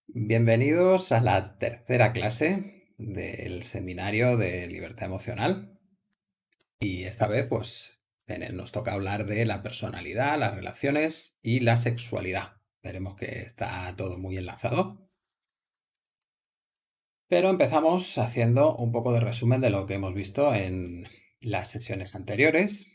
Bienvenidos a la tercera clase del seminario de libertad emocional. Y esta vez, pues, nos toca hablar de la personalidad, las relaciones y la sexualidad. Veremos que está todo muy enlazado. Pero empezamos haciendo un poco de resumen de lo que hemos visto en las sesiones anteriores.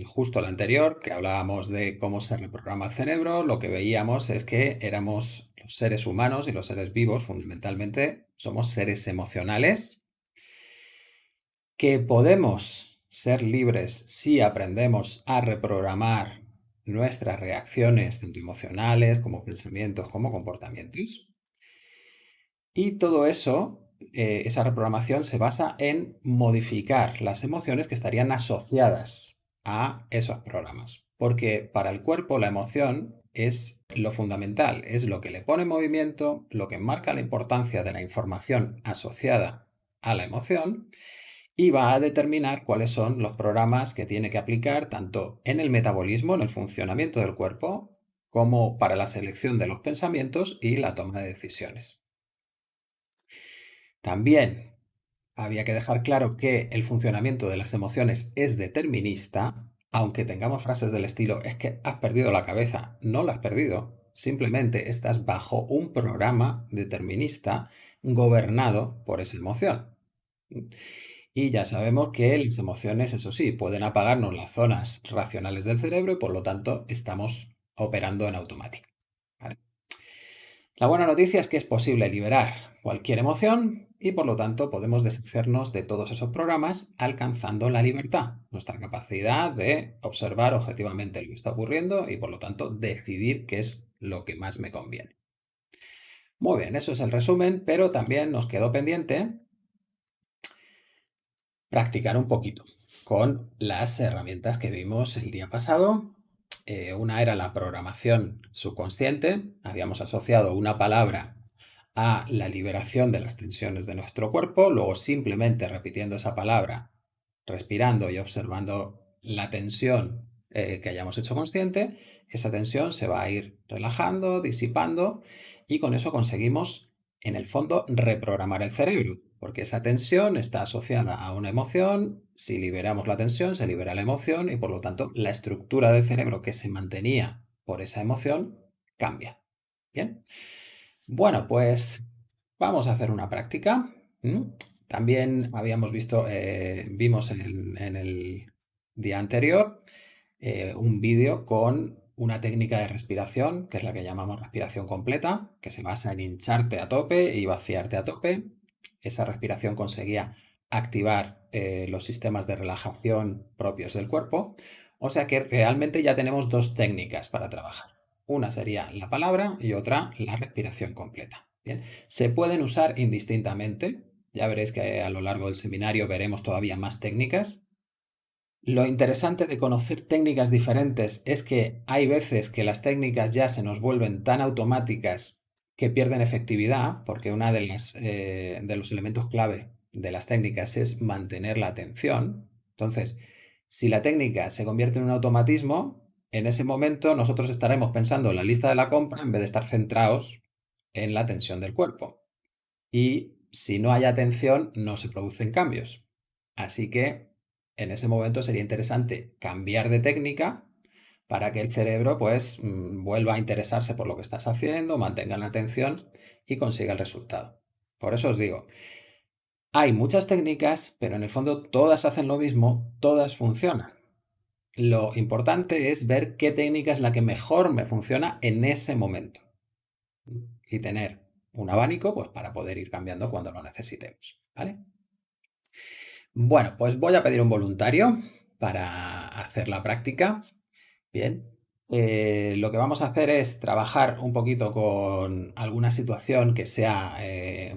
Justo la anterior, que hablábamos de cómo se reprograma el cerebro, lo que veíamos es que éramos los seres humanos y los seres vivos, fundamentalmente, somos seres emocionales, que podemos ser libres si aprendemos a reprogramar nuestras reacciones, tanto emocionales como pensamientos, como comportamientos. Y todo eso, esa reprogramación se basa en modificar las emociones que estarían asociadas a esos programas. Porque para el cuerpo la emoción es lo fundamental, es lo que le pone en movimiento, lo que marca la importancia de la información asociada a la emoción y va a determinar cuáles son los programas que tiene que aplicar tanto en el metabolismo, en el funcionamiento del cuerpo, como para la selección de los pensamientos y la toma de decisiones. También había que dejar claro que el funcionamiento de las emociones es determinista, aunque tengamos frases del estilo es que has perdido la cabeza, no la has perdido, simplemente estás bajo un programa determinista gobernado por esa emoción. Y ya sabemos que las emociones, eso sí, pueden apagarnos las zonas racionales del cerebro y por lo tanto estamos operando en automático. ¿Vale? La buena noticia es que es posible liberar cualquier emoción y por lo tanto podemos deshacernos de todos esos programas alcanzando la libertad, nuestra capacidad de observar objetivamente lo que está ocurriendo y por lo tanto decidir qué es lo que más me conviene. Muy bien, eso es el resumen, pero también nos quedó pendiente practicar un poquito con las herramientas que vimos el día pasado. Una era la programación subconsciente. Habíamos asociado una palabra a la liberación de las tensiones de nuestro cuerpo, luego simplemente repitiendo esa palabra, respirando y observando la tensión que hayamos hecho consciente, esa tensión se va a ir relajando, disipando y con eso conseguimos, en el fondo, reprogramar el cerebro, porque esa tensión está asociada a una emoción. Si liberamos la tensión, se libera la emoción y por lo tanto la estructura del cerebro que se mantenía por esa emoción cambia. Bien. Bueno, pues vamos a hacer una práctica. También habíamos visto, vimos en el día anterior un vídeo con una técnica de respiración, que es la que llamamos respiración completa, que se basa en hincharte a tope y vaciarte a tope. Esa respiración conseguía activar los sistemas de relajación propios del cuerpo. O sea que realmente ya tenemos dos técnicas para trabajar. Una sería la palabra y otra la respiración completa. Bien, se pueden usar indistintamente. Ya veréis que a lo largo del seminario veremos todavía más técnicas. Lo interesante de conocer técnicas diferentes es que hay veces que las técnicas ya se nos vuelven tan automáticas que pierden efectividad, porque una de los elementos clave de las técnicas es mantener la atención. Entonces, si la técnica se convierte en un automatismo, en ese momento nosotros estaremos pensando en la lista de la compra en vez de estar centrados en la tensión del cuerpo. Y si no hay atención, no se producen cambios. Así que en ese momento sería interesante cambiar de técnica para que el cerebro pues vuelva a interesarse por lo que estás haciendo, mantenga la atención y consiga el resultado. Por eso os digo, hay muchas técnicas, pero en el fondo todas hacen lo mismo, todas funcionan. Lo importante es ver qué técnica es la que mejor me funciona en ese momento y tener un abanico pues, para poder ir cambiando cuando lo necesitemos. ¿Vale? Bueno, pues voy a pedir un voluntario para hacer la práctica. Bien. Lo que vamos a hacer es trabajar un poquito con alguna situación que sea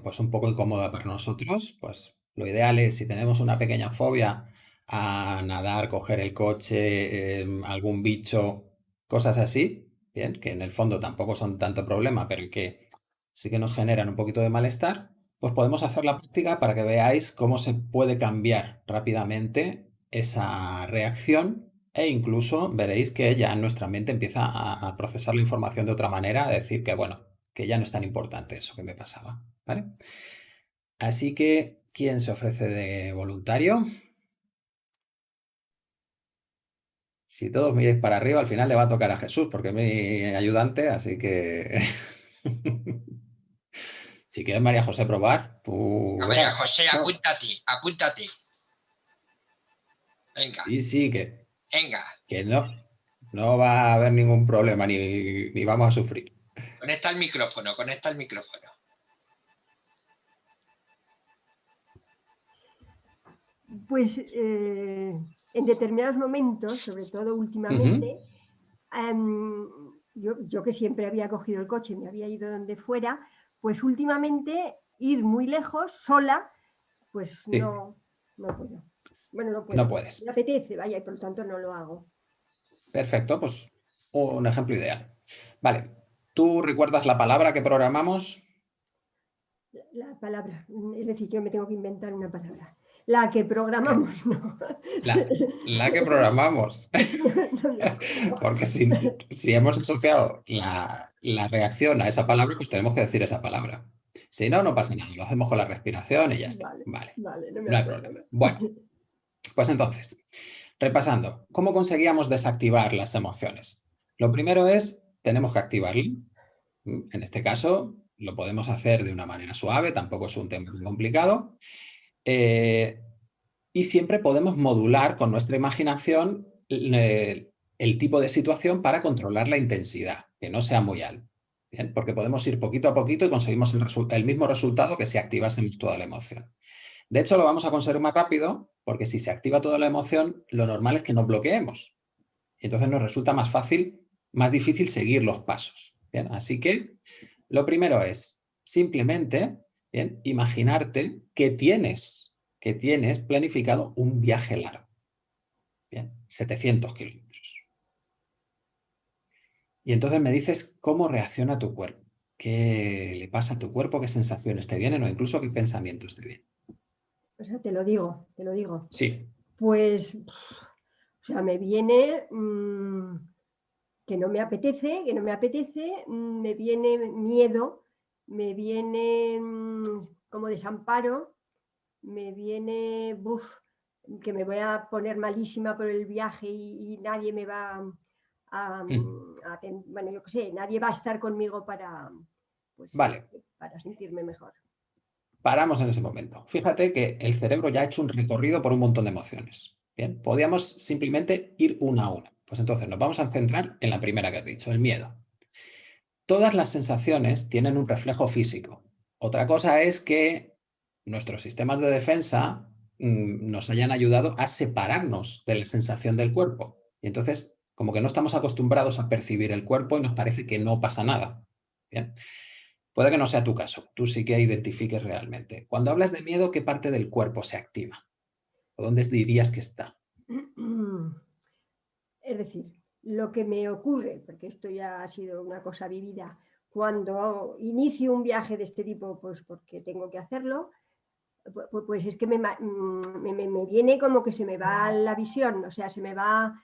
pues un poco incómoda para nosotros. Pues lo ideal es, si tenemos una pequeña fobia a nadar, coger el coche, algún bicho, cosas así, bien, que en el fondo tampoco son tanto problema, pero que sí que nos generan un poquito de malestar, pues podemos hacer la práctica para que veáis cómo se puede cambiar rápidamente esa reacción E incluso veréis que ya nuestra mente empieza a procesar la información de otra manera, a decir que, bueno, que ya no es tan importante eso que me pasaba, ¿vale? Así que, ¿quién se ofrece de voluntario? Si todos miráis para arriba, al final le va a tocar a Jesús, porque es mi ayudante, así que... Si quieres, María José, probar, tú María verás. José, No. apúntate, apúntate. Venga, Sí, sí, venga. que no va a haber ningún problema, ni vamos a sufrir. Conecta el micrófono, conecta el micrófono. Pues en determinados momentos, sobre todo últimamente, yo que siempre había cogido el coche y me había ido donde fuera, pues últimamente ir muy lejos sola, pues Sí, no puedo. Bueno, no no puedo. puedes. Me apetece, vaya, y por lo tanto no lo hago. Perfecto, pues un ejemplo ideal. Vale, ¿tú recuerdas la palabra que programamos? La palabra, es decir, yo me tengo que inventar una palabra. La que programamos, no. La que programamos. No me acuerdo. Porque si hemos asociado la reacción a esa palabra, pues tenemos que decir esa palabra. Si no, no pasa nada. Lo hacemos con la respiración y ya está. Vale, Vale, vale, no me no hay acuerdo. problema. Bueno, pues entonces, repasando, ¿cómo conseguíamos desactivar las emociones? Lo primero es, tenemos que activarlo. En este caso, lo podemos hacer de una manera suave, tampoco es un tema muy complicado. Y siempre podemos modular con nuestra imaginación el tipo de situación para controlar la intensidad, que no sea muy alta. ¿Bien? Porque podemos ir poquito a poquito y conseguimos el mismo resultado que si activásemos toda la emoción. De hecho, lo vamos a conseguir más rápido porque si se activa toda la emoción, lo normal es que nos bloqueemos. Y entonces nos resulta más fácil, más difícil seguir los pasos. ¿Bien? Así que lo primero es simplemente, ¿bien?, imaginarte que tienes planificado un viaje largo. Bien, 700 kilómetros. Y entonces me dices cómo reacciona tu cuerpo. ¿Qué le pasa a tu cuerpo? ¿Qué sensaciones te vienen? O incluso qué pensamientos te vienen. O sea, te lo digo, te lo digo. Sí. Pues, o sea, me viene que no me apetece, me viene miedo, me viene como desamparo, me viene que me voy a poner malísima por el viaje y nadie me va bueno, yo qué sé, nadie va a estar conmigo pues, Vale, para sentirme mejor. paramos en ese momento. Fíjate que el cerebro ya ha hecho un recorrido por un montón de emociones. Bien, podíamos simplemente ir una a una. Pues entonces nos vamos a centrar en la primera que has dicho, el miedo. Todas las sensaciones tienen un reflejo físico. Otra cosa es que nuestros sistemas de defensa nos hayan ayudado a separarnos de la sensación del cuerpo. Y entonces, como que no estamos acostumbrados a percibir el cuerpo y nos parece que no pasa nada. Bien. Puede que no sea tu caso, tú sí que identifiques realmente. Cuando hablas de miedo, ¿qué parte del cuerpo se activa? ¿O dónde dirías que está? Es decir, lo que me ocurre, porque esto ya ha sido una cosa vivida, cuando inicio un viaje de este tipo, pues porque tengo que hacerlo, pues es que me viene como que se me va la visión, o sea, se me va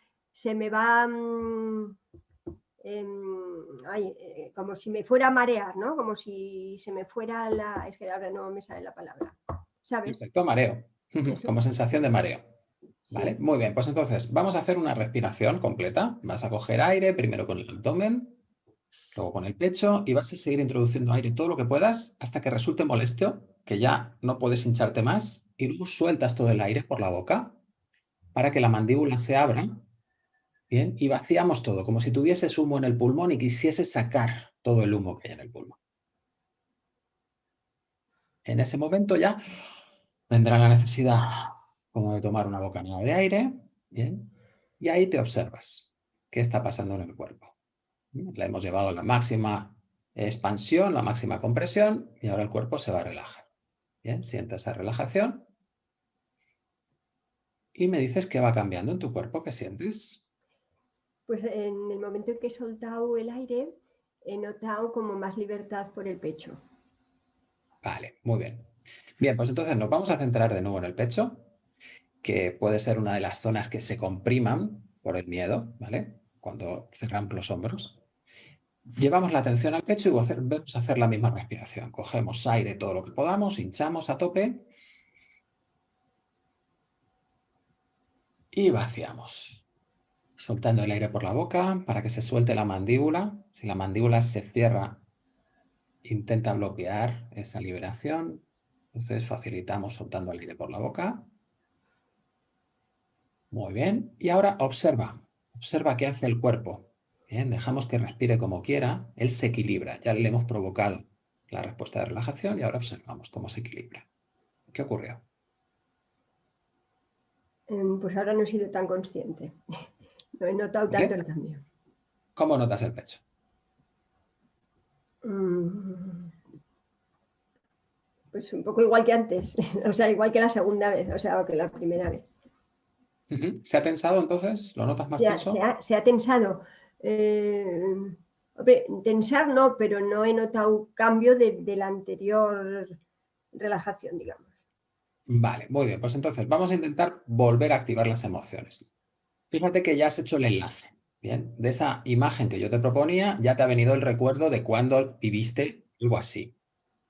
como si me fuera a marear, ¿no? Como si se me fuera es que ahora no me sale la palabra, ¿sabes? Perfecto, mareo. Eso, Como sensación de mareo. ¿Vale? sí. Muy bien, pues entonces vamos a hacer una respiración completa. Vas a coger aire primero con el abdomen, luego con el pecho y vas a seguir introduciendo aire todo lo que puedas hasta que resulte molesto, que ya no puedes hincharte más y luego sueltas todo el aire por la boca para que la mandíbula se abra. Bien, y vaciamos todo, como si tuvieses humo en el pulmón y quisieses sacar todo el humo que hay en el pulmón. En ese momento ya vendrá la necesidad como de tomar una bocanada de aire, bien, y ahí te observas qué está pasando en el cuerpo. Le hemos llevado a la máxima expansión, la máxima compresión, y ahora el cuerpo se va a relajar. Bien, siente esa relajación y me dices qué va cambiando en tu cuerpo, qué sientes. Pues en el momento en que he soltado el aire, he notado como más libertad por el pecho. Vale, muy bien. Bien, pues entonces nos vamos a centrar de nuevo en el pecho, que puede ser una de las zonas que se compriman por el miedo, ¿vale? Cuando cerramos los hombros. Llevamos la atención al pecho y volvemos a hacer la misma respiración. Cogemos aire todo lo que podamos, hinchamos a tope y vaciamos. Soltando el aire por la boca para que se suelte la mandíbula. Si la mandíbula se cierra, intenta bloquear esa liberación. Entonces facilitamos soltando el aire por la boca. Muy bien. Y ahora observa. Observa qué hace el cuerpo. Bien, dejamos que respire como quiera. Él se equilibra. Ya le hemos provocado la respuesta de relajación y ahora observamos cómo se equilibra. ¿Qué ocurrió? Pues ahora no he sido tan consciente. No he notado ¿Vale? tanto el cambio. ¿Cómo notas el pecho? Pues un poco igual que antes, o sea, igual que la segunda vez, o sea, o que la primera vez. ¿Se ha tensado entonces? ¿Lo notas más tenso? Se ha tensado. Hombre, tensar no, pero no he notado cambio de la anterior relajación, digamos. Vale, muy bien. Pues entonces vamos a intentar volver a activar las emociones. Fíjate que ya has hecho el enlace. Bien, de esa imagen que yo te proponía, ya te ha venido el recuerdo de cuando viviste algo así.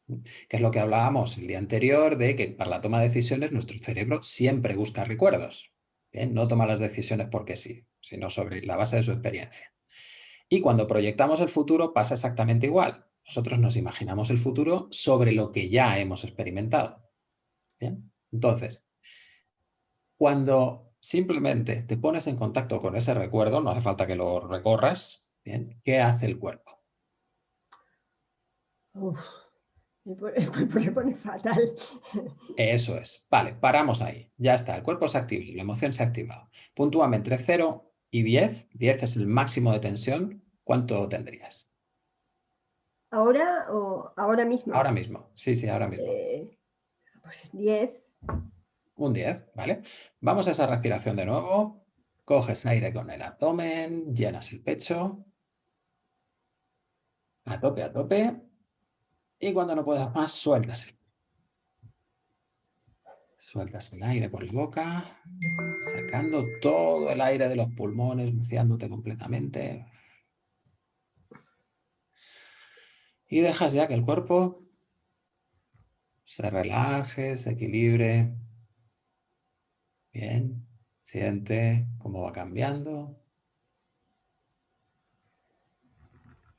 Que es lo que hablábamos el día anterior, de que para la toma de decisiones nuestro cerebro siempre busca recuerdos. Bien, no toma las decisiones porque sí, sino sobre la base de su experiencia. Y cuando proyectamos el futuro pasa exactamente igual. Nosotros nos imaginamos el futuro sobre lo que ya hemos experimentado. Bien, entonces, cuando simplemente te pones en contacto con ese recuerdo, no hace falta que lo recorras, ¿bien? ¿Qué hace el cuerpo? Uf, el cuerpo se pone fatal. Eso es. Vale, paramos ahí. Ya está, el cuerpo se ha activado, la emoción se ha activado. Puntúame entre 0 y 10. 10 es el máximo de tensión. ¿Cuánto tendrías? ¿Ahora o ahora mismo? Ahora mismo. Sí, sí, ahora mismo. Pues 10. Un 10, ¿vale? Vamos a esa respiración de nuevo. Coges aire con el abdomen, llenas el pecho. A tope, a tope. Y cuando no puedas más, sueltas. Sueltas el aire por la boca, sacando todo el aire de los pulmones, vaciándote completamente. Y dejas ya que el cuerpo se relaje, se equilibre. Bien, siente cómo va cambiando.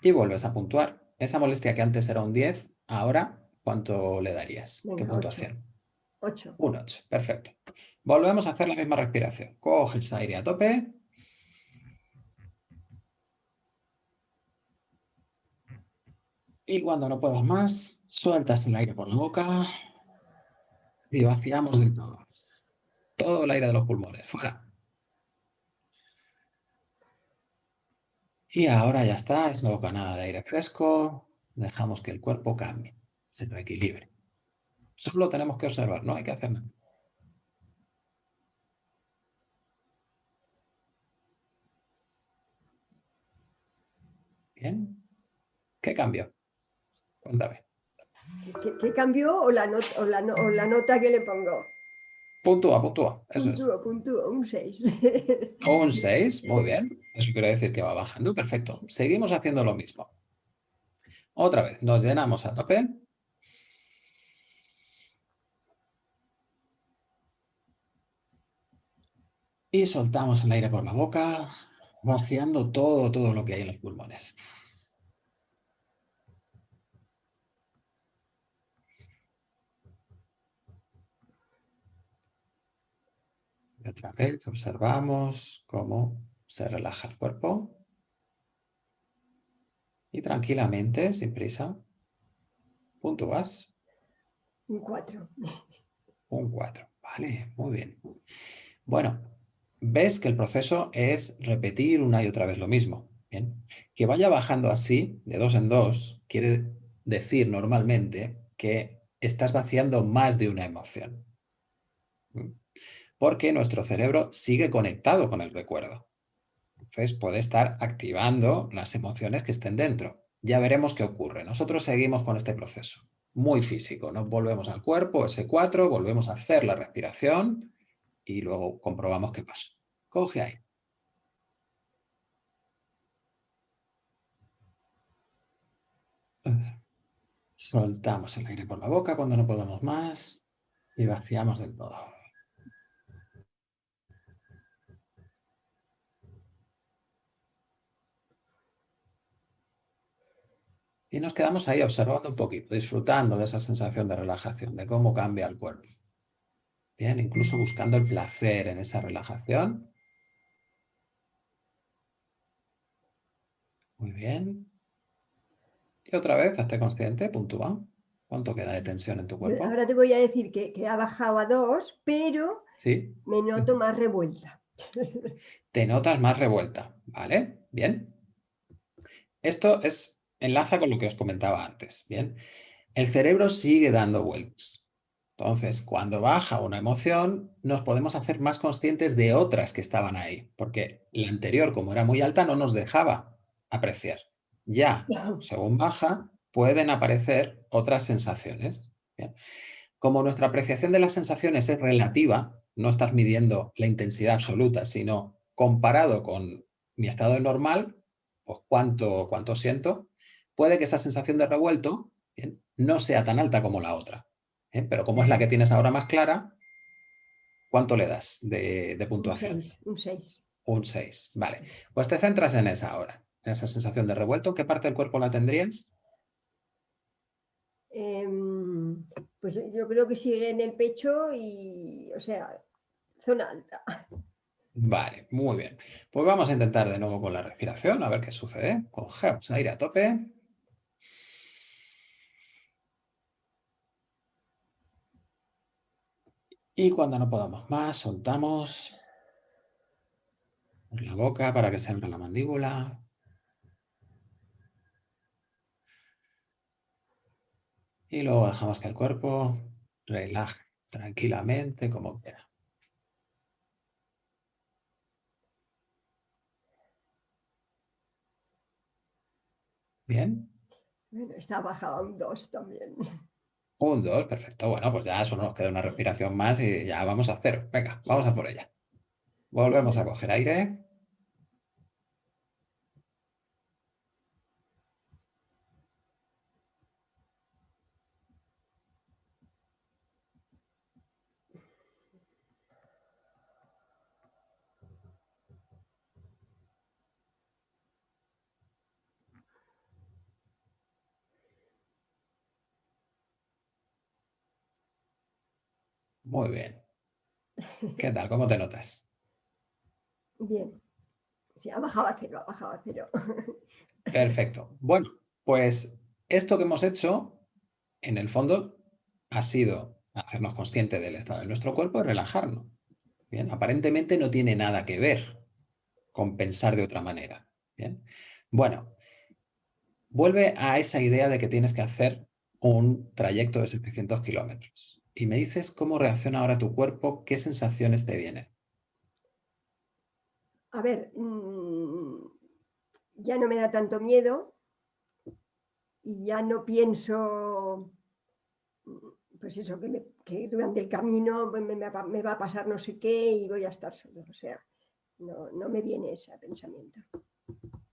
Y vuelves a puntuar. Esa molestia que antes era un 10, ahora, ¿cuánto le darías? Venga, ¿Qué 8. puntuación? 8. Un 8, perfecto. Volvemos a hacer la misma respiración. Coges aire a tope. Y cuando no puedas más, sueltas el aire por la boca y vaciamos del todo. Todo el aire de los pulmones, fuera. Y ahora ya está, esa bocanada de aire fresco. Dejamos que el cuerpo cambie, se reequilibre. Solo tenemos que observar, no hay que hacer nada. Bien. ¿Qué cambió? Cuéntame. ¿Qué cambió o la nota que le pongo? Puntúa, puntúa. Eso es. Puntúo, un 6. Un 6, muy bien. Eso quiere decir que va bajando. Perfecto. Seguimos haciendo lo mismo. Otra vez, nos llenamos a tope. Y soltamos el aire por la boca, vaciando todo lo que hay en los pulmones. Y otra vez observamos cómo se relaja el cuerpo. Y tranquilamente, sin prisa, puntúas. Un 4. Un 4. Vale, muy bien. Bueno, ves que el proceso es repetir una y otra vez lo mismo. Bien. Que vaya bajando así, de 2 en 2, quiere decir normalmente que estás vaciando más de una emoción. Porque nuestro cerebro sigue conectado con el recuerdo. Entonces puede estar activando las emociones que estén dentro. Ya veremos qué ocurre. Nosotros seguimos con este proceso. Muy físico. Nos volvemos al cuerpo, S4, volvemos a hacer la respiración y luego comprobamos qué pasó. Coge ahí. Soltamos el aire por la boca cuando no podamos más y vaciamos del todo. Y nos quedamos ahí observando un poquito, disfrutando de esa sensación de relajación, de cómo cambia el cuerpo. Bien, incluso buscando el placer en esa relajación. Muy bien. Y otra vez, hazte consciente, puntúa. ¿Cuánto queda de tensión en tu cuerpo? Ahora te voy a decir que ha bajado a 2, pero Sí. me noto más revuelta. Te notas más revuelta, ¿vale? Bien. Esto enlaza con lo que os comentaba antes, ¿bien? El cerebro sigue dando vueltas. Entonces, cuando baja una emoción, nos podemos hacer más conscientes de otras que estaban ahí, porque la anterior, como era muy alta, no nos dejaba apreciar. Ya, según baja, pueden aparecer otras sensaciones. Bien. Como nuestra apreciación de las sensaciones es relativa, no estás midiendo la intensidad absoluta, sino comparado con mi estado normal, pues cuánto siento, puede que esa sensación de revuelto, bien, no sea tan alta como la otra. Pero como es la que tienes ahora más clara, ¿cuánto le das de Un puntuación? 6, un 6. Un 6. Vale. Pues te centras en esa ahora, en esa sensación de revuelto. ¿Qué parte del cuerpo la tendrías? Pues yo creo que sigue en el pecho y, o sea, zona alta. Vale, muy bien. Pues vamos a intentar de nuevo con la respiración, a ver qué sucede. Cogemos aire a tope. Y cuando no podamos más, soltamos la boca para que se abra la mandíbula. Y luego dejamos que el cuerpo relaje tranquilamente como quiera. Bien. Bueno, está bajado a un 2 también. Un, dos, perfecto. Bueno, pues ya solo nos queda una respiración más y ya vamos a hacer. Venga, vamos a por ella. Volvemos a coger aire. Muy bien. ¿Qué tal? ¿Cómo te notas? Bien. Sí, ha bajado a 0, ha bajado a 0. Perfecto. Bueno, pues esto que hemos hecho, en el fondo, ha sido hacernos conscientes del estado de nuestro cuerpo y relajarnos. Bien, aparentemente no tiene nada que ver con pensar de otra manera. Bien. Bueno, vuelve a esa idea de que tienes que hacer un trayecto de 700 kilómetros. Y me dices cómo reacciona ahora tu cuerpo, qué sensaciones te vienen. A ver, ya no me da tanto miedo y ya no pienso, pues eso, que durante el camino me va a pasar no sé qué y voy a estar solo. O sea, no me viene ese pensamiento.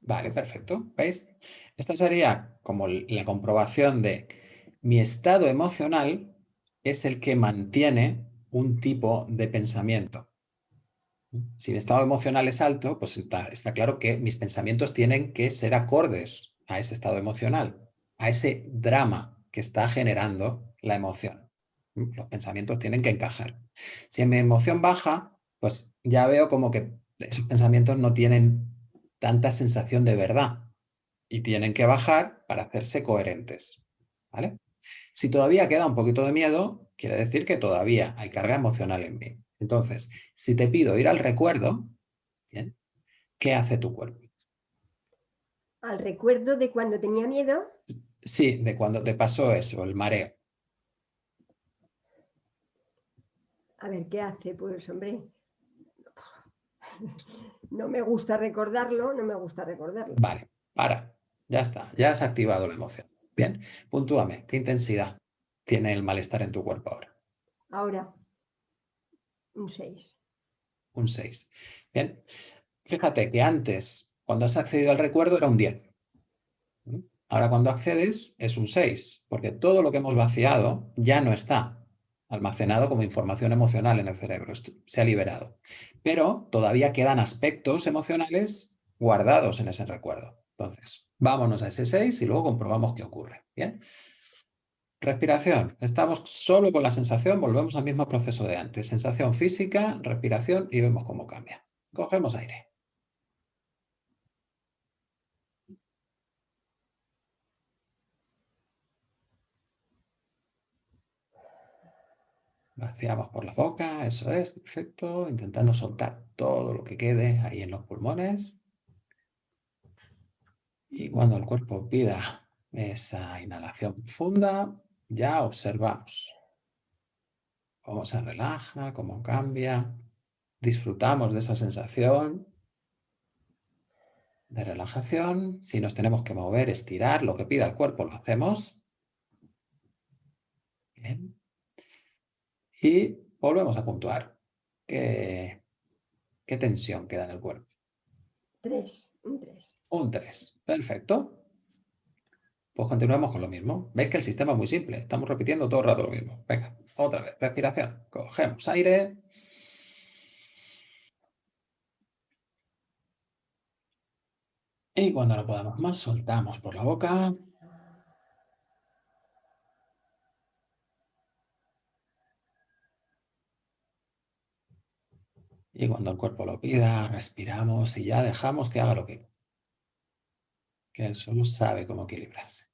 Vale, perfecto. ¿Veis? Esta sería como la comprobación de mi estado emocional es el que mantiene un tipo de pensamiento. Si mi estado emocional es alto, pues está claro que mis pensamientos tienen que ser acordes a ese estado emocional, a ese drama que está generando la emoción. Los pensamientos tienen que encajar. Si mi emoción baja, pues ya veo como que esos pensamientos no tienen tanta sensación de verdad y tienen que bajar para hacerse coherentes. ¿Vale? Si todavía queda un poquito de miedo, quiere decir que todavía hay carga emocional en mí. Entonces, si te pido ir al recuerdo, ¿bien? ¿Qué hace tu cuerpo? Al recuerdo de cuando tenía miedo, Sí, de cuando te pasó eso, el mareo. a ver, ¿qué hace? Pues hombre, no me gusta recordarlo, no me gusta recordarlo. Vale, para, ya está, ya has activado la emoción. Bien, puntúame, ¿qué intensidad tiene el malestar en tu cuerpo ahora? Ahora, un 6. Un 6. Bien, fíjate que antes, cuando has accedido al recuerdo, era un 10. ¿Mm? Ahora cuando accedes es un 6, porque todo lo que hemos vaciado ya no está almacenado como información emocional en el cerebro, esto se ha liberado. Pero todavía quedan aspectos emocionales guardados en ese recuerdo. Entonces, vámonos a ese 6 y luego comprobamos qué ocurre. ¿Bien? Respiración. Estamos solo con la sensación, volvemos al mismo proceso de antes. Sensación física, respiración y vemos cómo cambia. Cogemos aire. Vaciamos por la boca, eso es, perfecto. Intentando soltar todo lo que quede ahí en los pulmones. Y cuando el cuerpo pida esa inhalación profunda, ya observamos cómo se relaja, cómo cambia. Disfrutamos de esa sensación de relajación. Si nos tenemos que mover, estirar, lo que pida el cuerpo, lo hacemos. Bien. Y volvemos a puntuar. ¿Qué tensión queda en el cuerpo? 3, un 3. Un 3. Perfecto. Pues continuamos con lo mismo. Veis que el sistema es muy simple. Estamos repitiendo todo el rato lo mismo. Venga, otra vez. Respiración. Cogemos aire. Y cuando no podamos más, soltamos por la boca. Y cuando el cuerpo lo pida, respiramos y ya dejamos que haga lo que él solo sabe cómo equilibrarse.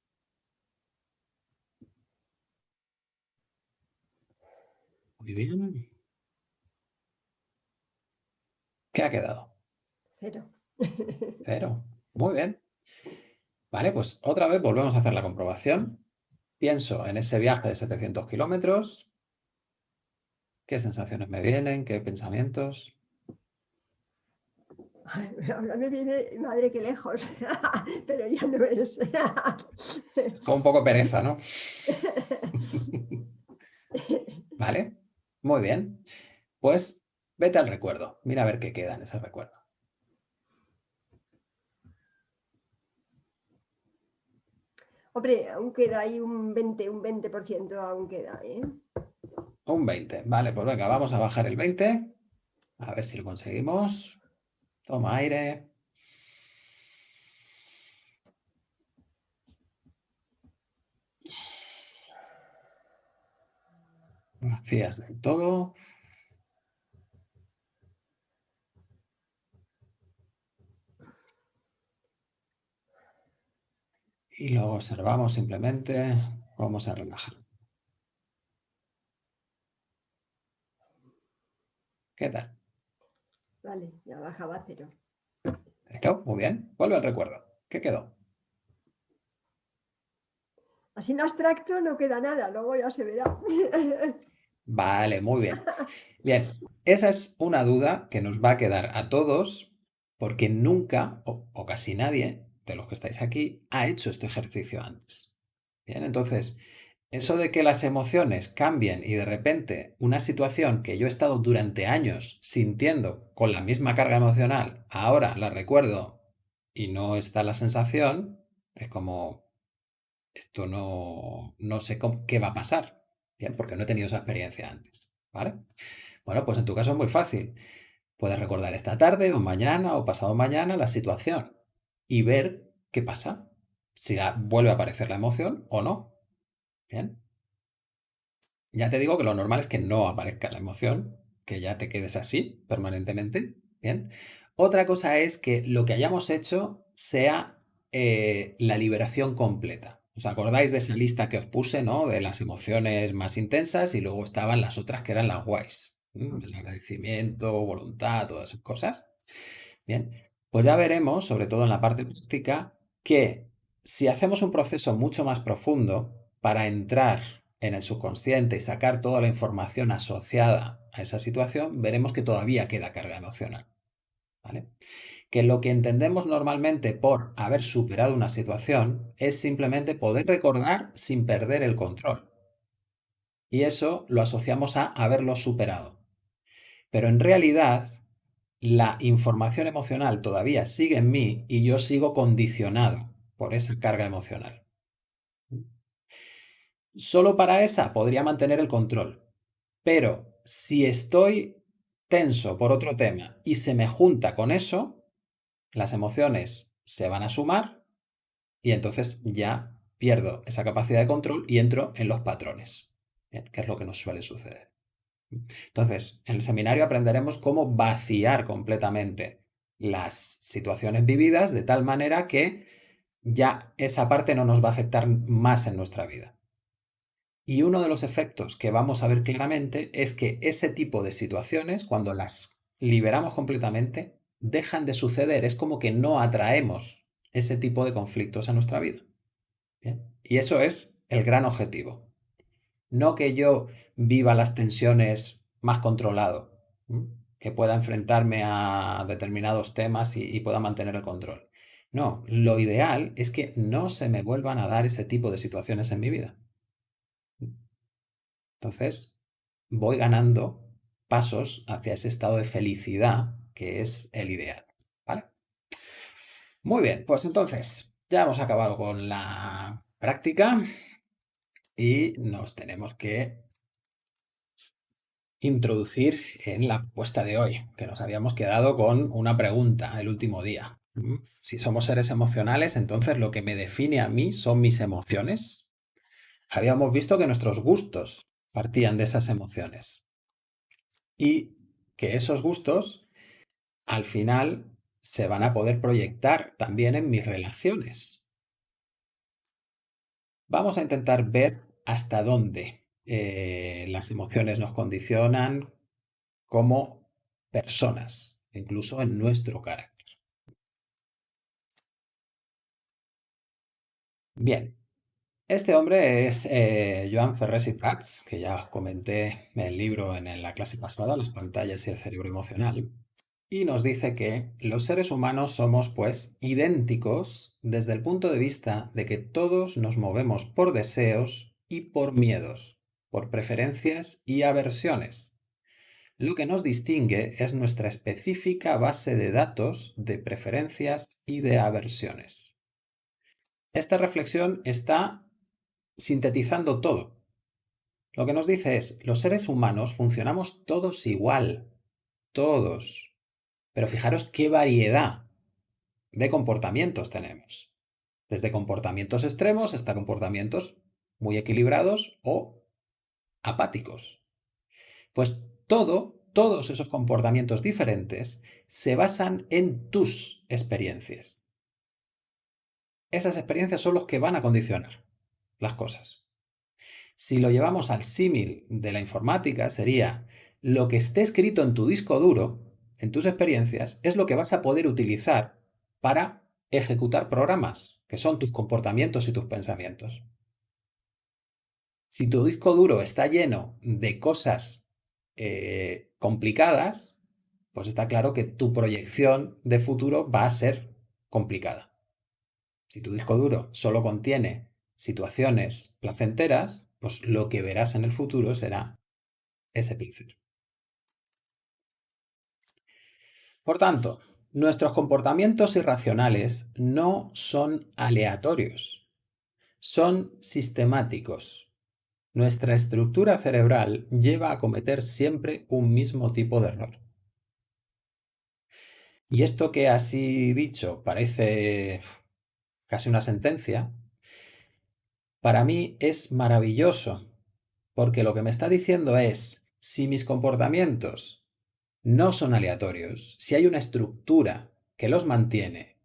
Muy bien. ¿Qué ha quedado? 0. 0. Muy bien. Vale, pues otra vez volvemos a hacer la comprobación. Pienso en ese viaje de 700 kilómetros. ¿Qué sensaciones me vienen? ¿Qué pensamientos? Ahora me viene, madre, que lejos, pero ya no es. Con un poco de pereza, ¿no? Vale, muy bien. Pues vete al recuerdo. Mira a ver qué queda en ese recuerdo. Hombre, aún queda ahí un 20% aún queda, ¿eh? Un 20. Vale, pues venga, vamos a bajar el 20. A ver si lo conseguimos. Toma aire. Vacías del todo. Y luego observamos simplemente cómo se relaja. ¿Qué tal? Vale, ya bajaba a 0. Pero, muy bien. Vuelve al recuerdo. ¿Qué quedó? Así en abstracto no queda nada, luego ya se verá. Vale, muy bien. Bien, esa es una duda que nos va a quedar a todos porque nunca o casi nadie de los que estáis aquí ha hecho este ejercicio antes. Bien, entonces, eso de que las emociones cambien y de repente una situación que yo he estado durante años sintiendo con la misma carga emocional, ahora la recuerdo y no está la sensación, es como, esto no sé qué va a pasar, bien, porque no he tenido esa experiencia antes, ¿vale? Bueno, pues en tu caso es muy fácil. Puedes recordar esta tarde o mañana o pasado mañana la situación y ver qué pasa, si vuelve a aparecer la emoción o no. Bien. Ya te digo que lo normal es que no aparezca la emoción, que ya te quedes así permanentemente. Bien. Otra cosa es que lo que hayamos hecho sea la liberación completa. ¿Os acordáis de esa lista que os puse, ¿no? De las emociones más intensas y luego estaban las otras que eran las guays. El agradecimiento, voluntad, todas esas cosas. Bien. Pues ya veremos, sobre todo en la parte práctica, que si hacemos un proceso mucho más profundo para entrar en el subconsciente y sacar toda la información asociada a esa situación, veremos que todavía queda carga emocional. ¿Vale? Que lo que entendemos normalmente por haber superado una situación es simplemente poder recordar sin perder el control. Y eso lo asociamos a haberlo superado. Pero en realidad, la información emocional todavía sigue en mí y yo sigo condicionado por esa carga emocional. Solo para esa podría mantener el control, pero si estoy tenso por otro tema y se me junta con eso, las emociones se van a sumar y entonces ya pierdo esa capacidad de control y entro en los patrones, ¿bien? Que es lo que nos suele suceder. Entonces, en el seminario aprenderemos cómo vaciar completamente las situaciones vividas de tal manera que ya esa parte no nos va a afectar más en nuestra vida. Y uno de los efectos que vamos a ver claramente es que ese tipo de situaciones, cuando las liberamos completamente, dejan de suceder. Es como que no atraemos ese tipo de conflictos a nuestra vida. ¿Bien? Y eso es el gran objetivo. No que yo viva las tensiones más controlado, ¿m? Que pueda enfrentarme a determinados temas y pueda mantener el control. No, lo ideal es que no se me vuelvan a dar ese tipo de situaciones en mi vida. Entonces, voy ganando pasos hacia ese estado de felicidad que es el ideal, ¿vale? Muy bien, pues entonces ya hemos acabado con la práctica y nos tenemos que introducir en la propuesta de hoy, que nos habíamos quedado con una pregunta el último día. Si somos seres emocionales, entonces lo que me define a mí son mis emociones. Habíamos visto que nuestros gustos partían de esas emociones y que esos gustos al final se van a poder proyectar también en mis relaciones. Vamos a intentar ver hasta dónde las emociones nos condicionan como personas, incluso en nuestro carácter. Bien, este hombre es Joan Ferrés i Prats, que ya os comenté el libro en la clase pasada, Las pantallas y el cerebro emocional, y nos dice que los seres humanos somos pues idénticos desde el punto de vista de que todos nos movemos por deseos y por miedos, por preferencias y aversiones. Lo que nos distingue es nuestra específica base de datos de preferencias y de aversiones. Esta reflexión está sintetizando todo. Lo que nos dice es, los seres humanos funcionamos todos igual, todos. Pero fijaros qué variedad de comportamientos tenemos. Desde comportamientos extremos hasta comportamientos muy equilibrados o apáticos. Pues todos esos comportamientos diferentes se basan en tus experiencias. Esas experiencias son los que van a condicionar las cosas. Si lo llevamos al símil de la informática, sería lo que esté escrito en tu disco duro, en tus experiencias, es lo que vas a poder utilizar para ejecutar programas, que son tus comportamientos y tus pensamientos. Si tu disco duro está lleno de cosas complicadas, pues está claro que tu proyección de futuro va a ser complicada. Si tu disco duro solo contiene situaciones placenteras, pues lo que verás en el futuro será ese placer. Por tanto, nuestros comportamientos irracionales no son aleatorios, son sistemáticos. Nuestra estructura cerebral lleva a cometer siempre un mismo tipo de error. Y esto que así dicho parece casi una sentencia, para mí es maravilloso, porque lo que me está diciendo es, si mis comportamientos no son aleatorios, si hay una estructura que los mantiene,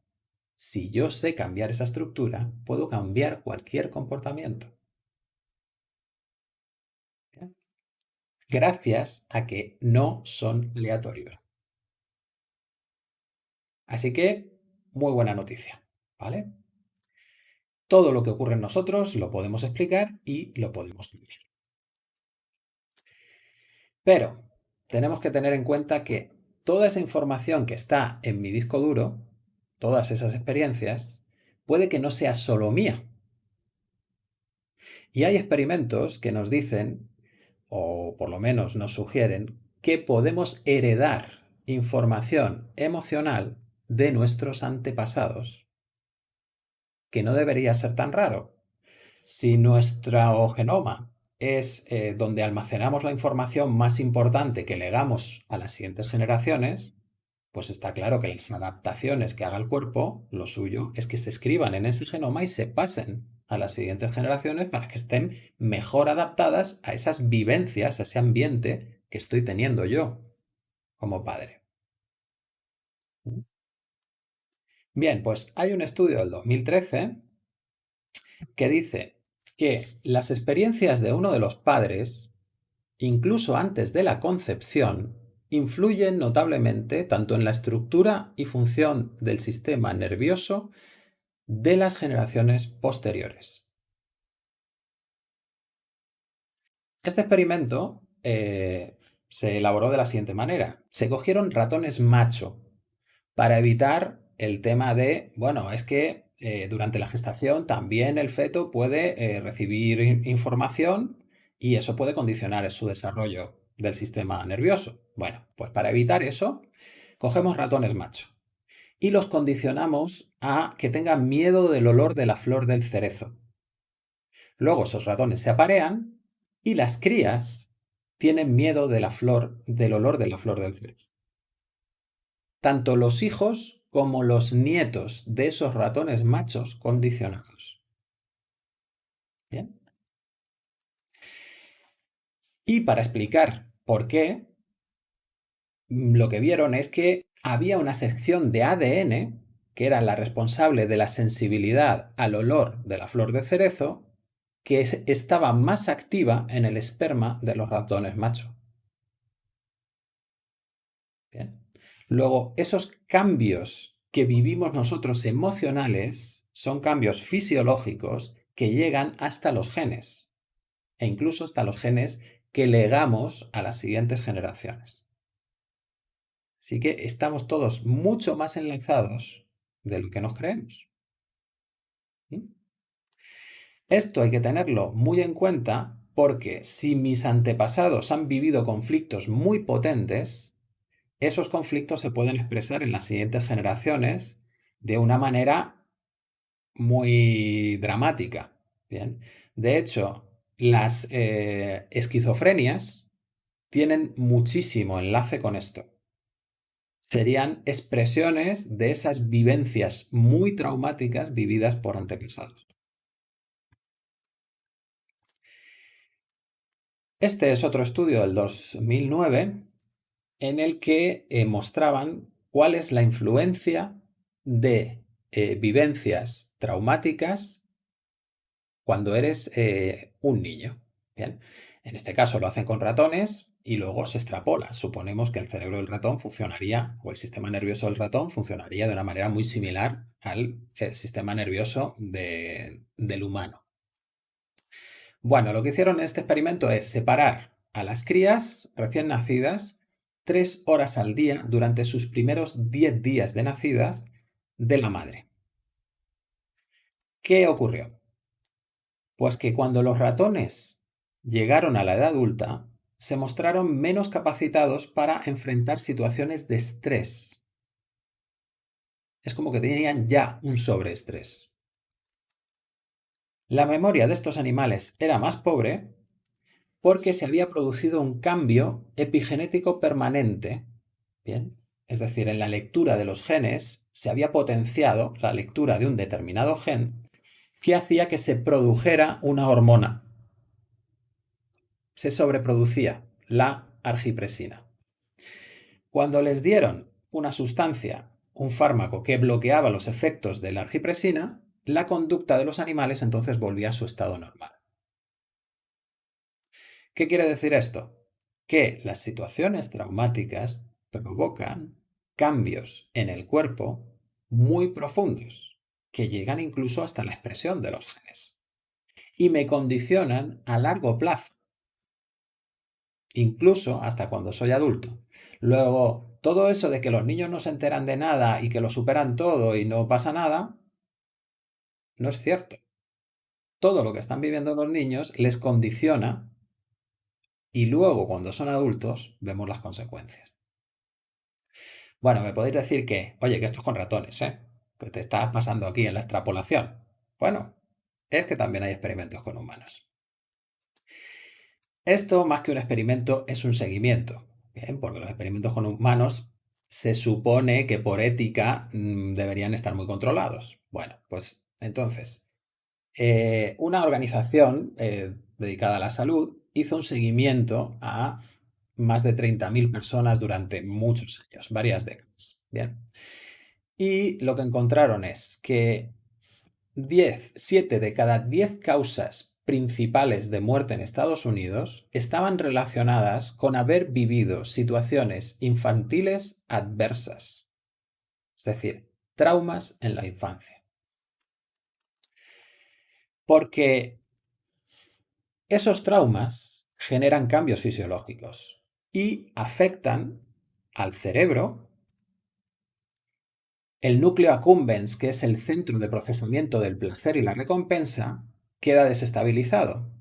si yo sé cambiar esa estructura, puedo cambiar cualquier comportamiento. ¿Bien? Gracias a que no son aleatorios. Así que, muy buena noticia, ¿vale? Todo lo que ocurre en nosotros lo podemos explicar y lo podemos cambiar. Pero tenemos que tener en cuenta que toda esa información que está en mi disco duro, todas esas experiencias, puede que no sea solo mía. Y hay experimentos que nos dicen, o por lo menos nos sugieren, que podemos heredar información emocional de nuestros antepasados. que no debería ser tan raro. Si nuestro genoma es donde almacenamos la información más importante que legamos a las siguientes generaciones, pues está claro que las adaptaciones que haga el cuerpo, lo suyo es que se escriban en ese genoma y se pasen a las siguientes generaciones para que estén mejor adaptadas a esas vivencias, a ese ambiente que estoy teniendo yo como padre. Bien, pues hay un estudio del 2013 que dice que las experiencias de uno de los padres, incluso antes de la concepción, influyen notablemente tanto en la estructura y función del sistema nervioso de las generaciones posteriores. Este experimento se elaboró de la siguiente manera. Se cogieron ratones macho para evitar el tema de, bueno, es que durante la gestación también el feto puede recibir información y eso puede condicionar su desarrollo del sistema nervioso. Bueno, pues para evitar eso, cogemos ratones macho y los condicionamos a que tengan miedo del olor de la flor del cerezo. Luego esos ratones se aparean y las crías tienen miedo de la flor, del olor de la flor del cerezo. Tanto los hijos como los nietos de esos ratones machos condicionados. ¿Bien? Y para explicar por qué, lo que vieron es que había una sección de ADN que era la responsable de la sensibilidad al olor de la flor de cerezo, que estaba más activa en el esperma de los ratones machos. Bien. Luego, esos cambios que vivimos nosotros emocionales son cambios fisiológicos que llegan hasta los genes e incluso hasta los genes que legamos a las siguientes generaciones. Así que estamos todos mucho más enlazados de lo que nos creemos. ¿Sí? Esto hay que tenerlo muy en cuenta porque si mis antepasados han vivido conflictos muy potentes, esos conflictos se pueden expresar en las siguientes generaciones de una manera muy dramática. Bien. De hecho, las esquizofrenias tienen muchísimo enlace con esto. Serían expresiones de esas vivencias muy traumáticas vividas por antepasados. Este es otro estudio del 2009 en el que mostraban cuál es la influencia de vivencias traumáticas cuando eres un niño. Bien. En este caso lo hacen con ratones y luego se extrapola. Suponemos que el cerebro del ratón funcionaría, o el sistema nervioso del ratón funcionaría de una manera muy similar al sistema nervioso del humano. Bueno, lo que hicieron en este experimento es separar a las crías recién nacidas 3 horas al día durante sus primeros 10 días de nacidas de la madre. ¿Qué ocurrió? Pues que cuando los ratones llegaron a la edad adulta, se mostraron menos capacitados para enfrentar situaciones de estrés. Es como que tenían ya un sobreestrés. La memoria de estos animales era más pobre porque se había producido un cambio epigenético permanente. Bien, es decir, en la lectura de los genes se había potenciado la lectura de un determinado gen que hacía que se produjera una hormona. Se sobreproducía la argipresina. Cuando les dieron una sustancia, un fármaco que bloqueaba los efectos de la argipresina, la conducta de los animales entonces volvía a su estado normal. ¿Qué quiere decir esto? Que las situaciones traumáticas provocan cambios en el cuerpo muy profundos, que llegan incluso hasta la expresión de los genes, y me condicionan a largo plazo, incluso hasta cuando soy adulto. Luego, todo eso de que los niños no se enteran de nada y que lo superan todo y no pasa nada, no es cierto. Todo lo que están viviendo los niños les condiciona y luego, cuando son adultos, vemos las consecuencias. Bueno, me podéis decir que, oye, que esto es con ratones, ¿eh? Que te estás pasando aquí en la extrapolación. Bueno, es que también hay experimentos con humanos. Esto, más que un experimento, es un seguimiento. Bien, porque los experimentos con humanos se supone que por ética deberían estar muy controlados. Bueno, pues entonces, una organización dedicada a la salud hizo un seguimiento a más de 30.000 personas durante muchos años, varias décadas. Bien. Y lo que encontraron es que 7 de cada 10 causas principales de muerte en Estados Unidos estaban relacionadas con haber vivido situaciones infantiles adversas, es decir, traumas en la infancia. Porque esos traumas generan cambios fisiológicos y afectan al cerebro. El núcleo accumbens, que es el centro de procesamiento del placer y la recompensa, queda desestabilizado.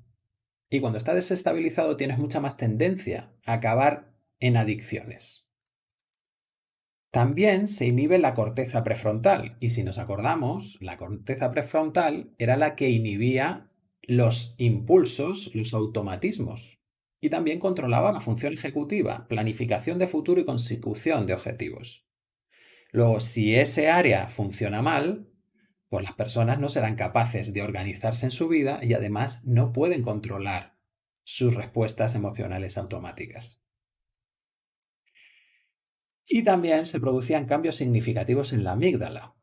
Y cuando está desestabilizado tienes mucha más tendencia a acabar en adicciones. También se inhibe la corteza prefrontal. Y si nos acordamos, la corteza prefrontal era la que inhibía los impulsos, los automatismos. Y también controlaba la función ejecutiva, planificación de futuro y consecución de objetivos. Luego, si ese área funciona mal, pues las personas no serán capaces de organizarse en su vida y además no pueden controlar sus respuestas emocionales automáticas. Y también se producían cambios significativos en la amígdala.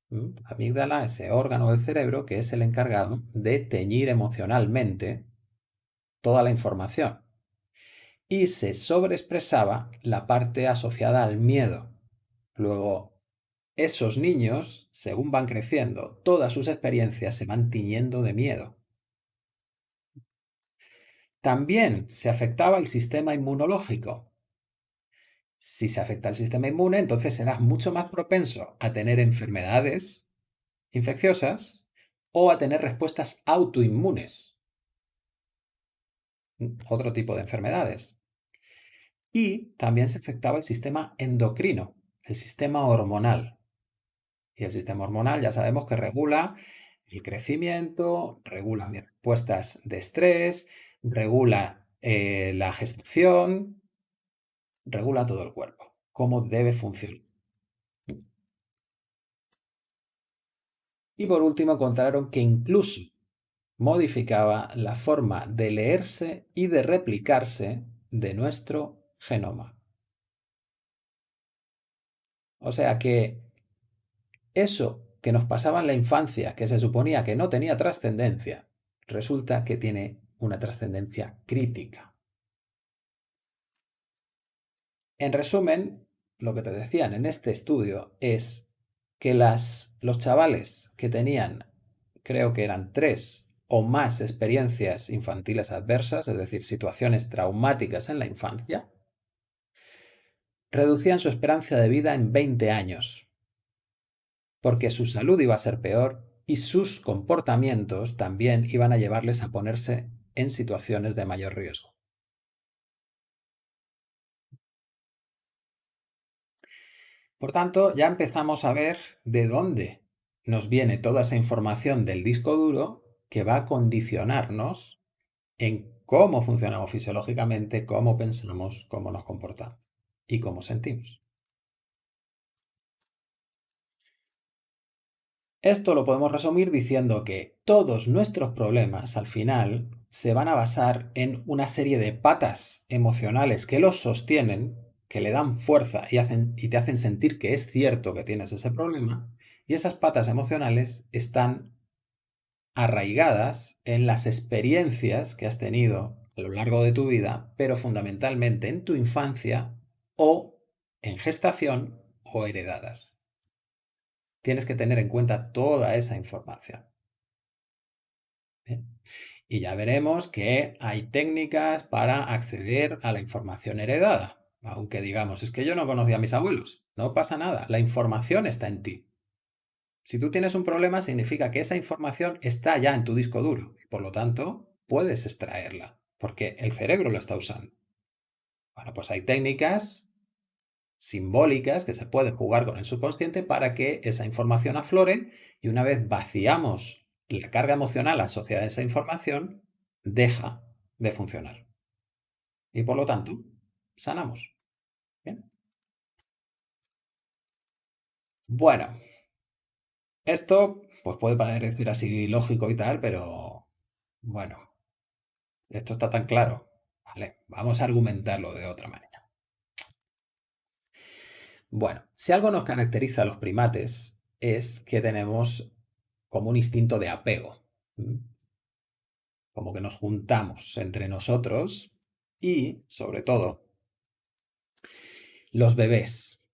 La amígdala, ese órgano del cerebro que es el encargado de teñir emocionalmente toda la información. Y se sobreexpresaba la parte asociada al miedo. Luego, esos niños, según van creciendo, todas sus experiencias se van tiñendo de miedo. También se afectaba el sistema inmunológico. Si se afecta el sistema inmune, entonces serás mucho más propenso a tener enfermedades infecciosas o a tener respuestas autoinmunes, otro tipo de enfermedades. Y también se afectaba el sistema endocrino, el sistema hormonal. Y el sistema hormonal ya sabemos que regula el crecimiento, regula mis respuestas de estrés, regula la gestación, regula todo el cuerpo, cómo debe funcionar. Y por último encontraron que incluso modificaba la forma de leerse y de replicarse de nuestro genoma. O sea que eso que nos pasaba en la infancia, que se suponía que no tenía trascendencia, resulta que tiene una trascendencia crítica. En resumen, lo que te decían en este estudio es que los chavales que tenían, creo que eran 3 o más experiencias infantiles adversas, es decir, situaciones traumáticas en la infancia, reducían su esperanza de vida en 20 años, porque su salud iba a ser peor y sus comportamientos también iban a llevarles a ponerse en situaciones de mayor riesgo. Por tanto, ya empezamos a ver de dónde nos viene toda esa información del disco duro que va a condicionarnos en cómo funcionamos fisiológicamente, cómo pensamos, cómo nos comportamos y cómo sentimos. Esto lo podemos resumir diciendo que todos nuestros problemas al final se van a basar en una serie de patas emocionales que los sostienen, que le dan fuerza y te hacen sentir que es cierto que tienes ese problema, y esas patas emocionales están arraigadas en las experiencias que has tenido a lo largo de tu vida, pero fundamentalmente en tu infancia o en gestación o heredadas. Tienes que tener en cuenta toda esa información. Bien. Y ya veremos que hay técnicas para acceder a la información heredada. Aunque digamos, es que yo no conocía a mis abuelos. No pasa nada, la información está en ti. Si tú tienes un problema, significa que esa información está ya en tu disco duro y por lo tanto puedes extraerla, porque el cerebro la está usando. Bueno, pues hay técnicas simbólicas que se puede jugar con el subconsciente para que esa información aflore y una vez vaciamos la carga emocional asociada a esa información deja de funcionar. Y por lo tanto, sanamos. ¿Bien? Bueno, esto pues puede parecer así lógico y tal, pero bueno, esto está tan claro. Vale, vamos a argumentarlo de otra manera. Bueno, si algo nos caracteriza a los primates es que tenemos como un instinto de apego. Como que nos juntamos entre nosotros y, sobre todo, los bebés.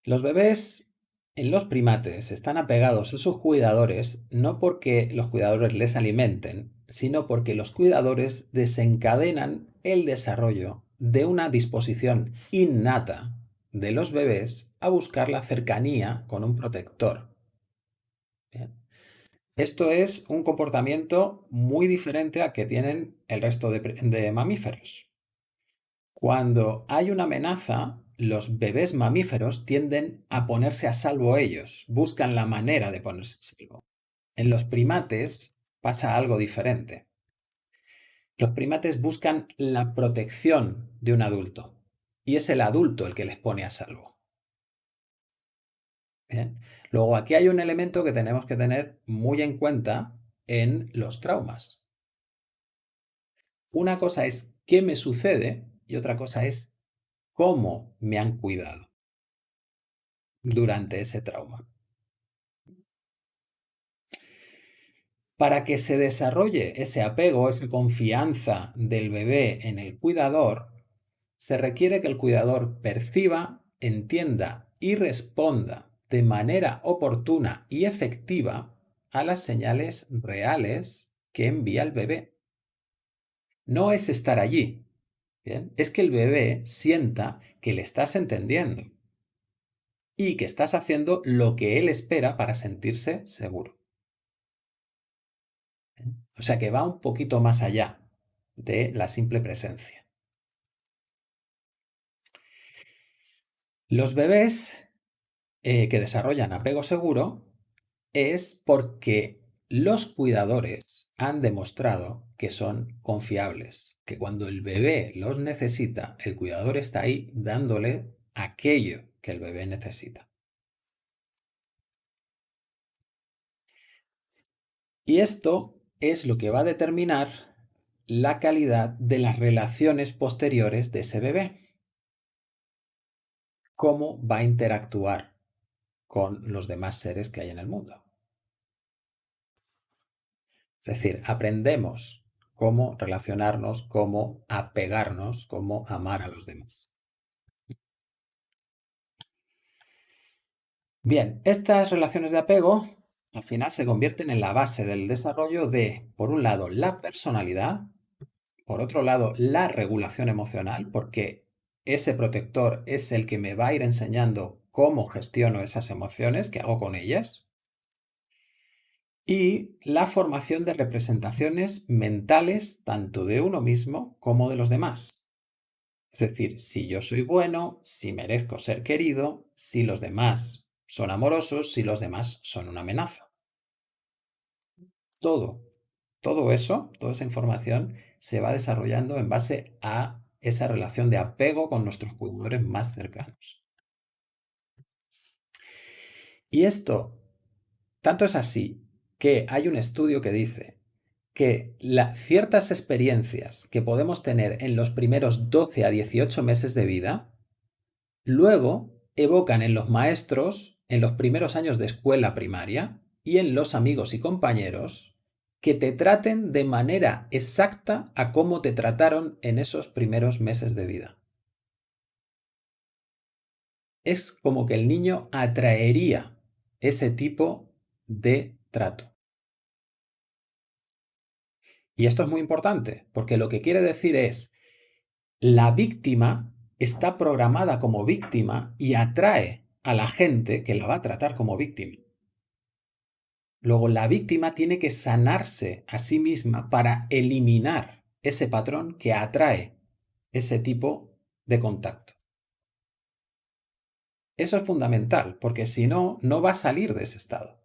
Los bebés en los primates están apegados a sus cuidadores no porque los cuidadores les alimenten, sino porque los cuidadores desencadenan el desarrollo de una disposición innata de los bebés a buscar la cercanía con un protector. Bien. Esto es un comportamiento muy diferente al que tienen el resto de mamíferos. Cuando hay una amenaza, los bebés mamíferos tienden a ponerse a salvo ellos, buscan la manera de ponerse a salvo. En los primates pasa algo diferente. Los primates buscan la protección de un adulto y es el adulto el que les pone a salvo. Bien. Luego aquí hay un elemento que tenemos que tener muy en cuenta en los traumas. Una cosa es qué me sucede y otra cosa es cómo me han cuidado durante ese trauma. Para que se desarrolle ese apego, esa confianza del bebé en el cuidador, se requiere que el cuidador perciba, entienda y responda de manera oportuna y efectiva a las señales reales que envía el bebé. No es estar allí, ¿bien? Es que el bebé sienta que le estás entendiendo y que estás haciendo lo que él espera para sentirse seguro. O sea que va un poquito más allá de la simple presencia. Los bebés que desarrollan apego seguro es porque los cuidadores han demostrado que son confiables, que cuando el bebé los necesita, el cuidador está ahí dándole aquello que el bebé necesita. Y esto es lo que va a determinar la calidad de las relaciones posteriores de ese bebé. Cómo va a interactuar con los demás seres que hay en el mundo. Es decir, aprendemos cómo relacionarnos, cómo apegarnos, cómo amar a los demás. Bien, estas relaciones de apego al final se convierten en la base del desarrollo de, por un lado, la personalidad, por otro lado, la regulación emocional, porque ese protector es el que me va a ir enseñando cómo gestiono esas emociones, qué hago con ellas, y la formación de representaciones mentales tanto de uno mismo como de los demás. Es decir, si yo soy bueno, si merezco ser querido, si los demás son amorosos, si los demás son una amenaza. Todo eso, toda esa información se va desarrollando en base a esa relación de apego con nuestros cuidadores más cercanos. Y esto, tanto es así que hay un estudio que dice que ciertas experiencias que podemos tener en los primeros 12 a 18 meses de vida, luego evocan en los maestros, en los primeros años de escuela primaria y en los amigos y compañeros que te traten de manera exacta a cómo te trataron en esos primeros meses de vida. Es como que el niño atraería ese tipo de trato. Y esto es muy importante, porque lo que quiere decir es, la víctima está programada como víctima y atrae a la gente que la va a tratar como víctima. Luego, la víctima tiene que sanarse a sí misma para eliminar ese patrón que atrae ese tipo de contacto. Eso es fundamental, porque si no, no va a salir de ese estado.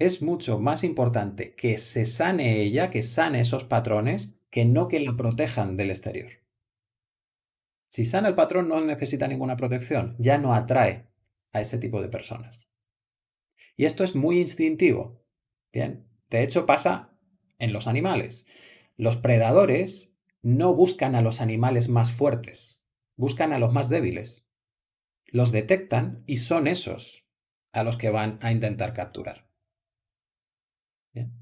es mucho más importante que se sane ella, que sane esos patrones, que no que la protejan del exterior. Si sana el patrón, no necesita ninguna protección, ya no atrae a ese tipo de personas. Y esto es muy instintivo. Bien, de hecho pasa en los animales. Los predadores no buscan a los animales más fuertes, buscan a los más débiles. Los detectan y son esos a los que van a intentar capturar. Bien.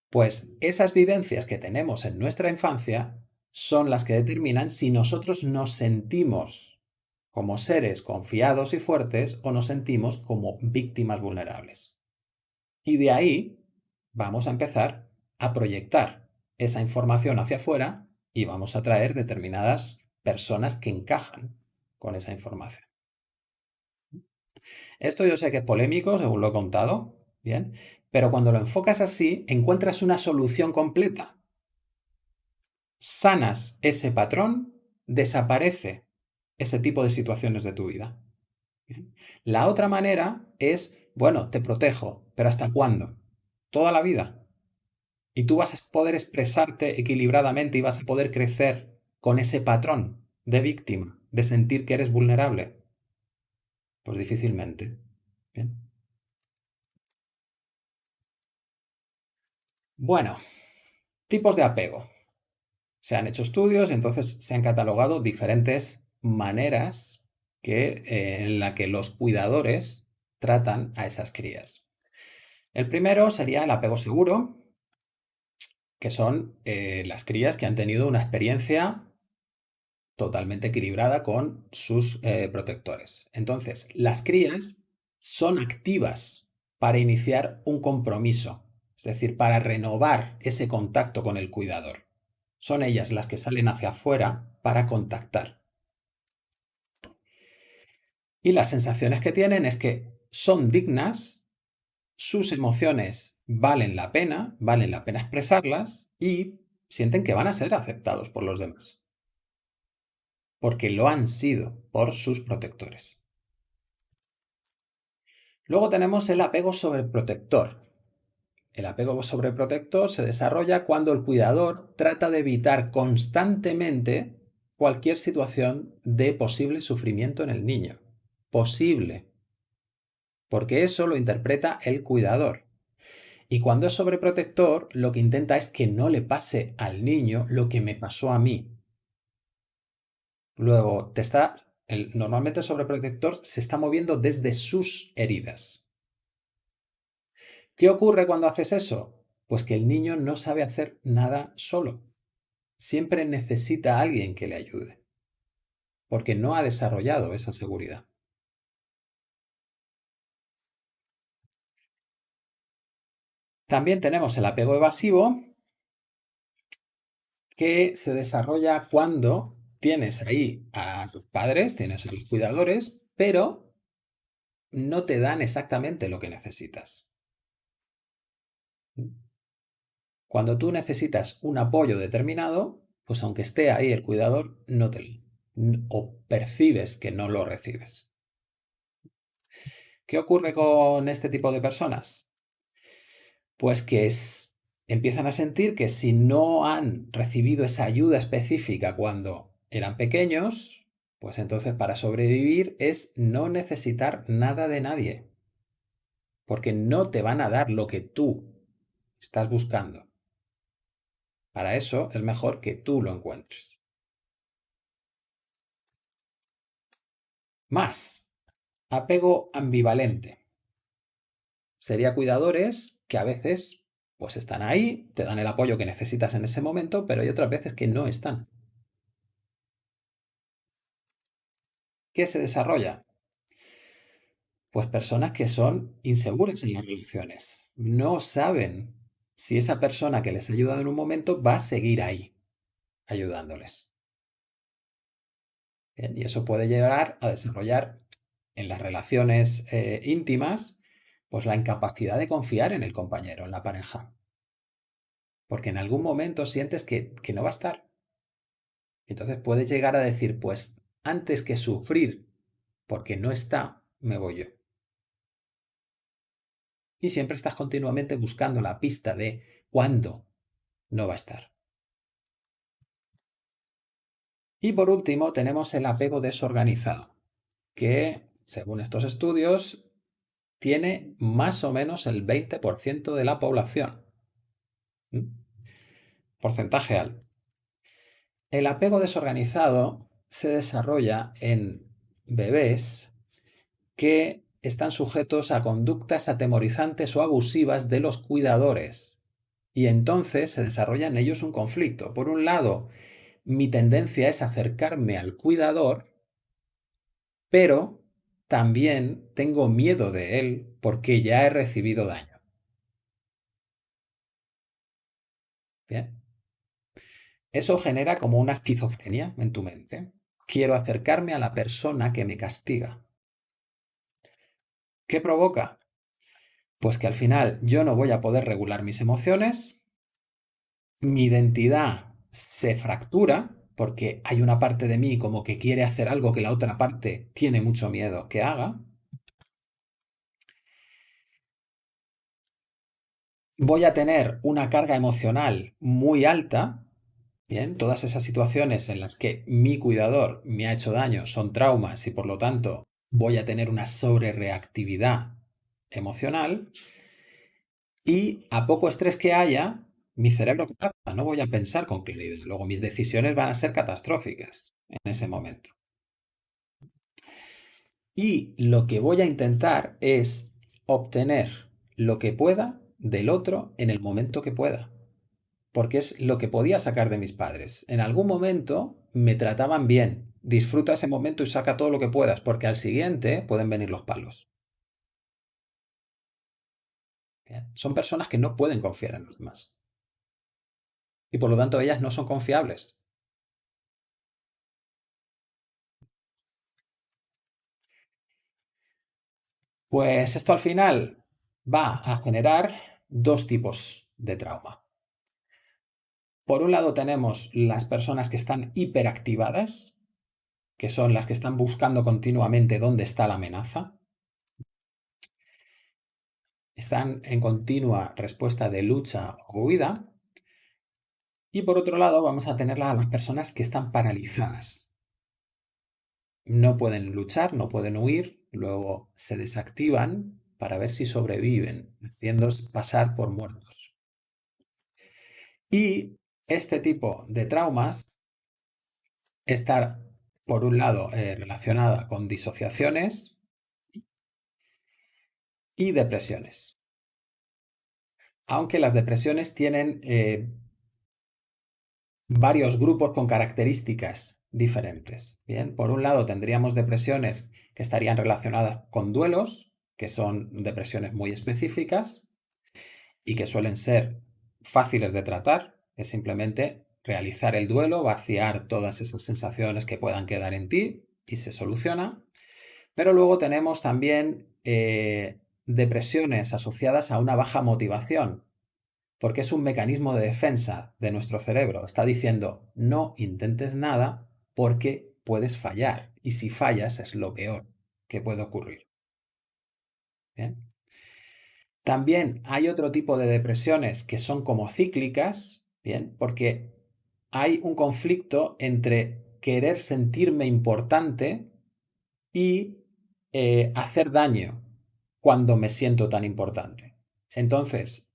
Pues esas vivencias que tenemos en nuestra infancia son las que determinan si nosotros nos sentimos como seres confiados y fuertes o nos sentimos como víctimas vulnerables. Y de ahí vamos a empezar a proyectar esa información hacia afuera y vamos a traer determinadas personas que encajan con esa información. Esto yo sé que es polémico, según lo he contado, bien, pero cuando lo enfocas así, encuentras una solución completa. Sanas ese patrón, desaparece ese tipo de situaciones de tu vida. Bien. La otra manera es, bueno, te protejo, pero ¿hasta cuándo? Toda la vida. Y tú vas a poder expresarte equilibradamente y vas a poder crecer con ese patrón de víctima, de sentir que eres vulnerable. Pues difícilmente. Bien. Bueno, tipos de apego. Se han hecho estudios y entonces se han catalogado diferentes maneras en la que los cuidadores tratan a esas crías. El primero sería el apego seguro, que son las crías que han tenido una experiencia totalmente equilibrada con sus protectores. Entonces, las crías son activas para iniciar un compromiso, es decir, para renovar ese contacto con el cuidador. Son ellas las que salen hacia afuera para contactar. Y las sensaciones que tienen es que son dignas, sus emociones valen la pena expresarlas y sienten que van a ser aceptados por los demás, porque lo han sido por sus protectores. Luego tenemos el apego sobreprotector. El apego sobreprotector se desarrolla cuando el cuidador trata de evitar constantemente cualquier situación de posible sufrimiento en el niño. Posible. Porque eso lo interpreta el cuidador. Y cuando es sobreprotector, lo que intenta es que no le pase al niño lo que me pasó a mí. Luego, normalmente el sobreprotector se está moviendo desde sus heridas. ¿Qué ocurre cuando haces eso? Pues que el niño no sabe hacer nada solo. Siempre necesita a alguien que le ayude, porque no ha desarrollado esa seguridad. También tenemos el apego evasivo, que se desarrolla cuando tienes ahí a tus padres, tienes a los cuidadores, pero no te dan exactamente lo que necesitas. Cuando tú necesitas un apoyo determinado, pues aunque esté ahí el cuidador, no te o percibes que no lo recibes. ¿Qué ocurre con este tipo de personas? Pues que empiezan a sentir que si no han recibido esa ayuda específica cuando eran pequeños, pues entonces para sobrevivir es no necesitar nada de nadie, porque no te van a dar lo que tú estás buscando. Para eso es mejor que tú lo encuentres. Más, apego ambivalente. Sería cuidadores que a veces pues están ahí, te dan el apoyo que necesitas en ese momento, pero hay otras veces que no están. ¿Qué se desarrolla? Pues personas que son inseguras en las relaciones. No saben si esa persona que les ha ayudado en un momento va a seguir ahí, ayudándoles. Bien, y eso puede llegar a desarrollar en las relaciones íntimas, pues la incapacidad de confiar en el compañero, en la pareja. Porque en algún momento sientes que no va a estar. Entonces puedes llegar a decir, pues antes que sufrir porque no está, me voy yo. y siempre estás continuamente buscando la pista de cuándo no va a estar. Y por último tenemos el apego desorganizado, que según estos estudios tiene más o menos el 20% de la población. Porcentaje alto. El apego desorganizado se desarrolla en bebés que están sujetos a conductas atemorizantes o abusivas de los cuidadores. Y entonces se desarrolla en ellos un conflicto. Por un lado, mi tendencia es acercarme al cuidador, pero también tengo miedo de él porque ya he recibido daño. ¿Bien? Eso genera como una esquizofrenia en tu mente. Quiero acercarme a la persona que me castiga. ¿Qué provoca? Pues que al final yo no voy a poder regular mis emociones, mi identidad se fractura porque hay una parte de mí como que quiere hacer algo que la otra parte tiene mucho miedo que haga. Voy a tener una carga emocional muy alta. Bien, todas esas situaciones en las que mi cuidador me ha hecho daño son traumas y por lo tanto voy a tener una sobrereactividad emocional y a poco estrés que haya, mi cerebro colapsa, no voy a pensar con claridad. Luego mis decisiones van a ser catastróficas en ese momento. Y lo que voy a intentar es obtener lo que pueda del otro en el momento que pueda. Porque es lo que podía sacar de mis padres. En algún momento me trataban bien. Disfruta ese momento y saca todo lo que puedas, porque al siguiente pueden venir los palos. Bien. Son personas que no pueden confiar en los demás. Y por lo tanto ellas no son confiables. Pues esto al final va a generar dos tipos de trauma. Por un lado tenemos las personas que están hiperactivadas, que son las que están buscando continuamente dónde está la amenaza. Están en continua respuesta de lucha o huida. Y por otro lado vamos a tener a las personas que están paralizadas. No pueden luchar, no pueden huir, luego se desactivan para ver si sobreviven, haciéndose pasar por muertos. Y este tipo de traumas está, por un lado, relacionada con disociaciones y depresiones. Aunque las depresiones tienen varios grupos con características diferentes. Bien, por un lado tendríamos depresiones que estarían relacionadas con duelos, que son depresiones muy específicas y que suelen ser fáciles de tratar. Es simplemente realizar el duelo, vaciar todas esas sensaciones que puedan quedar en ti y se soluciona. Pero luego tenemos también depresiones asociadas a una baja motivación, porque es un mecanismo de defensa de nuestro cerebro. Está diciendo, no intentes nada porque puedes fallar. Y si fallas es lo peor que puede ocurrir. ¿Bien? También hay otro tipo de depresiones que son como cíclicas, ¿bien? Porque hay un conflicto entre querer sentirme importante y hacer daño cuando me siento tan importante. Entonces,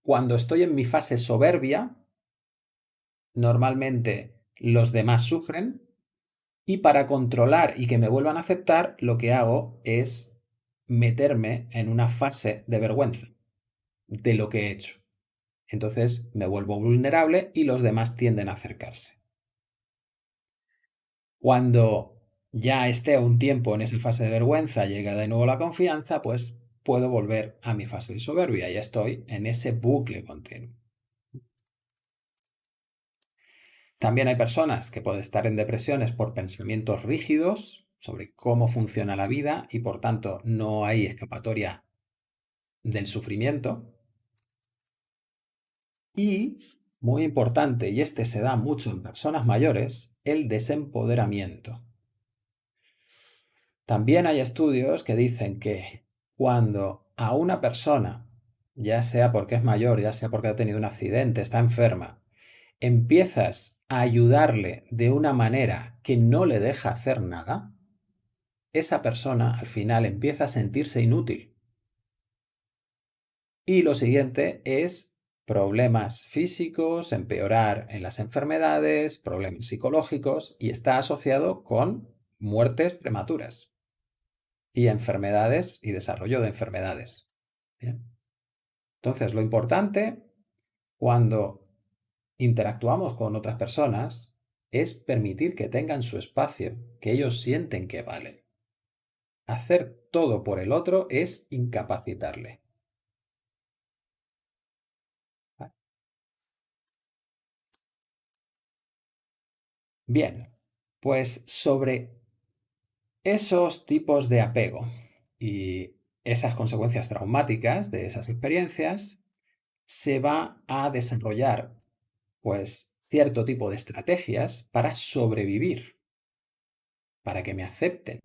cuando estoy en mi fase soberbia, normalmente los demás sufren y para controlar y que me vuelvan a aceptar, lo que hago es meterme en una fase de vergüenza de lo que he hecho. Entonces me vuelvo vulnerable y los demás tienden a acercarse. Cuando ya esté un tiempo en esa fase de vergüenza, llega de nuevo la confianza, pues puedo volver a mi fase de soberbia y ya estoy en ese bucle continuo. También hay personas que pueden estar en depresiones por pensamientos rígidos sobre cómo funciona la vida y por tanto no hay escapatoria del sufrimiento. Y, muy importante, y este se da mucho en personas mayores, el desempoderamiento. También hay estudios que dicen que Cuando a una persona, ya sea porque es mayor, ya sea porque ha tenido un accidente, está enferma, empiezas a ayudarle de una manera que no le deja hacer nada, esa persona al final empieza a sentirse inútil. Y lo siguiente es problemas físicos, empeorar en las enfermedades, problemas psicológicos, y está asociado con muertes prematuras y enfermedades y desarrollo de enfermedades. Bien. Entonces, lo importante cuando interactuamos con otras personas es permitir que tengan su espacio, que ellos sienten que valen. Hacer todo por el otro es incapacitarle. Bien, pues sobre esos tipos de apego y esas consecuencias traumáticas de esas experiencias, se va a desarrollar pues cierto tipo de estrategias para sobrevivir, para que me acepten,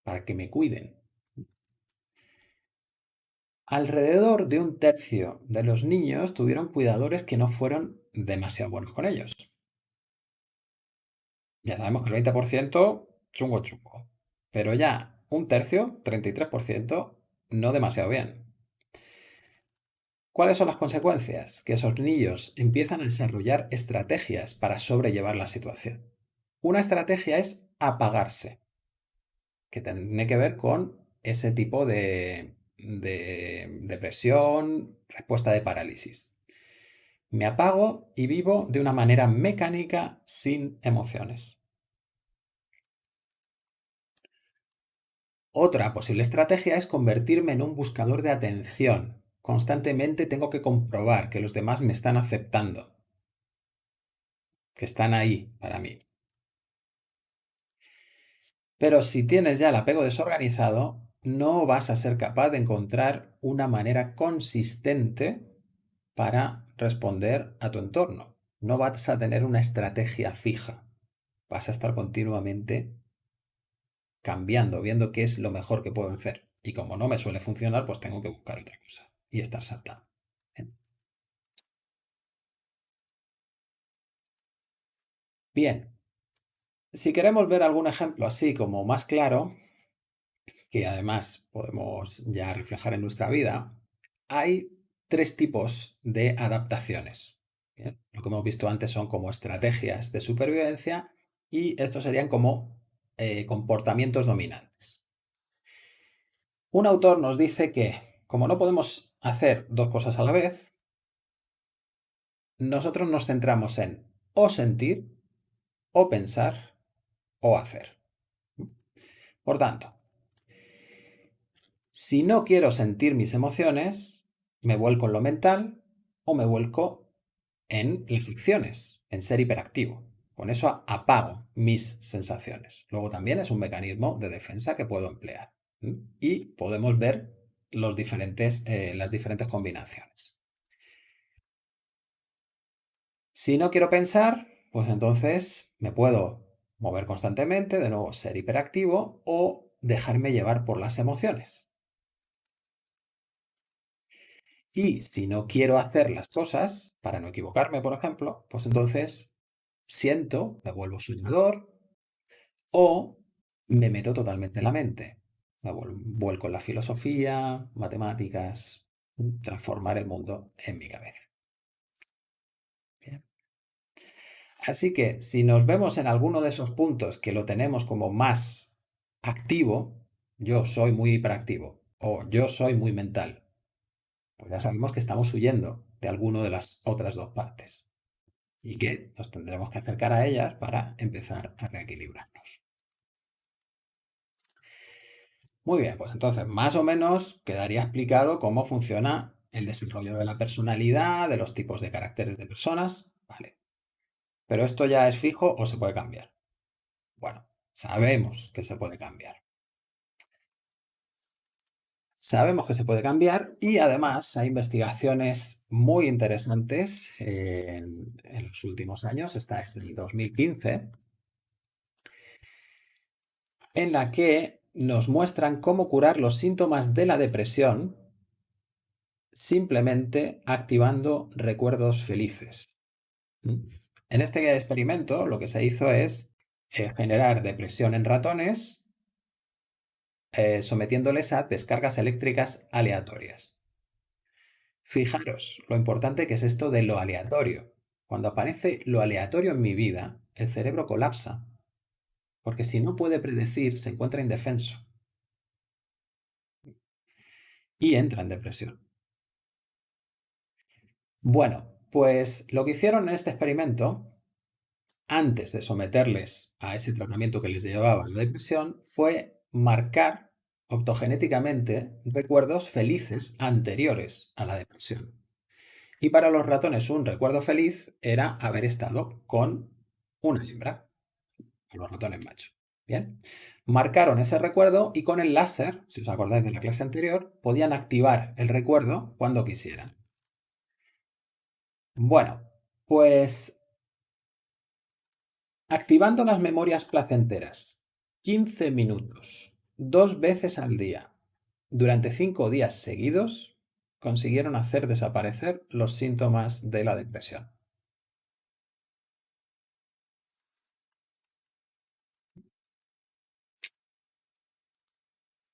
para que me cuiden. Alrededor de un tercio de los niños tuvieron cuidadores que no fueron demasiado buenos con ellos. Ya sabemos que el 20% chungo chungo, pero ya un tercio, 33%, no demasiado bien. ¿Cuáles son las consecuencias? Que esos niños empiezan a desarrollar estrategias para sobrellevar la situación. Una estrategia es apagarse, que tiene que ver con ese tipo de depresión, respuesta de parálisis. Me apago y vivo de una manera mecánica sin emociones. Otra posible estrategia es convertirme en un buscador de atención. Constantemente tengo que comprobar que los demás me están aceptando, que están ahí para mí. Pero si tienes ya el apego desorganizado, no vas a ser capaz de encontrar una manera consistente para responder a tu entorno. No vas a tener una estrategia fija. Vas a estar continuamente cambiando, viendo qué es lo mejor que puedo hacer. Y como no me suele funcionar, pues tengo que buscar otra cosa y estar saltando. Bien, si queremos ver algún ejemplo así como más claro, que además podemos ya reflejar en nuestra vida, hay tres tipos de adaptaciones. Bien, lo que hemos visto antes son como estrategias de supervivencia y estos serían como comportamientos dominantes. Un autor nos dice que, como no podemos hacer dos cosas a la vez, nosotros nos centramos en o sentir, o pensar, o hacer. Por tanto, si no quiero sentir mis emociones, me vuelco en lo mental o me vuelco en las acciones, en ser hiperactivo. Con eso apago mis sensaciones. Luego también es un mecanismo de defensa que puedo emplear. Y podemos ver las diferentes combinaciones. Si no quiero pensar, pues entonces me puedo mover constantemente, de nuevo ser hiperactivo o dejarme llevar por las emociones. Y si no quiero hacer las cosas, para no equivocarme, por ejemplo, pues entonces siento, me vuelvo soñador o me meto totalmente en la mente. Me vuelco en la filosofía, matemáticas, transformar el mundo en mi cabeza. Bien. Así que si nos vemos en alguno de esos puntos que lo tenemos como más activo, yo soy muy hiperactivo o yo soy muy mental, pues ya sabemos que estamos huyendo de alguno de las otras dos partes y que nos tendremos que acercar a ellas para empezar a reequilibrarnos. Muy bien, pues entonces más o menos quedaría explicado cómo funciona el desarrollo de la personalidad, de los tipos de caracteres de personas, vale. Pero esto ya es fijo o se puede cambiar. Bueno, sabemos que se puede cambiar. Sabemos que se puede cambiar y además hay investigaciones muy interesantes en los últimos años, esta es del 2015, en la que nos muestran cómo curar los síntomas de la depresión simplemente activando recuerdos felices. En este experimento lo que se hizo es generar depresión en ratones sometiéndoles a descargas eléctricas aleatorias. Fijaros lo importante que es esto de lo aleatorio. Cuando aparece lo aleatorio en mi vida, el cerebro colapsa, porque si no puede predecir, se encuentra indefenso y entra en depresión. Bueno, pues lo que hicieron en este experimento, antes de someterles a ese tratamiento que les llevaba a la depresión, fue marcar optogenéticamente recuerdos felices anteriores a la depresión. Y para los ratones un recuerdo feliz era haber estado con una hembra, los ratones machos. Bien, marcaron ese recuerdo y con el láser, si os acordáis de la clase anterior, podían activar el recuerdo cuando quisieran. Bueno, pues activando las memorias placenteras 15 minutos, 2 veces al día, durante 5 días seguidos, consiguieron hacer desaparecer los síntomas de la depresión.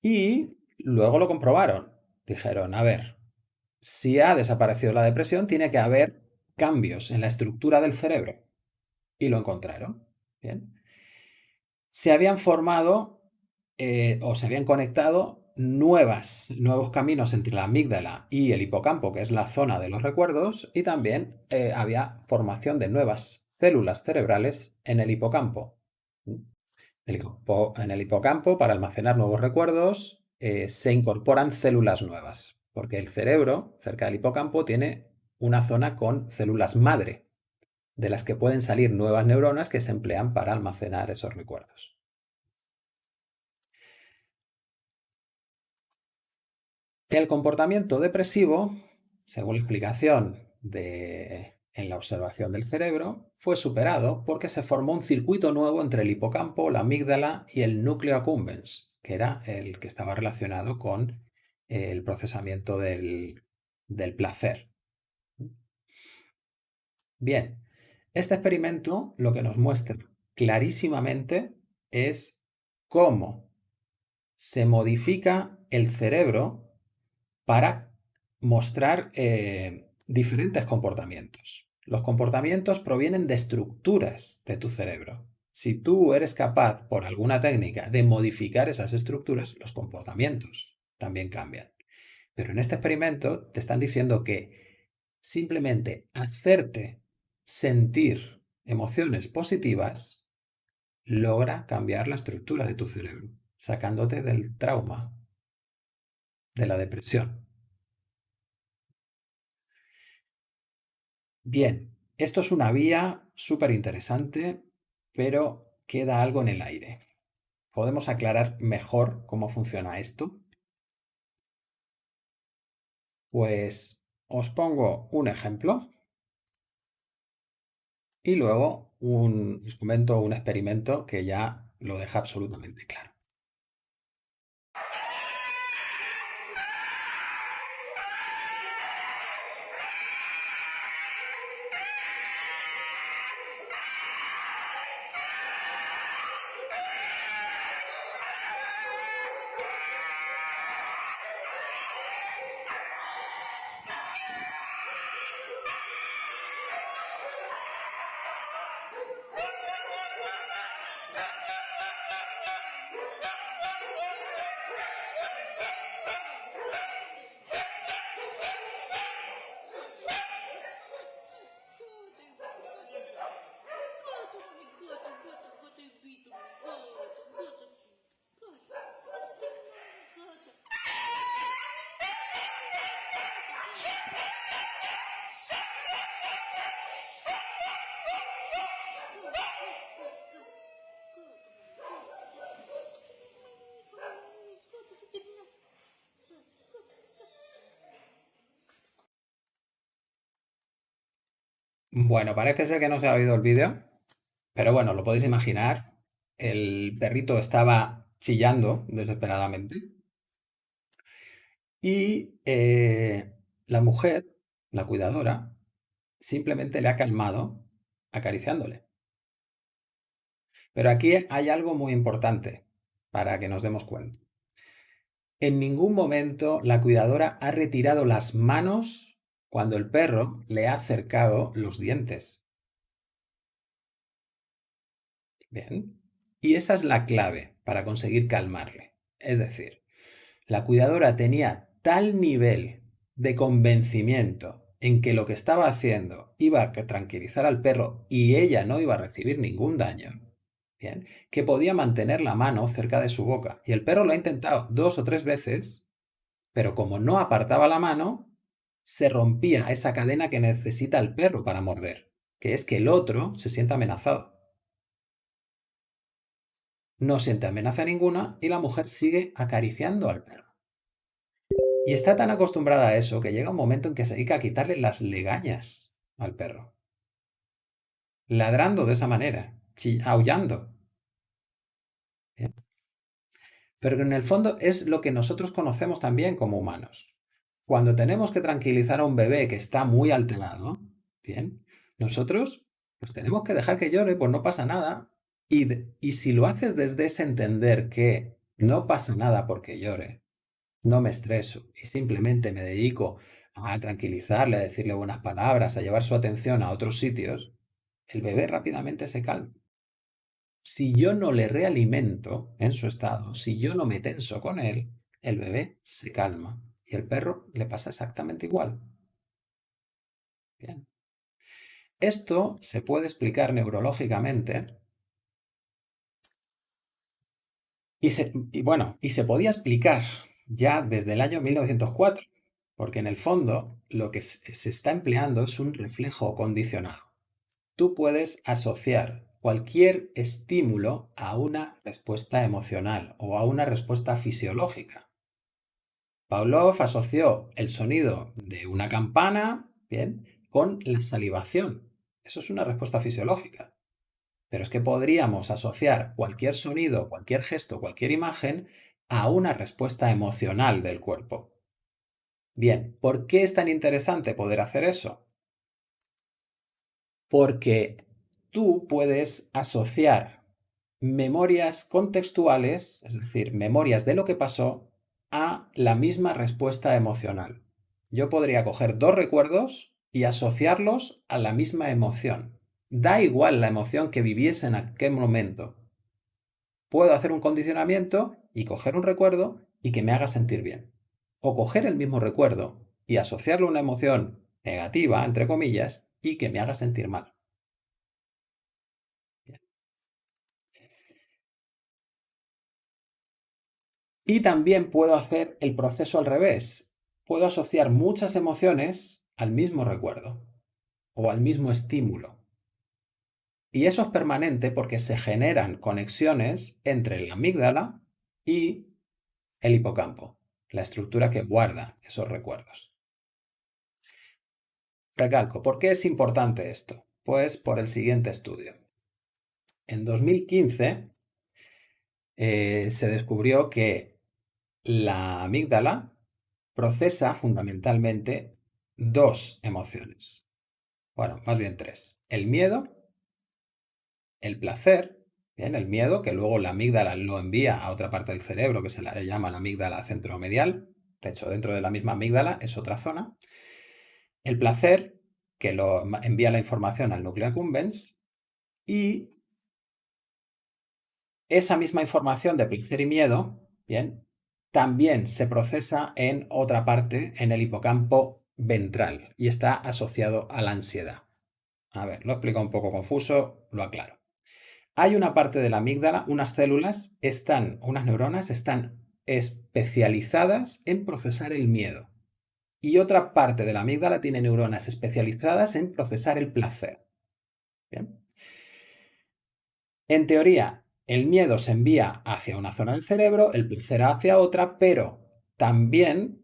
Y luego lo comprobaron. Dijeron, a ver, si ha desaparecido la depresión, tiene que haber cambios en la estructura del cerebro. Y lo encontraron. Bien. Se habían formado o se habían conectado nuevos caminos entre la amígdala y el hipocampo, que es la zona de los recuerdos, y también había formación de nuevas células cerebrales en el hipocampo. En el hipocampo, para almacenar nuevos recuerdos, se incorporan células nuevas, porque el cerebro, cerca del hipocampo, tiene una zona con células madre, de las que pueden salir nuevas neuronas que se emplean para almacenar esos recuerdos. El comportamiento depresivo, según la explicación en la observación del cerebro, fue superado porque se formó un circuito nuevo entre el hipocampo, la amígdala y el núcleo accumbens, que era el que estaba relacionado con el procesamiento del placer. Bien, este experimento lo que nos muestra clarísimamente es cómo se modifica el cerebro para mostrar diferentes comportamientos. Los comportamientos provienen de estructuras de tu cerebro. Si tú eres capaz, por alguna técnica, de modificar esas estructuras, los comportamientos también cambian. Pero en este experimento te están diciendo que simplemente hacerte sentir emociones positivas logra cambiar la estructura de tu cerebro, sacándote del trauma, de la depresión. Bien, esto es una vía súper interesante, pero queda algo en el aire. ¿Podemos aclarar mejor cómo funciona esto? Pues os pongo un ejemplo y luego os comento un experimento que ya lo deja absolutamente claro. Bueno, parece ser que no se ha oído el vídeo, pero bueno, lo podéis imaginar. El perrito estaba chillando desesperadamente. Y la mujer, la cuidadora, simplemente le ha calmado acariciándole. Pero aquí hay algo muy importante para que nos demos cuenta. En ningún momento la cuidadora ha retirado las manos cuando el perro le ha acercado los dientes. Bien. Y esa es la clave para conseguir calmarle. Es decir, la cuidadora tenía tal nivel de convencimiento en que lo que estaba haciendo iba a tranquilizar al perro y ella no iba a recibir ningún daño, bien, que podía mantener la mano cerca de su boca. Y el perro lo ha intentado 2 o 3 veces, pero como no apartaba la mano, se rompía esa cadena que necesita el perro para morder, que es que el otro se sienta amenazado. No siente amenaza ninguna y la mujer sigue acariciando al perro. Y está tan acostumbrada a eso que llega un momento en que se dedica a quitarle las legañas al perro. Ladrando de esa manera, aullando. ¿Bien? Pero en el fondo es lo que nosotros conocemos también como humanos. Cuando tenemos que tranquilizar a un bebé que está muy alterado, bien, nosotros pues tenemos que dejar que llore, pues no pasa nada. Y si lo haces desde ese entender que no pasa nada porque llore, no me estreso y simplemente me dedico a tranquilizarle, a decirle buenas palabras, a llevar su atención a otros sitios, el bebé rápidamente se calma. Si yo no le realimento en su estado, si yo no me tenso con él, el bebé se calma y el perro le pasa exactamente igual. Bien. Esto se puede explicar neurológicamente y se podía explicar ya desde el año 1904, porque en el fondo lo que se está empleando es un reflejo condicionado. Tú puedes asociar cualquier estímulo a una respuesta emocional o a una respuesta fisiológica. Pavlov asoció el sonido de una campana, bien, con la salivación. Eso es una respuesta fisiológica. Pero es que podríamos asociar cualquier sonido, cualquier gesto, cualquier imagen a una respuesta emocional del cuerpo. Bien, ¿por qué es tan interesante poder hacer eso? Porque tú puedes asociar memorias contextuales, es decir, memorias de lo que pasó, a la misma respuesta emocional. Yo podría coger 2 recuerdos y asociarlos a la misma emoción. Da igual la emoción que viviese en aquel momento. Puedo hacer un condicionamiento y coger un recuerdo y que me haga sentir bien. O coger el mismo recuerdo y asociarlo a una emoción negativa, entre comillas, y que me haga sentir mal. Bien. Y también puedo hacer el proceso al revés. Puedo asociar muchas emociones al mismo recuerdo o al mismo estímulo. Y eso es permanente porque se generan conexiones entre la amígdala y el hipocampo, la estructura que guarda esos recuerdos. Recalco, ¿por qué es importante esto? Pues por el siguiente estudio. En 2015 se descubrió que la amígdala procesa fundamentalmente 2 emociones. Bueno, más bien 3. El miedo, el placer, bien, el miedo, que luego la amígdala lo envía a otra parte del cerebro que se la llama la amígdala centromedial. De hecho, dentro de la misma amígdala es otra zona. El placer, que lo envía la información al núcleo accumbens, y esa misma información de placer y miedo, bien, también se procesa en otra parte, en el hipocampo ventral, y está asociado a la ansiedad. A ver, lo explico un poco confuso, lo aclaro. Hay una parte de la amígdala, unas células, unas neuronas están especializadas en procesar el miedo. Y otra parte de la amígdala tiene neuronas especializadas en procesar el placer. ¿Bien? En teoría, el miedo se envía hacia una zona del cerebro, el placer hacia otra, pero también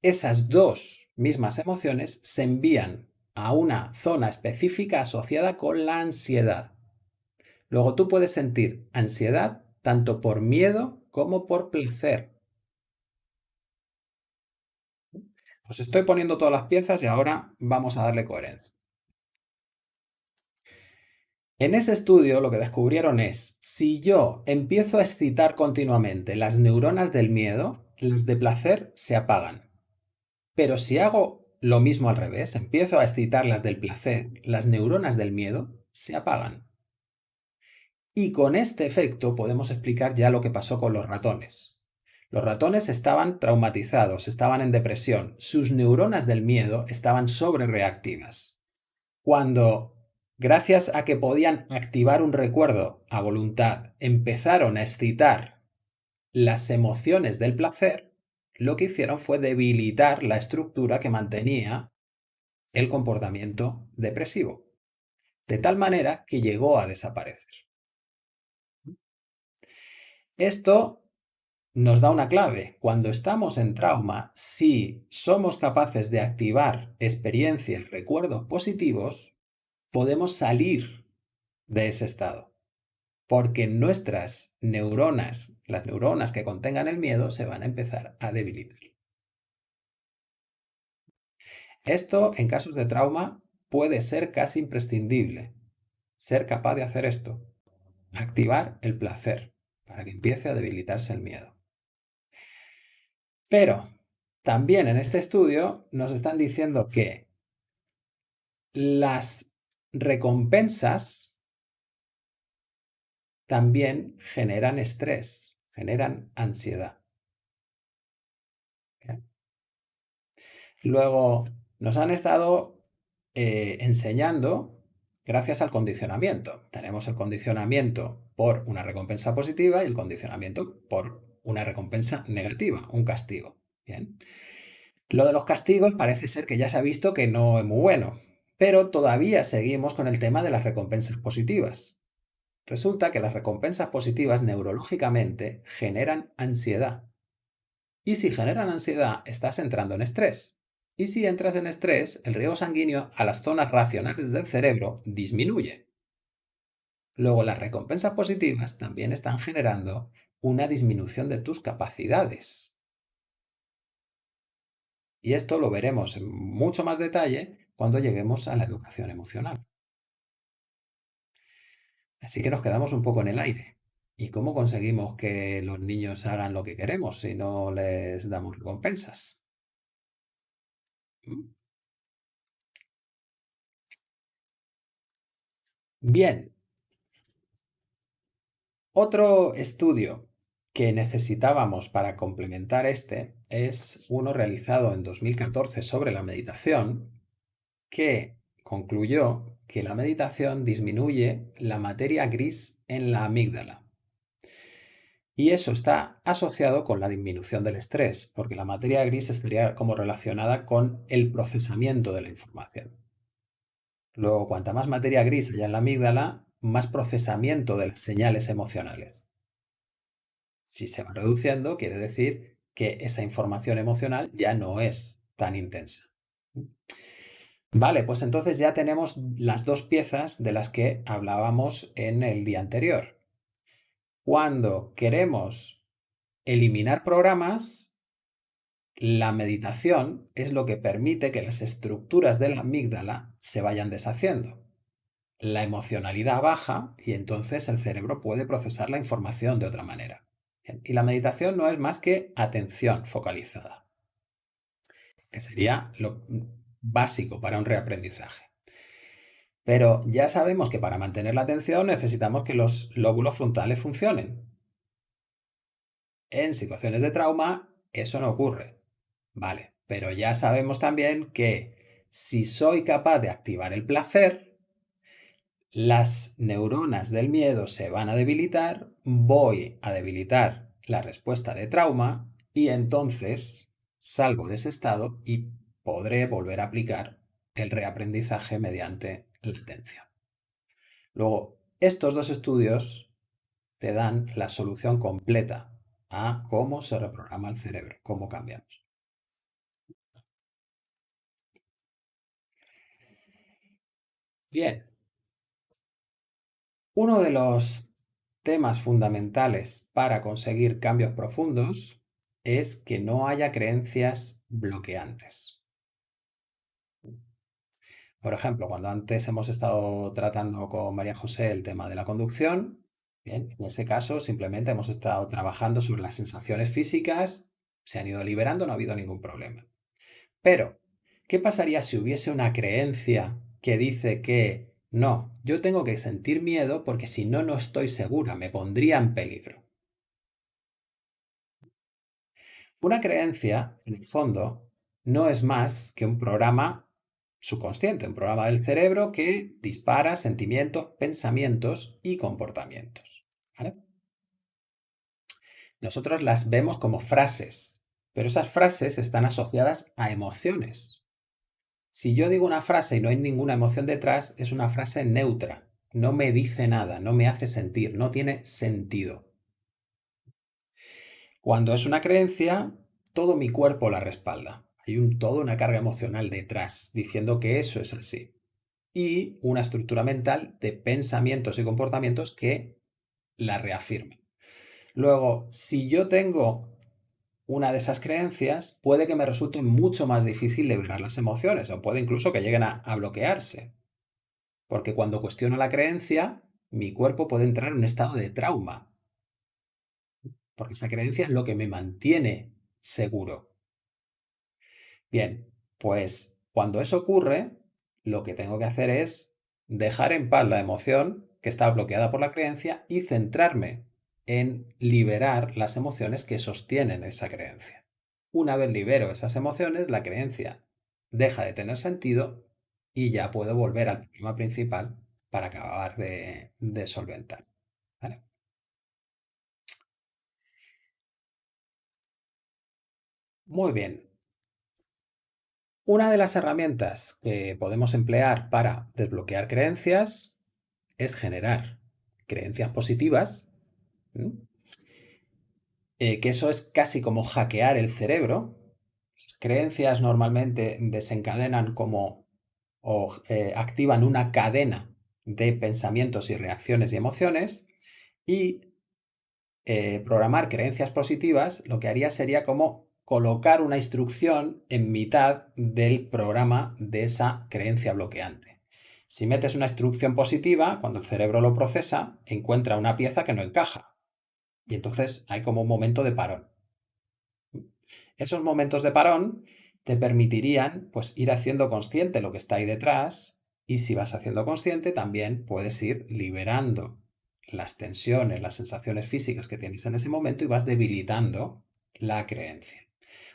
esas 2 mismas emociones se envían a una zona específica asociada con la ansiedad. Luego tú puedes sentir ansiedad tanto por miedo como por placer. Os estoy poniendo todas las piezas y ahora vamos a darle coherencia. En ese estudio lo que descubrieron es, si yo empiezo a excitar continuamente las neuronas del miedo, las de placer se apagan. Pero si hago lo mismo al revés, empiezo a excitar las del placer, las neuronas del miedo se apagan. Y con este efecto podemos explicar ya lo que pasó con los ratones. Los ratones estaban traumatizados, estaban en depresión, sus neuronas del miedo estaban sobrereactivas. Cuando, gracias a que podían activar un recuerdo a voluntad, empezaron a excitar las emociones del placer, lo que hicieron fue debilitar la estructura que mantenía el comportamiento depresivo, de tal manera que llegó a desaparecer. Esto nos da una clave. Cuando estamos en trauma, si somos capaces de activar experiencias, recuerdos positivos, podemos salir de ese estado. Porque nuestras neuronas, las neuronas que contengan el miedo, se van a empezar a debilitar. Esto, en casos de trauma, puede ser casi imprescindible. Ser capaz de hacer esto. Activar el placer para que empiece a debilitarse el miedo. Pero también en este estudio nos están diciendo que las recompensas también generan estrés, generan ansiedad. ¿Bien? Luego nos han estado enseñando gracias al condicionamiento. Tenemos el condicionamiento por una recompensa positiva y el condicionamiento por una recompensa negativa, un castigo. Bien. Lo de los castigos parece ser que ya se ha visto que no es muy bueno, pero todavía seguimos con el tema de las recompensas positivas. Resulta que las recompensas positivas neurológicamente generan ansiedad. Y si generan ansiedad, estás entrando en estrés. Y si entras en estrés, el riego sanguíneo a las zonas racionales del cerebro disminuye. Luego, las recompensas positivas también están generando una disminución de tus capacidades. Y esto lo veremos en mucho más detalle cuando lleguemos a la educación emocional. Así que nos quedamos un poco en el aire. ¿Y cómo conseguimos que los niños hagan lo que queremos si no les damos recompensas? ¿Mm? Bien, otro estudio que necesitábamos para complementar este es uno realizado en 2014 sobre la meditación, que concluyó que la meditación disminuye la materia gris en la amígdala. Y eso está asociado con la disminución del estrés, porque la materia gris estaría como relacionada con el procesamiento de la información. Luego, cuanta más materia gris haya en la amígdala, más procesamiento de las señales emocionales. Si se va reduciendo, quiere decir que esa información emocional ya no es tan intensa. Vale, pues entonces ya tenemos las dos piezas de las que hablábamos en el día anterior. Cuando queremos eliminar programas, la meditación es lo que permite que las estructuras de la amígdala se vayan deshaciendo. La emocionalidad baja y entonces el cerebro puede procesar la información de otra manera. Y la meditación no es más que atención focalizada, que sería lo básico para un reaprendizaje. Pero ya sabemos que para mantener la atención necesitamos que los lóbulos frontales funcionen. En situaciones de trauma eso no ocurre. Vale, pero ya sabemos también que si soy capaz de activar el placer, las neuronas del miedo se van a debilitar, voy a debilitar la respuesta de trauma y entonces salgo de ese estado y podré volver a aplicar el reaprendizaje mediante la atención. Luego, estos dos estudios te dan la solución completa a cómo se reprograma el cerebro, cómo cambiamos. Bien, uno de los temas fundamentales para conseguir cambios profundos es que no haya creencias bloqueantes. Por ejemplo, cuando antes hemos estado tratando con María José el tema de la conducción, bien, en ese caso simplemente hemos estado trabajando sobre las sensaciones físicas, se han ido liberando, no ha habido ningún problema. Pero, ¿qué pasaría si hubiese una creencia que dice que no, yo tengo que sentir miedo porque si no, no estoy segura, me pondría en peligro? Una creencia, en el fondo, no es más que un programa subconsciente, un programa del cerebro que dispara sentimientos, pensamientos y comportamientos. ¿Vale? Nosotros las vemos como frases, pero esas frases están asociadas a emociones. Si yo digo una frase y no hay ninguna emoción detrás, es una frase neutra. No me dice nada, no me hace sentir, no tiene sentido. Cuando es una creencia, todo mi cuerpo la respalda. Hay toda una carga emocional detrás diciendo que eso es así. Y una estructura mental de pensamientos y comportamientos que la reafirmen. Luego, si yo tengo una de esas creencias, puede que me resulte mucho más difícil liberar las emociones o puede incluso que lleguen a bloquearse. Porque cuando cuestiono la creencia, mi cuerpo puede entrar en un estado de trauma. Porque esa creencia es lo que me mantiene seguro. Bien, pues cuando eso ocurre, lo que tengo que hacer es dejar en paz la emoción que está bloqueada por la creencia y centrarme en liberar las emociones que sostienen esa creencia. Una vez libero esas emociones, la creencia deja de tener sentido y ya puedo volver al problema principal para acabar de solventar. ¿Vale? Muy bien. Una de las herramientas que podemos emplear para desbloquear creencias es generar creencias positivas, que eso es casi como hackear el cerebro. Las creencias normalmente desencadenan como o activan una cadena de pensamientos y reacciones y emociones y programar creencias positivas lo que haría sería como colocar una instrucción en mitad del programa de esa creencia bloqueante. Si metes una instrucción positiva, cuando el cerebro lo procesa, encuentra una pieza que no encaja. Y entonces hay como un momento de parón. Esos momentos de parón te permitirían pues ir haciendo consciente lo que está ahí detrás y si vas haciendo consciente también puedes ir liberando las tensiones, las sensaciones físicas que tienes en ese momento y vas debilitando la creencia.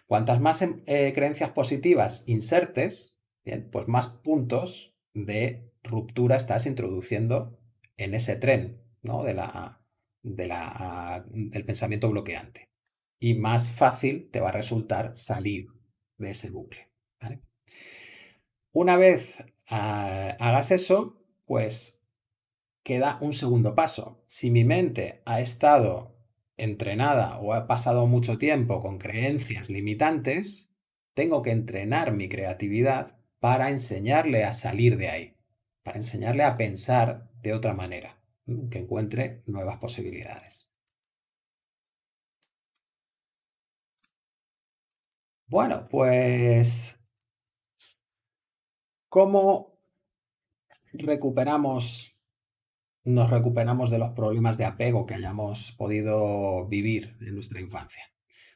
Cuantas más creencias positivas insertes, bien, pues más puntos de ruptura estás introduciendo en ese tren, ¿no? Del pensamiento bloqueante. Y más fácil te va a resultar salir de ese bucle. ¿Vale? Una vez hagas eso, pues queda un segundo paso. Si mi mente ha estado entrenada o ha pasado mucho tiempo con creencias limitantes, tengo que entrenar mi creatividad para enseñarle a salir de ahí, para enseñarle a pensar de otra manera, que encuentre nuevas posibilidades. Bueno, pues, ¿cómo recuperamos nos recuperamos de los problemas de apego que hayamos podido vivir en nuestra infancia?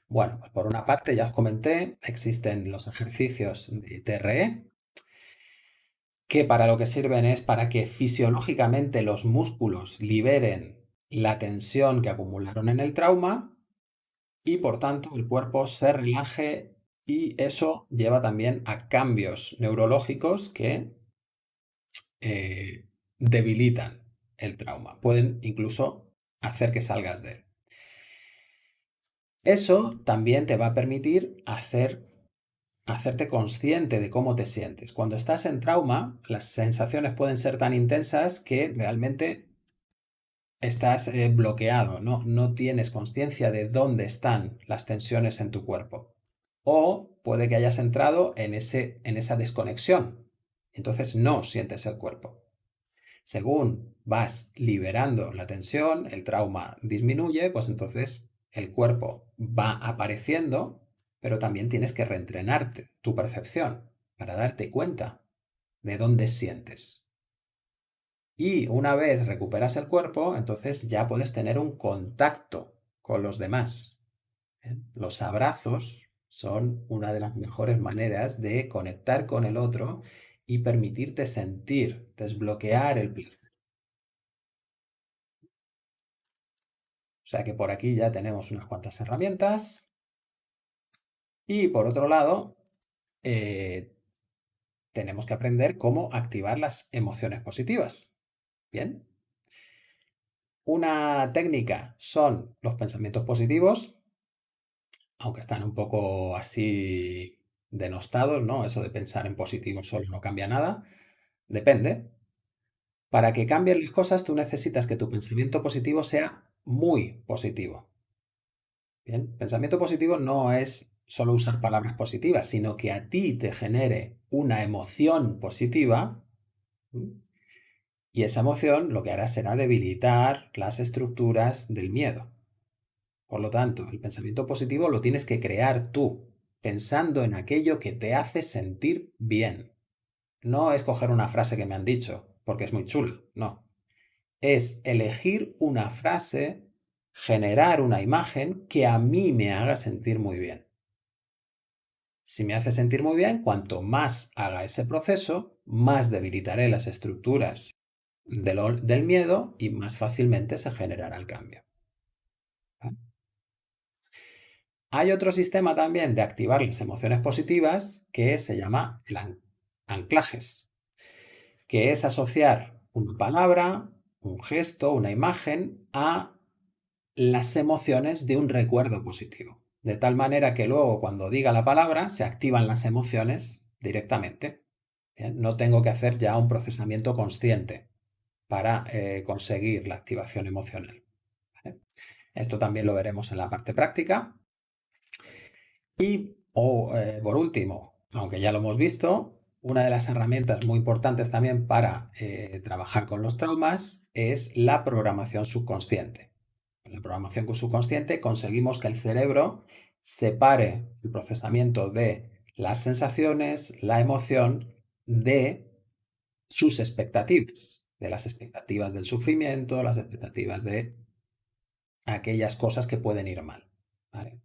Bueno, pues por una parte, ya os comenté, existen los ejercicios de TRE, que para lo que sirven es para que fisiológicamente los músculos liberen la tensión que acumularon en el trauma y por tanto el cuerpo se relaje y eso lleva también a cambios neurológicos que debilitan el trauma. Pueden incluso hacer que salgas de él. Eso también te va a permitir hacerte consciente de cómo te sientes. Cuando estás en trauma, las sensaciones pueden ser tan intensas que realmente estás bloqueado, no tienes conciencia de dónde están las tensiones en tu cuerpo. O puede que hayas entrado en esa desconexión. Entonces no sientes el cuerpo. Según vas liberando la tensión, el trauma disminuye, pues entonces el cuerpo va apareciendo, pero también tienes que reentrenarte tu percepción para darte cuenta de dónde sientes. Y una vez recuperas el cuerpo, entonces ya puedes tener un contacto con los demás. Los abrazos son una de las mejores maneras de conectar con el otro y permitirte sentir, desbloquear el placer. O sea que por aquí ya tenemos unas cuantas herramientas. Y por otro lado, tenemos que aprender cómo activar las emociones positivas. Bien. Una técnica son los pensamientos positivos, aunque están un poco así denostados, ¿no? Eso de pensar en positivo solo no cambia nada. Depende. Para que cambien las cosas, tú necesitas que tu pensamiento positivo sea muy positivo. Bien, pensamiento positivo no es solo usar palabras positivas, sino que a ti te genere una emoción positiva. Y esa emoción lo que hará será debilitar las estructuras del miedo. Por lo tanto, el pensamiento positivo lo tienes que crear tú, pensando en aquello que te hace sentir bien. No es coger una frase que me han dicho, porque es muy chula, no. Es elegir una frase, generar una imagen que a mí me haga sentir muy bien. Si me hace sentir muy bien, cuanto más haga ese proceso, más debilitaré las estructuras del miedo y más fácilmente se generará el cambio. ¿Vale? Hay otro sistema también de activar las emociones positivas que se llama anclajes, que es asociar una palabra, un gesto, una imagen a las emociones de un recuerdo positivo. De tal manera que luego cuando diga la palabra se activan las emociones directamente. Bien, no tengo que hacer ya un procesamiento consciente para conseguir la activación emocional. ¿Vale? Esto también lo veremos en la parte práctica. Y por último, aunque ya lo hemos visto, una de las herramientas muy importantes también para trabajar con los traumas es la programación subconsciente. En la programación subconsciente conseguimos que el cerebro separe el procesamiento de las sensaciones, la emoción, de sus expectativas, de las expectativas del sufrimiento, las expectativas de aquellas cosas que pueden ir mal. ¿Vale?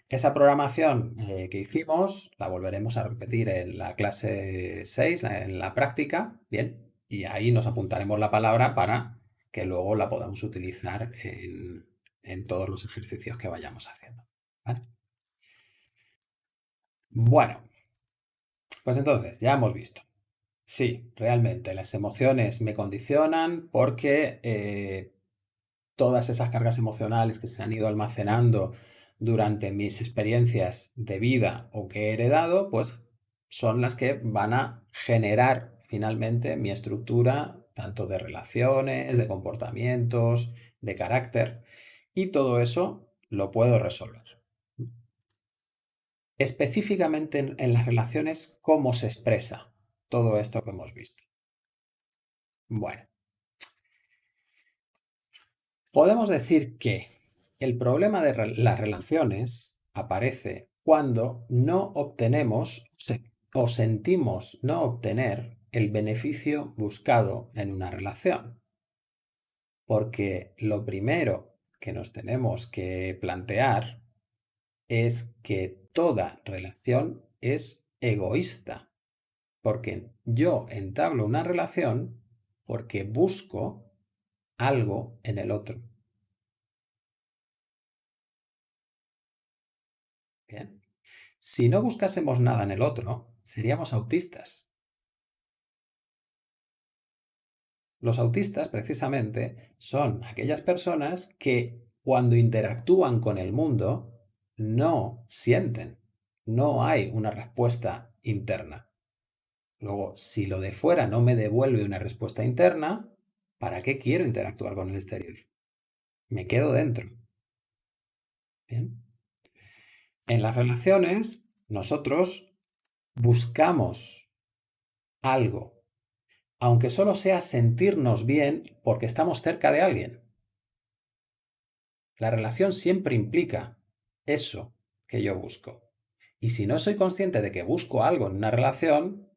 Esa programación que hicimos la volveremos a repetir en la clase 6, en la práctica, bien, y ahí nos apuntaremos la palabra para que luego la podamos utilizar en todos los ejercicios que vayamos haciendo. ¿Vale? Bueno, pues entonces ya hemos visto. Sí, realmente las emociones me condicionan porque todas esas cargas emocionales que se han ido almacenando durante mis experiencias de vida o que he heredado, pues son las que van a generar finalmente mi estructura, tanto de relaciones, de comportamientos, de carácter, y todo eso lo puedo resolver. Específicamente en las relaciones, ¿cómo se expresa todo esto que hemos visto? Bueno, podemos decir que el problema de las relaciones aparece cuando no obtenemos o sentimos no obtener el beneficio buscado en una relación. Porque lo primero que nos tenemos que plantear es que toda relación es egoísta. Porque yo entablo una relación porque busco algo en el otro. Bien. Si no buscásemos nada en el otro, seríamos autistas. Los autistas, precisamente, son aquellas personas que cuando interactúan con el mundo no sienten, no hay una respuesta interna. Luego, si lo de fuera no me devuelve una respuesta interna, ¿para qué quiero interactuar con el exterior? Me quedo dentro. Bien. En las relaciones, nosotros buscamos algo. aunque solo sea sentirnos bien porque estamos cerca de alguien. La relación siempre implica eso que yo busco. Y si no soy consciente de que busco algo en una relación,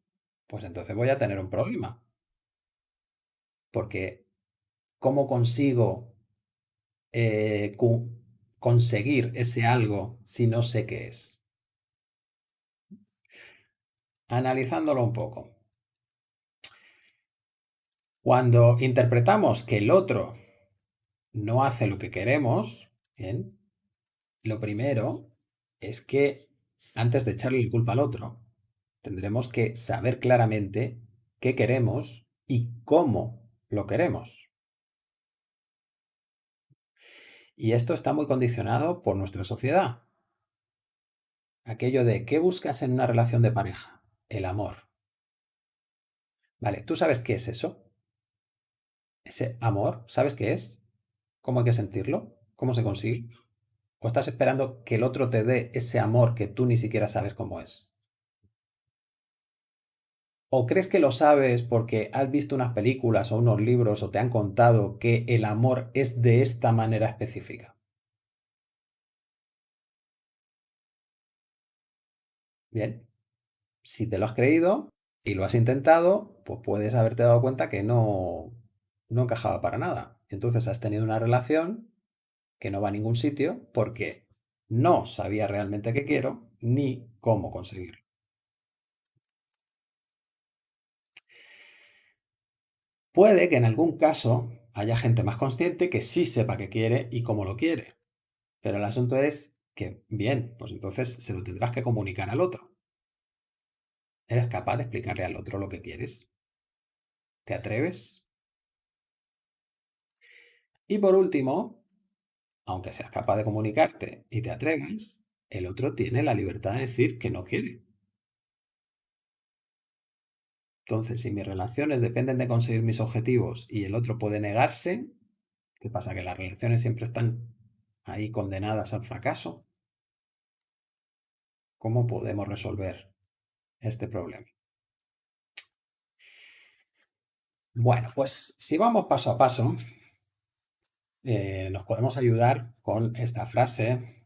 pues entonces voy a tener un problema. Porque ¿cómo consigo conseguir ese algo si no sé qué es? Analizándolo un poco. Cuando interpretamos que el otro no hace lo que queremos, bien, lo primero es que antes de echarle la culpa al otro, tendremos que saber claramente qué queremos y cómo lo queremos. Y esto está muy condicionado por nuestra sociedad. Aquello de ¿qué buscas en una relación de pareja? El amor. Vale, ¿tú sabes qué es eso? Ese amor, ¿sabes qué es? ¿Cómo hay que sentirlo? ¿Cómo se consigue? ¿O estás esperando que el otro te dé ese amor que tú ni siquiera sabes cómo es? ¿O crees que lo sabes porque has visto unas películas o unos libros o te han contado que el amor es de esta manera específica? Bien, si te lo has creído y lo has intentado, pues puedes haberte dado cuenta que no encajaba para nada. Entonces has tenido una relación que no va a ningún sitio porque no sabía realmente qué quiero ni cómo conseguirlo. Puede que en algún caso haya gente más consciente que sí sepa qué quiere y cómo lo quiere. Pero el asunto es que, bien, pues entonces se lo tendrás que comunicar al otro. ¿Eres capaz de explicarle al otro lo que quieres? ¿Te atreves? Y por último, aunque seas capaz de comunicarte y te atrevas, el otro tiene la libertad de decir que no quiere. Entonces, si mis relaciones dependen de conseguir mis objetivos y el otro puede negarse, ¿qué pasa? ¿Que las relaciones siempre están ahí condenadas al fracaso? ¿Cómo podemos resolver este problema? Bueno, pues si vamos paso a paso, nos podemos ayudar con esta frase.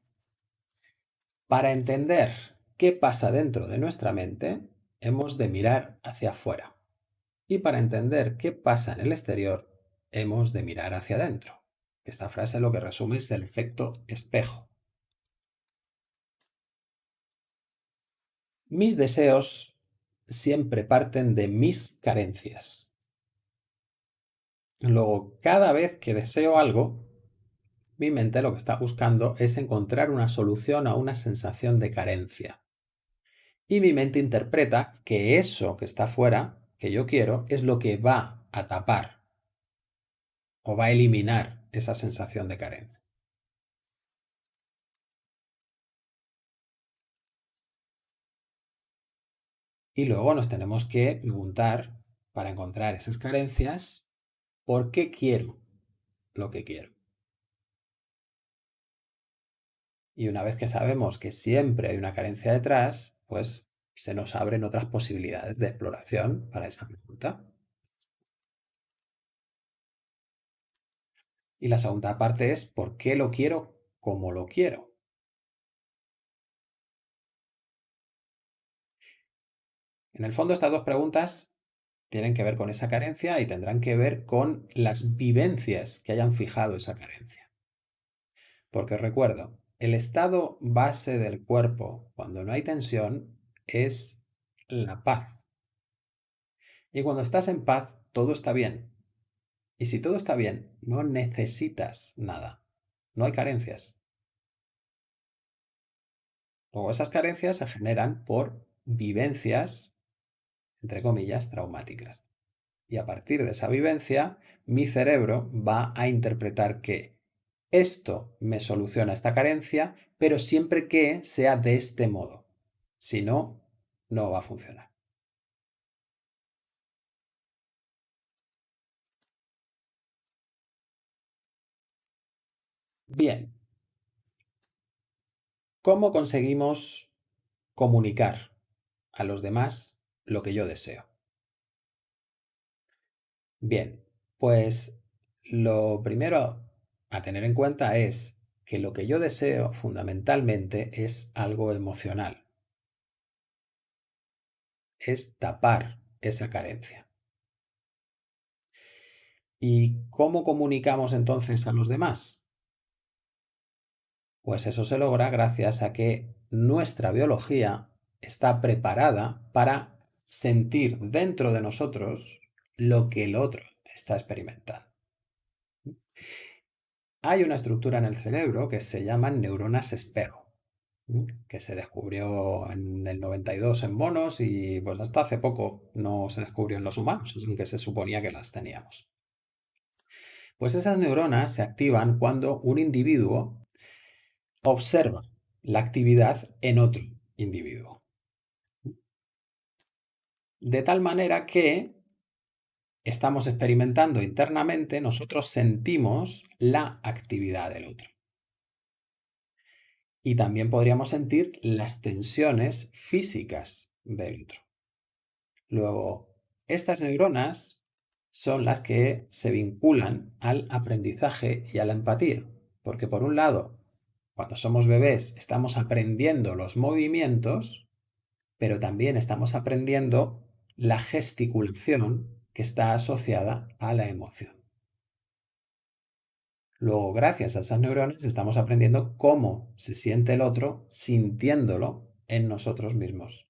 Para entender qué pasa dentro de nuestra mente, hemos de mirar hacia afuera. Y para entender qué pasa en el exterior, hemos de mirar hacia adentro. Esta frase lo que resume es el efecto espejo. Mis deseos siempre parten de mis carencias. Luego, cada vez que deseo algo, mi mente lo que está buscando es encontrar una solución a una sensación de carencia. Y mi mente interpreta que eso que está fuera, que yo quiero, es lo que va a tapar o va a eliminar esa sensación de carencia. Y luego nos tenemos que preguntar, para encontrar esas carencias, ¿por qué quiero lo que quiero? Y una vez que sabemos que siempre hay una carencia detrás, pues se nos abren otras posibilidades de exploración para esa pregunta. Y la segunda parte es ¿por qué lo quiero como lo quiero? En el fondo, estas dos preguntas tienen que ver con esa carencia y tendrán que ver con las vivencias que hayan fijado esa carencia. Porque recuerdo, el estado base del cuerpo cuando no hay tensión es la paz. Y cuando estás en paz, todo está bien. Y si todo está bien, no necesitas nada. No hay carencias. Luego esas carencias se generan por vivencias, entre comillas, traumáticas. Y a partir de esa vivencia, mi cerebro va a interpretar que esto me soluciona esta carencia, pero siempre que sea de este modo. Si no, no va a funcionar. Bien, ¿cómo conseguimos comunicar a los demás lo que yo deseo? Bien, pues lo primero a tener en cuenta es que lo que yo deseo fundamentalmente es algo emocional, es tapar esa carencia. ¿Y cómo comunicamos entonces a los demás? Pues eso se logra gracias a que nuestra biología está preparada para sentir dentro de nosotros lo que el otro está experimentando. Hay una estructura en el cerebro que se llaman neuronas espejo, que se descubrió en el 92 en monos y pues hasta hace poco no se descubrió en los humanos, aunque se suponía que las teníamos. Pues esas neuronas se activan cuando un individuo observa la actividad en otro individuo. De tal manera que estamos experimentando internamente, nosotros sentimos la actividad del otro. Y también podríamos sentir las tensiones físicas del otro. Luego, estas neuronas son las que se vinculan al aprendizaje y a la empatía, porque por un lado, cuando somos bebés estamos aprendiendo los movimientos, pero también estamos aprendiendo la gesticulación que está asociada a la emoción. Luego, gracias a esas neuronas, estamos aprendiendo cómo se siente el otro sintiéndolo en nosotros mismos.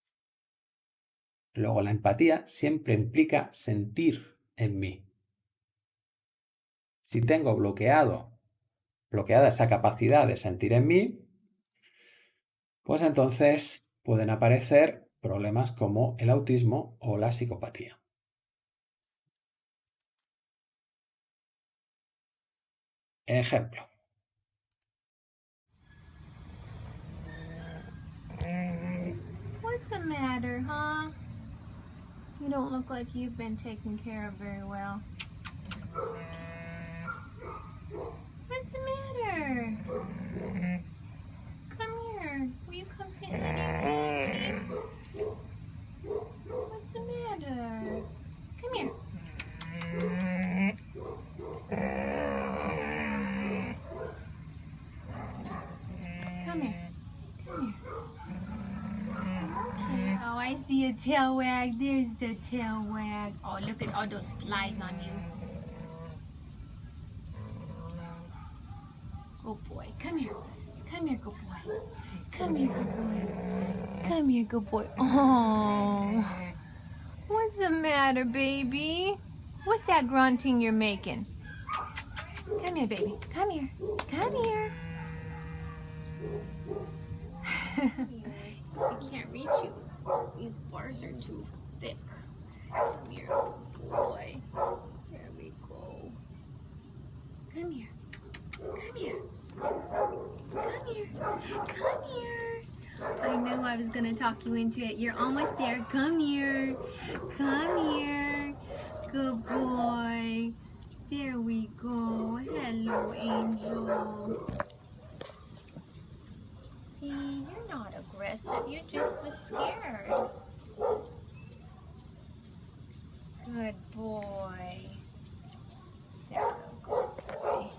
Luego, la empatía siempre implica sentir en mí. Si tengo bloqueada esa capacidad de sentir en mí, pues entonces pueden aparecer problemas como el autismo o la psicopatía. Ejemplo. What's the matter, huh? You don't look like you've been taken care of very well. What's the matter? Come here. Will you come sit in the What's the matter? Come here. Come here. Come here. Okay. Oh, I see a tail wag. There's the tail wag. Oh, look at all those flies on you. Good boy. Come here. Come here, good boy. Come here, good boy. Come here, good boy. Oh. What's the matter, baby? What's that grunting you're making? Come here, baby. Come here. Come here. I can't reach you. These bars are too thick. Come here, good boy. There we go. Come here. Come here. Come here. Come here. I knew I was going to talk you into it. You're almost there. Come here. Come here. Good boy. There we go. Hello, Angel. See, you're not aggressive. You just was scared. Good boy. That's a good boy.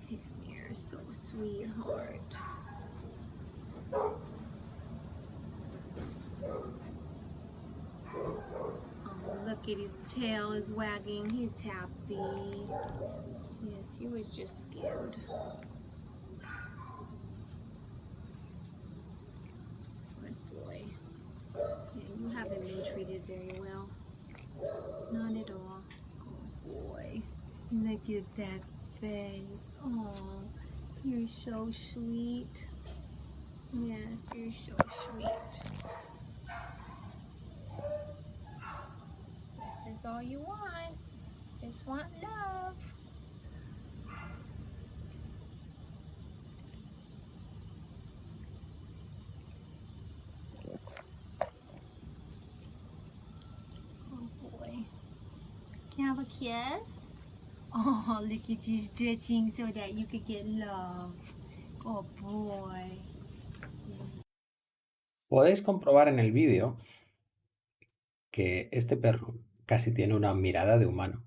Come here, so sweetheart. Oh, look at his tail is wagging. He's happy. Yes, he was just scared. Good boy. Yeah, you haven't been treated very well. Not at all. Good boy. Look at that face. Oh, you're so sweet. Yes, you're so sweet. This is all you want. Just want love. Oh boy. Can I have a kiss? Oh, look at you stretching so that you could get love. Oh boy. Podéis comprobar en el vídeo que este perro casi tiene una mirada de humano.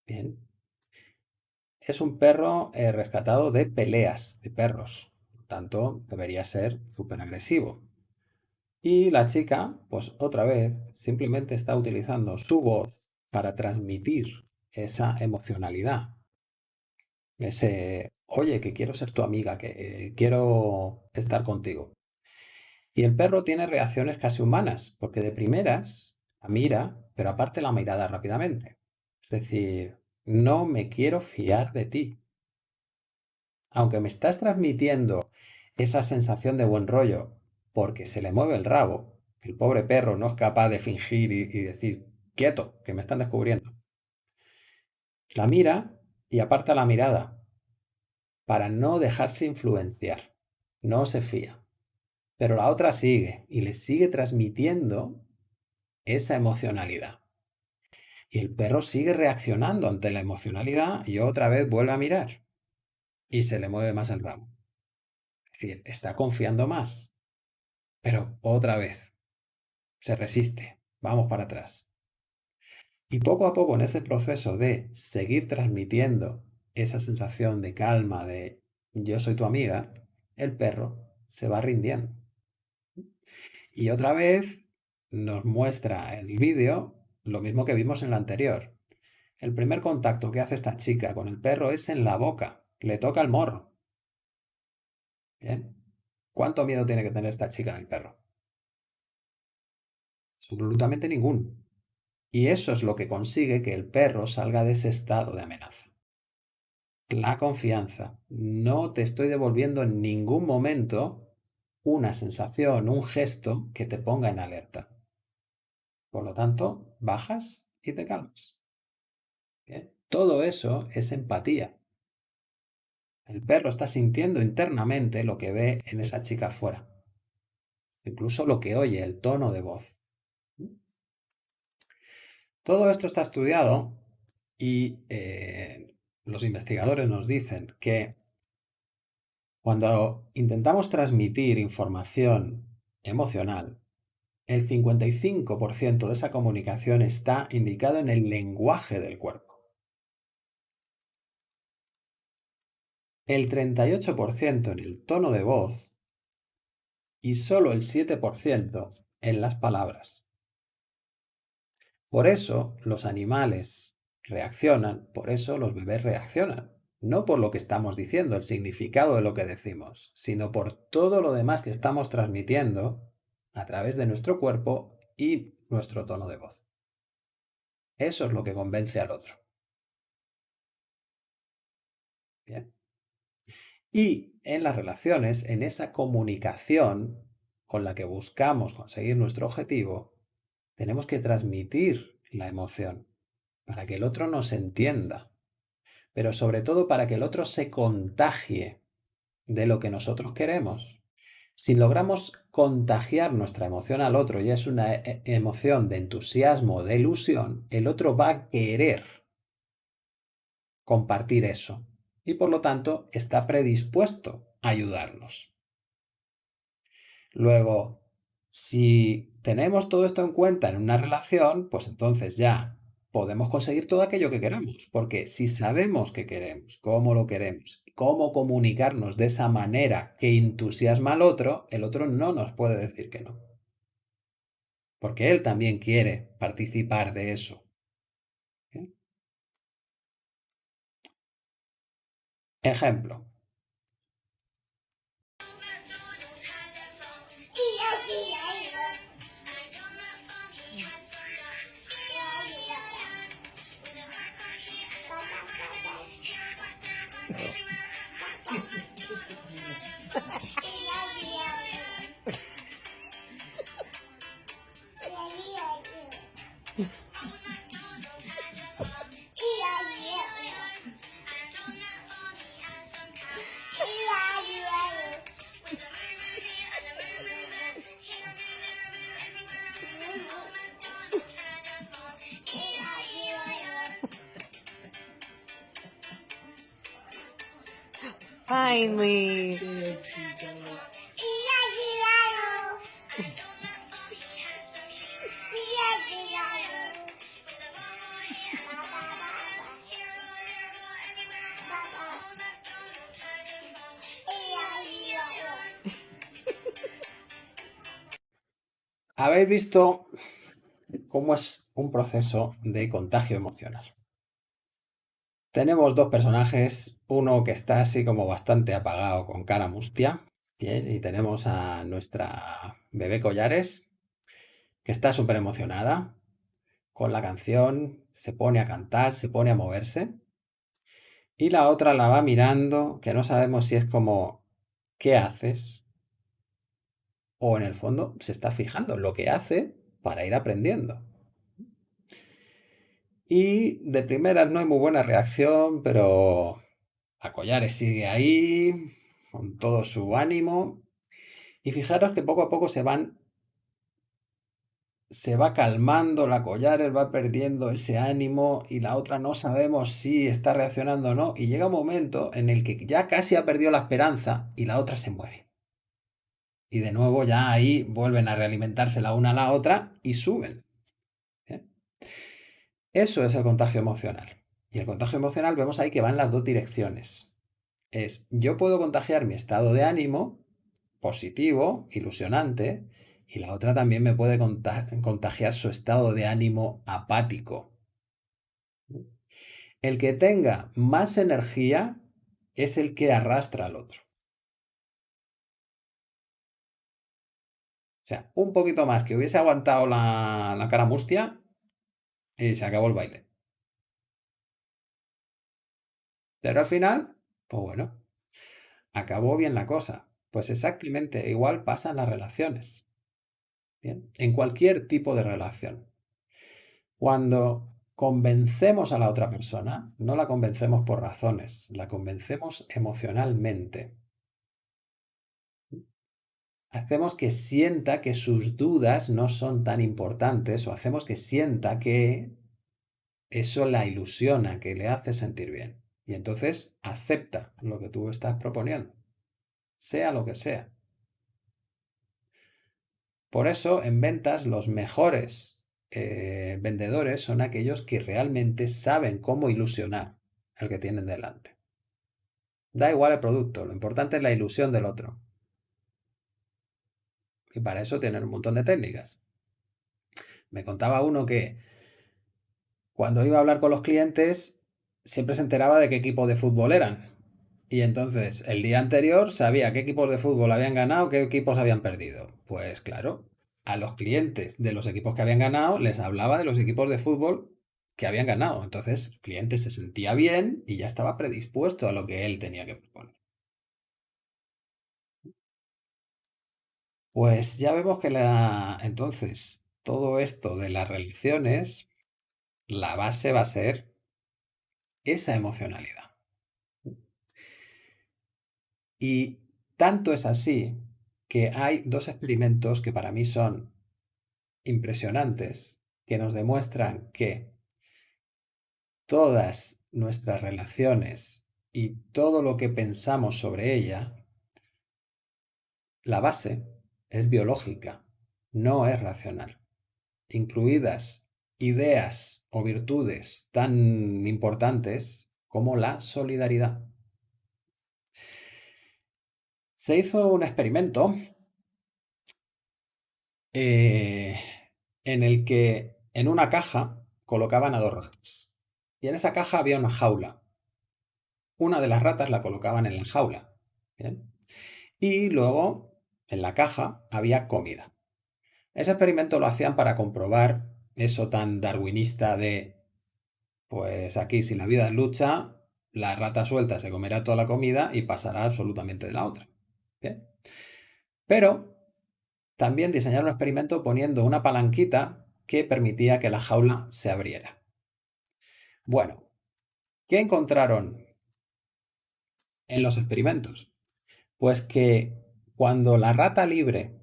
Bien. Es un perro rescatado de peleas de perros. Por lo tanto, debería ser súper agresivo. Y la chica, pues otra vez, simplemente está utilizando su voz para transmitir esa emocionalidad. Ese, oye, que quiero ser tu amiga, que quiero estar contigo. Y el perro tiene reacciones casi humanas, porque de primeras la mira, pero aparte la mirada rápidamente. Es decir, no me quiero fiar de ti. Aunque me estás transmitiendo esa sensación de buen rollo porque se le mueve el rabo, el pobre perro no es capaz de fingir y decir, quieto, que me están descubriendo. La mira y aparta la mirada para no dejarse influenciar. No se fía. Pero la otra sigue y le sigue transmitiendo esa emocionalidad. Y el perro sigue reaccionando ante la emocionalidad y otra vez vuelve a mirar y se le mueve más el rabo. Es decir, está confiando más. Pero otra vez se resiste. Vamos para atrás. Y poco a poco en ese proceso de seguir transmitiendo esa sensación de calma, de yo soy tu amiga, el perro se va rindiendo. Y otra vez nos muestra el vídeo lo mismo que vimos en el anterior. El primer contacto que hace esta chica con el perro es en la boca. Le toca el morro. ¿Bien? ¿Cuánto miedo tiene que tener esta chica del perro? Absolutamente ninguno. Y eso es lo que consigue que el perro salga de ese estado de amenaza. La confianza. No te estoy devolviendo en ningún momento una sensación, un gesto que te ponga en alerta. Por lo tanto, bajas y te calmas. ¿Bien? Todo eso es empatía. El perro está sintiendo internamente lo que ve en esa chica afuera. Incluso lo que oye, el tono de voz. Todo esto está estudiado y los investigadores nos dicen que cuando intentamos transmitir información emocional, el 55% de esa comunicación está indicado en el lenguaje del cuerpo. El 38% en el tono de voz y solo el 7% en las palabras. Por eso los animales reaccionan, por eso los bebés reaccionan. No por lo que estamos diciendo, el significado de lo que decimos, sino por todo lo demás que estamos transmitiendo a través de nuestro cuerpo y nuestro tono de voz. Eso es lo que convence al otro. Bien. Y en las relaciones, en esa comunicación con la que buscamos conseguir nuestro objetivo, tenemos que transmitir la emoción para que el otro nos entienda, pero sobre todo para que el otro se contagie de lo que nosotros queremos. Si logramos contagiar nuestra emoción al otro y es una emoción de entusiasmo, de ilusión, el otro va a querer compartir eso y por lo tanto está predispuesto a ayudarnos. Luego, si tenemos todo esto en cuenta en una relación, pues entonces ya podemos conseguir todo aquello que queramos, porque si sabemos qué queremos, cómo lo queremos, cómo comunicarnos de esa manera que entusiasma al otro, el otro no nos puede decir que no. Porque él también quiere participar de eso. ¿Bien? Ejemplo. Finally. Habéis visto cómo es un proceso de contagio emocional. Tenemos dos personajes, uno que está así como bastante apagado con cara mustia, bien, y tenemos a nuestra bebé Collares, que está súper emocionada con la canción, se pone a cantar, se pone a moverse, y la otra la va mirando, que no sabemos si es como, ¿qué haces? O en el fondo se está fijando en lo que hace para ir aprendiendo. Y de primeras no hay muy buena reacción, pero a Collares sigue ahí, con todo su ánimo. Y fijaros que poco a poco se va calmando la Collares, va perdiendo ese ánimo y la otra no sabemos si está reaccionando o no. Y llega un momento en el que ya casi ha perdido la esperanza y la otra se mueve. Y de nuevo ya ahí vuelven a realimentarse la una a la otra y suben. ¿Bien? Eso es el contagio emocional. Y el contagio emocional vemos ahí que va en las dos direcciones. Yo puedo contagiar mi estado de ánimo positivo, ilusionante, y la otra también me puede contagiar su estado de ánimo apático. El que tenga más energía es el que arrastra al otro. O sea, un poquito más que hubiese aguantado la cara mustia y se acabó el baile. Pero al final, pues bueno, acabó bien la cosa. Pues exactamente igual pasa en las relaciones. ¿Bien? En cualquier tipo de relación. Cuando convencemos a la otra persona, no la convencemos por razones, la convencemos emocionalmente. Hacemos que sienta que sus dudas no son tan importantes o hacemos que sienta que eso la ilusiona, que le hace sentir bien. Y entonces acepta lo que tú estás proponiendo, sea lo que sea. Por eso en ventas los mejores vendedores son aquellos que realmente saben cómo ilusionar al que tienen delante. Da igual el producto, lo importante es la ilusión del otro. Y para eso tienen un montón de técnicas. Me contaba uno que cuando iba a hablar con los clientes siempre se enteraba de qué equipo de fútbol eran. Y entonces el día anterior sabía qué equipos de fútbol habían ganado, qué equipos habían perdido. Pues claro, a los clientes de los equipos que habían ganado les hablaba de los equipos de fútbol que habían ganado. Entonces el cliente se sentía bien y ya estaba predispuesto a lo que él tenía que proponer. Pues ya vemos que entonces todo esto de las relaciones, la base va a ser esa emocionalidad. Y tanto es así que hay dos experimentos que para mí son impresionantes, que nos demuestran que todas nuestras relaciones y todo lo que pensamos sobre ella, la base es biológica, no es racional, incluidas ideas o virtudes tan importantes como la solidaridad. Se hizo un experimento en el que en una caja colocaban a dos ratas. Y en esa caja había una jaula. Una de las ratas la colocaban en la jaula. ¿Bien? Y luego en la caja había comida. Ese experimento lo hacían para comprobar eso tan darwinista de, pues aquí si la vida es lucha, la rata suelta se comerá toda la comida y pasará absolutamente de la otra. ¿Bien? Pero también diseñaron un experimento poniendo una palanquita que permitía que la jaula se abriera. Bueno, ¿qué encontraron en los experimentos? Pues que cuando la rata libre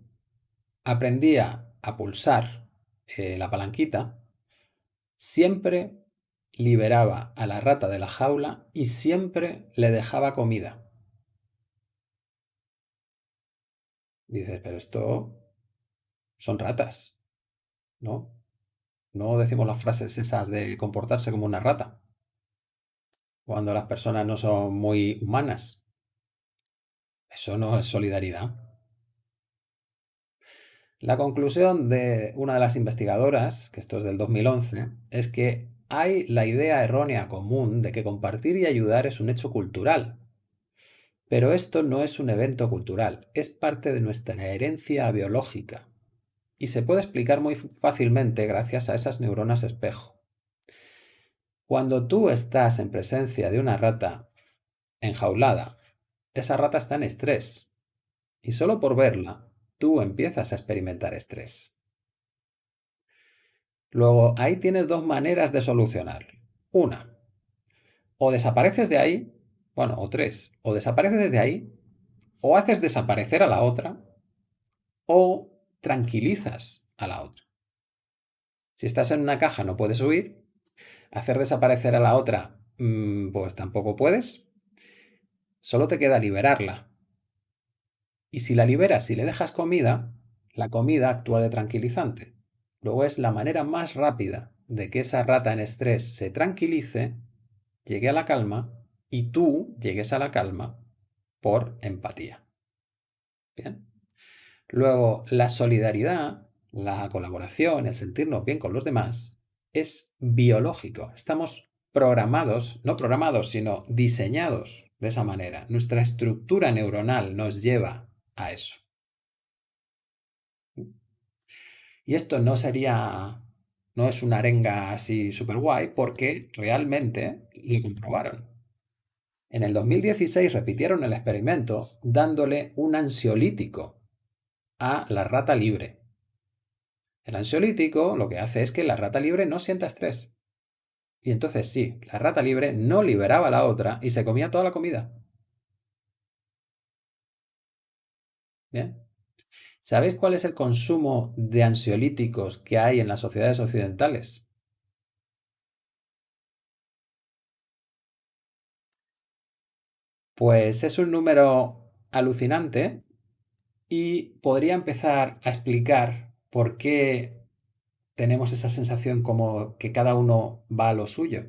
aprendía a pulsar la palanquita, siempre liberaba a la rata de la jaula y siempre le dejaba comida. Dices, pero esto son ratas, ¿no? No decimos las frases esas de comportarse como una rata, cuando las personas no son muy humanas. Eso no es solidaridad. La conclusión de una de las investigadoras, que esto es del 2011, es que hay la idea errónea común de que compartir y ayudar es un hecho cultural. Pero esto no es un evento cultural, es parte de nuestra herencia biológica y se puede explicar muy fácilmente gracias a esas neuronas espejo. Cuando tú estás en presencia de una rata enjaulada, esa rata está en estrés y solo por verla, tú empiezas a experimentar estrés. Luego, ahí tienes dos maneras de solucionarlo. Una, o desapareces de ahí, bueno, o tres, o desapareces de ahí, o haces desaparecer a la otra, o tranquilizas a la otra. Si estás en una caja no puedes huir, hacer desaparecer a la otra, pues tampoco puedes, solo te queda liberarla. Y si la liberas y le dejas comida, la comida actúa de tranquilizante. Luego es la manera más rápida de que esa rata en estrés se tranquilice, llegue a la calma y tú llegues a la calma por empatía. Bien. Luego, la solidaridad, la colaboración, el sentirnos bien con los demás, es biológico. Estamos programados, no programados, sino diseñados de esa manera. Nuestra estructura neuronal nos lleva a eso. Y esto no es una arenga así súper guay porque realmente lo comprobaron. En el 2016 repitieron el experimento dándole un ansiolítico a la rata libre. El ansiolítico lo que hace es que la rata libre no sienta estrés. Y entonces sí, la rata libre no liberaba a la otra y se comía toda la comida. ¿Bien? ¿Sabéis cuál es el consumo de ansiolíticos que hay en las sociedades occidentales? Pues es un número alucinante y podría empezar a explicar por qué tenemos esa sensación como que cada uno va a lo suyo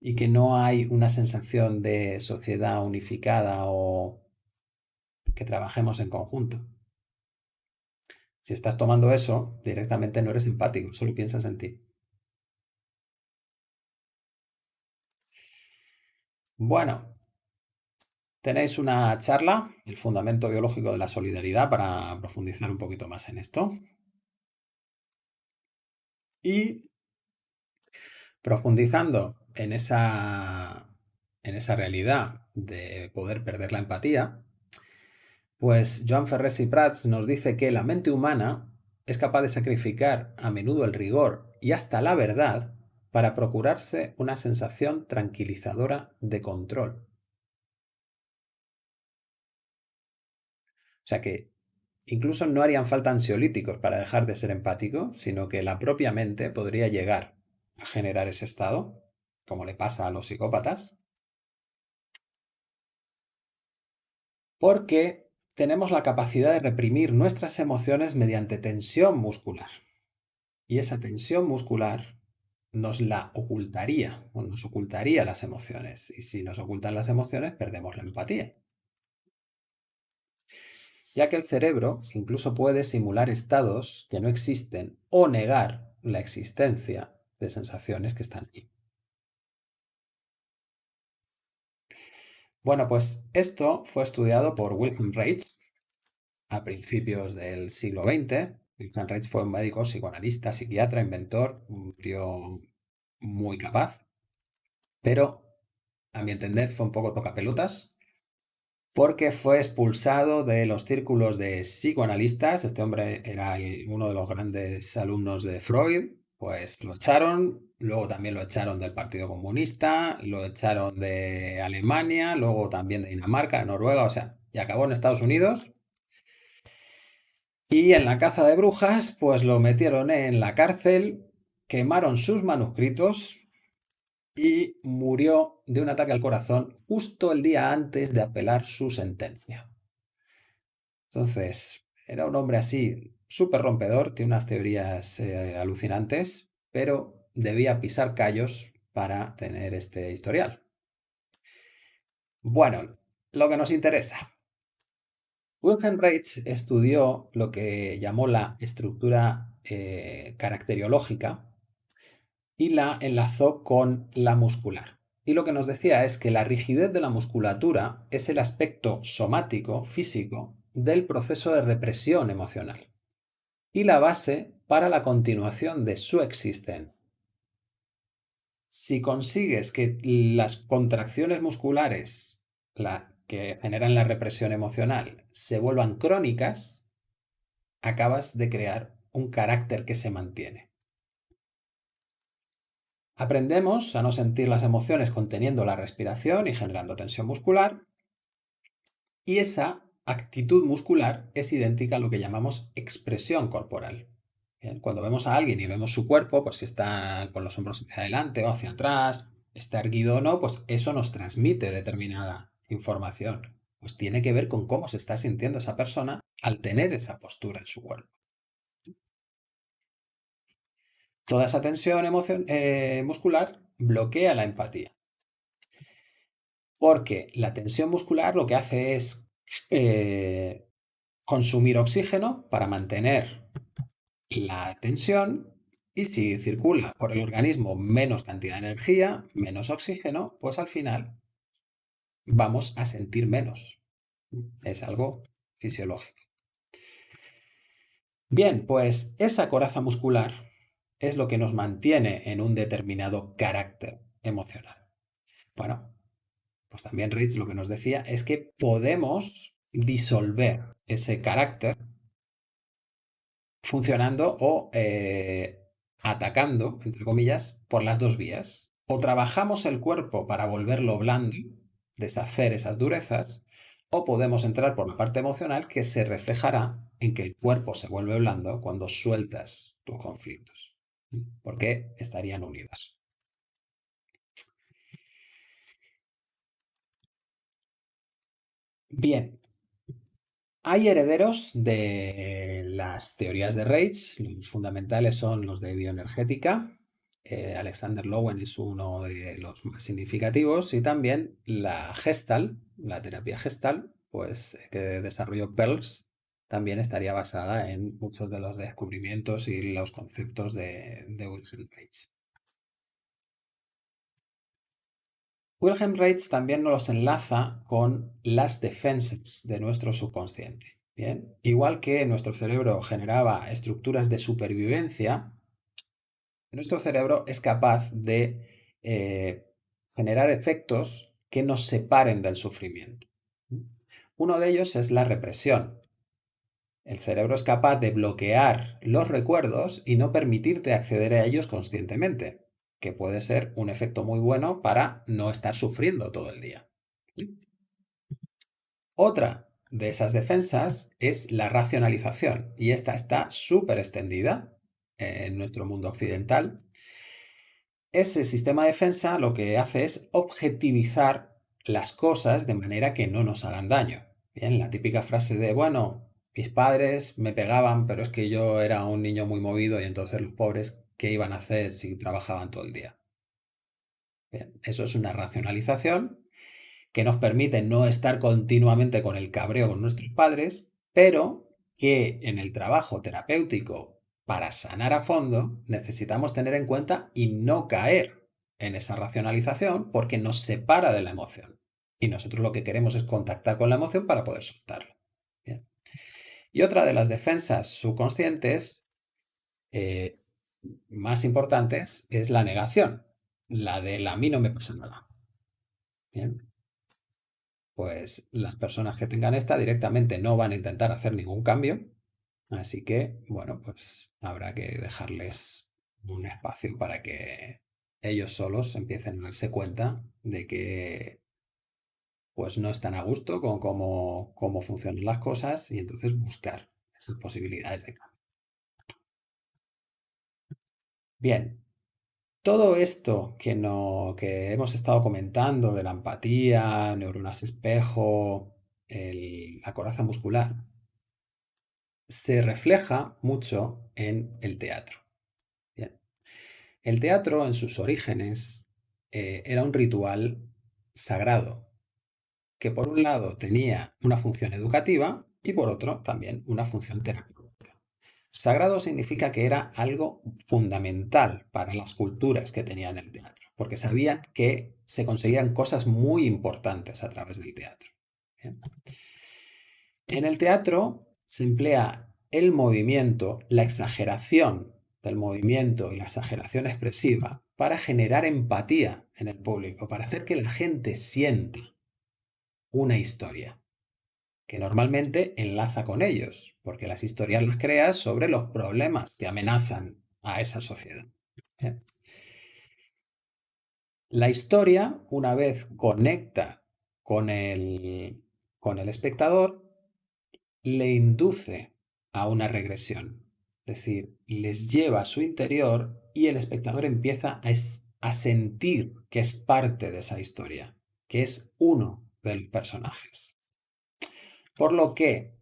y que no hay una sensación de sociedad unificada o que trabajemos en conjunto. Si estás tomando eso, directamente no eres empático, solo piensas en ti. Bueno, tenéis una charla, el fundamento biológico de la solidaridad, para profundizar un poquito más en esto. Y profundizando en esa realidad de poder perder la empatía, pues Joan Ferrés y Prats nos dice que la mente humana es capaz de sacrificar a menudo el rigor y hasta la verdad para procurarse una sensación tranquilizadora de control. O sea que incluso no harían falta ansiolíticos para dejar de ser empático, sino que la propia mente podría llegar a generar ese estado, como le pasa a los psicópatas, porque tenemos la capacidad de reprimir nuestras emociones mediante tensión muscular. Y esa tensión muscular nos la ocultaría, o nos ocultaría las emociones. Y si nos ocultan las emociones, perdemos la empatía. Ya que el cerebro incluso puede simular estados que no existen o negar la existencia de sensaciones que están ahí. Bueno, pues esto fue estudiado por Wilhelm Reich a principios del siglo XX. Wilhelm Reich fue un médico, psicoanalista, psiquiatra, inventor, un tío muy capaz, pero a mi entender fue un poco tocapelotas porque fue expulsado de los círculos de psicoanalistas. Este hombre era uno de los grandes alumnos de Freud, pues lo echaron, luego también lo echaron del Partido Comunista, lo echaron de Alemania, luego también de Dinamarca, de Noruega, o sea, y acabó en Estados Unidos. Y en la caza de brujas, pues lo metieron en la cárcel, quemaron sus manuscritos y murió de un ataque al corazón justo el día antes de apelar su sentencia. Entonces, era un hombre así, súper rompedor, tiene unas teorías alucinantes, pero debía pisar callos para tener este historial. Bueno, lo que nos interesa. Wilhelm Reich estudió lo que llamó la estructura caracteriológica y la enlazó con la muscular. Y lo que nos decía es que la rigidez de la musculatura es el aspecto somático, físico, del proceso de represión emocional y la base para la continuación de su existencia. Si consigues que las contracciones musculares que generan la represión emocional se vuelvan crónicas, acabas de crear un carácter que se mantiene. Aprendemos a no sentir las emociones conteniendo la respiración y generando tensión muscular, y esa actitud muscular es idéntica a lo que llamamos expresión corporal. Bien, cuando vemos a alguien y vemos su cuerpo, pues si está con los hombros hacia adelante o hacia atrás, está erguido o no, pues eso nos transmite determinada información. Pues tiene que ver con cómo se está sintiendo esa persona al tener esa postura en su cuerpo. Toda esa tensión muscular bloquea la empatía. Porque la tensión muscular lo que hace es consumir oxígeno para mantener la tensión, y si circula por el organismo menos cantidad de energía, menos oxígeno, pues al final vamos a sentir menos. Es algo fisiológico. Bien, pues esa coraza muscular es lo que nos mantiene en un determinado carácter emocional. Bueno, pues también Reich lo que nos decía es que podemos disolver ese carácter funcionando o atacando, entre comillas, por las dos vías. O trabajamos el cuerpo para volverlo blando, deshacer esas durezas, o podemos entrar por la parte emocional que se reflejará en que el cuerpo se vuelve blando cuando sueltas tus conflictos, porque estarían unidos. Bien, hay herederos de las teorías de Reich. Los fundamentales son los de bioenergética. Alexander Lowen es uno de los más significativos, y también la Gestalt, la terapia Gestalt, pues que desarrolló Perls, también estaría basada en muchos de los descubrimientos y los conceptos de Wilhelm Reich. Wilhelm Reich también nos enlaza con las defensas de nuestro subconsciente. Bien, igual que nuestro cerebro generaba estructuras de supervivencia, nuestro cerebro es capaz de generar efectos que nos separen del sufrimiento. Uno de ellos es la represión. El cerebro es capaz de bloquear los recuerdos y no permitirte acceder a ellos conscientemente, que puede ser un efecto muy bueno para no estar sufriendo todo el día. Otra de esas defensas es la racionalización, y esta está súper extendida en nuestro mundo occidental. Ese sistema de defensa lo que hace es objetivizar las cosas de manera que no nos hagan daño. Bien, la típica frase de, bueno, mis padres me pegaban, pero es que yo era un niño muy movido y entonces los pobres, ¿qué iban a hacer si trabajaban todo el día? Bien, eso es una racionalización que nos permite no estar continuamente con el cabreo con nuestros padres, pero que en el trabajo terapéutico para sanar a fondo necesitamos tener en cuenta y no caer en esa racionalización, porque nos separa de la emoción. Y nosotros lo que queremos es contactar con la emoción para poder soltarla. Bien. Y otra de las defensas subconscientes más importantes es la negación, la de a mí no me pasa nada. Bien. Pues las personas que tengan esta directamente no van a intentar hacer ningún cambio. Así que, bueno, pues habrá que dejarles un espacio para que ellos solos empiecen a darse cuenta de que pues no están a gusto con cómo funcionan las cosas, y entonces buscar esas posibilidades de cambio. Bien, todo esto que hemos estado comentando de la empatía, neuronas espejo, la coraza muscular, se refleja mucho en el teatro. Bien. El teatro, en sus orígenes, era un ritual sagrado que, por un lado, tenía una función educativa y por otro también una función terapéutica. Sagrado significa que era algo fundamental para las culturas que tenían el teatro, porque sabían que se conseguían cosas muy importantes a través del teatro. Bien. En el teatro se emplea el movimiento, la exageración del movimiento y la exageración expresiva para generar empatía en el público, para hacer que la gente sienta una historia que normalmente enlaza con ellos, porque las historias las creas sobre los problemas que amenazan a esa sociedad. Bien. La historia, una vez conecta con el espectador, le induce a una regresión. Es decir, les lleva a su interior y el espectador empieza a sentir que es parte de esa historia, que es uno de los personajes. Por lo que,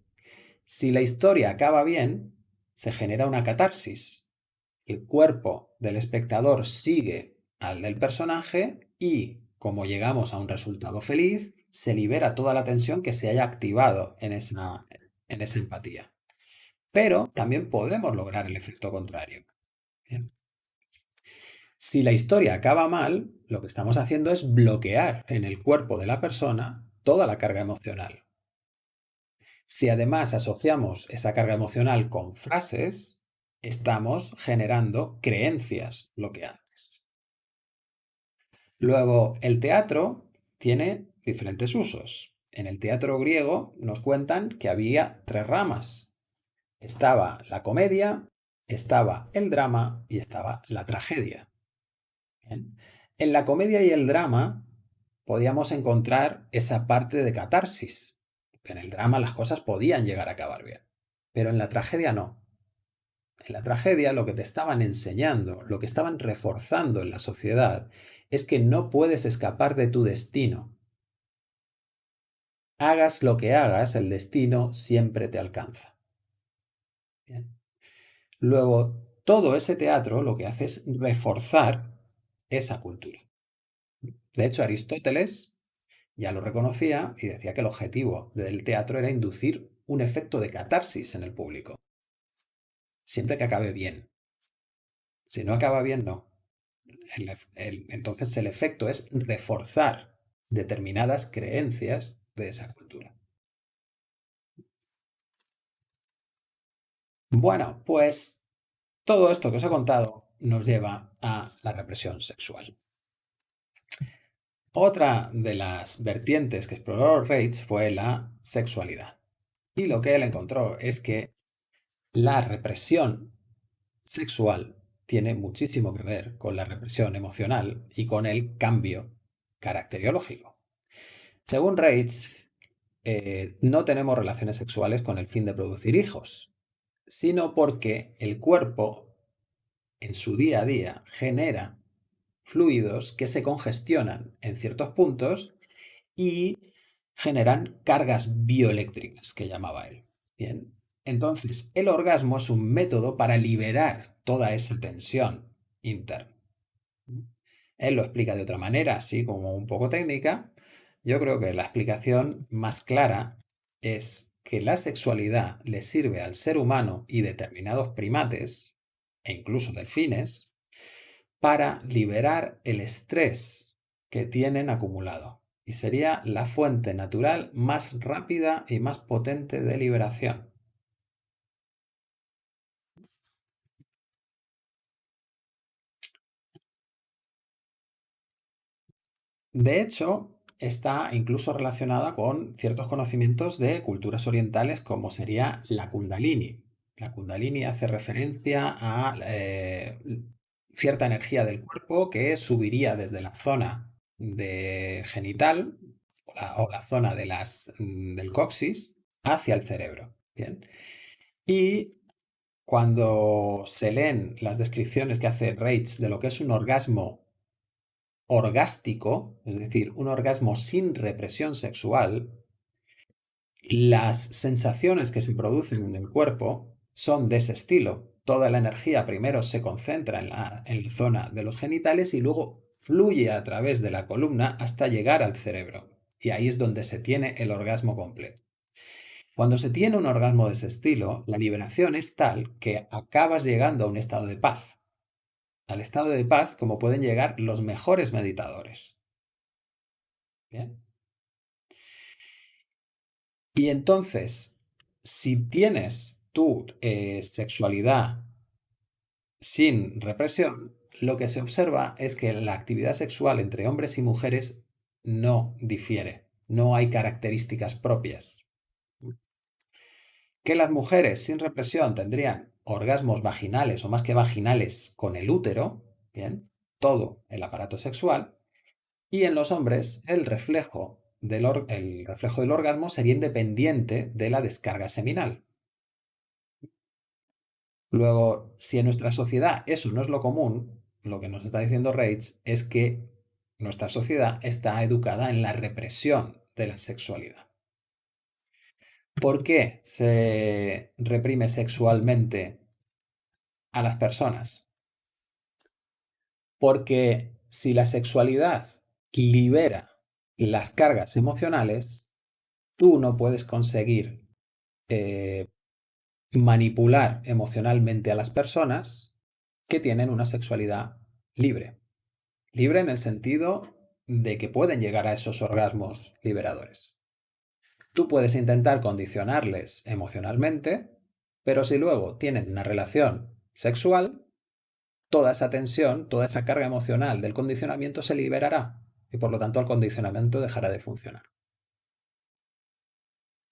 si la historia acaba bien, se genera una catarsis. El cuerpo del espectador sigue al del personaje y, como llegamos a un resultado feliz, se libera toda la tensión que se haya activado en esa empatía. Pero también podemos lograr el efecto contrario. Bien. Si la historia acaba mal, lo que estamos haciendo es bloquear en el cuerpo de la persona toda la carga emocional. Si además asociamos esa carga emocional con frases, estamos generando creencias bloqueantes. Luego, el teatro tiene diferentes usos. En el teatro griego nos cuentan que había 3 ramas. Estaba la comedia, estaba el drama y estaba la tragedia. Bien. En la comedia y el drama podíamos encontrar esa parte de catarsis, porque en el drama las cosas podían llegar a acabar bien, pero en la tragedia no. En la tragedia lo que te estaban enseñando, lo que estaban reforzando en la sociedad, es que no puedes escapar de tu destino. Hagas lo que hagas, el destino siempre te alcanza. Bien. Luego, todo ese teatro lo que hace es reforzar esa cultura. De hecho, Aristóteles ya lo reconocía y decía que el objetivo del teatro era inducir un efecto de catarsis en el público. Siempre que acabe bien. Si no acaba bien, no. Entonces el efecto es reforzar determinadas creencias de esa cultura. Bueno, pues todo esto que os he contado nos lleva a la represión sexual. Otra de las vertientes que exploró Reitz fue la sexualidad. Y lo que él encontró es que la represión sexual tiene muchísimo que ver con la represión emocional y con el cambio caracteriológico. Según Reitz, no tenemos relaciones sexuales con el fin de producir hijos, sino porque el cuerpo en su día a día genera fluidos que se congestionan en ciertos puntos y generan cargas bioeléctricas, que llamaba él. Bien. Entonces, el orgasmo es un método para liberar toda esa tensión interna. Él lo explica de otra manera, así como un poco técnica. Yo creo que la explicación más clara es que la sexualidad le sirve al ser humano y determinados primates, e incluso delfines, para liberar el estrés que tienen acumulado. Y sería la fuente natural más rápida y más potente de liberación. De hecho, está incluso relacionada con ciertos conocimientos de culturas orientales como sería la Kundalini. La Kundalini hace referencia a cierta energía del cuerpo que subiría desde la zona de genital o la zona de del coxis hacia el cerebro. Bien. Y cuando se leen las descripciones que hace Reitz de lo que es un orgasmo orgástico, es decir, un orgasmo sin represión sexual, las sensaciones que se producen en el cuerpo son de ese estilo. Toda la energía primero se concentra en la zona de los genitales y luego fluye a través de la columna hasta llegar al cerebro. Y ahí es donde se tiene el orgasmo completo. Cuando se tiene un orgasmo de ese estilo, la liberación es tal que acabas llegando a un estado de paz. Al estado de paz como pueden llegar los mejores meditadores. ¿Bien? Y entonces, si tienes tu sexualidad sin represión, lo que se observa es que la actividad sexual entre hombres y mujeres no difiere, no hay características propias. Que las mujeres sin represión tendrían orgasmos vaginales o más que vaginales con el útero, ¿bien? Todo el aparato sexual, y en los hombres el reflejo del orgasmo sería independiente de la descarga seminal. Luego, si en nuestra sociedad eso no es lo común, lo que nos está diciendo Reitz es que nuestra sociedad está educada en la represión de la sexualidad. ¿Por qué se reprime sexualmente a las personas? Porque si la sexualidad libera las cargas emocionales, tú no puedes conseguir manipular emocionalmente a las personas que tienen una sexualidad libre. Libre en el sentido de que pueden llegar a esos orgasmos liberadores. Tú puedes intentar condicionarles emocionalmente, pero si luego tienen una relación sexual, toda esa tensión, toda esa carga emocional del condicionamiento se liberará y por lo tanto el condicionamiento dejará de funcionar.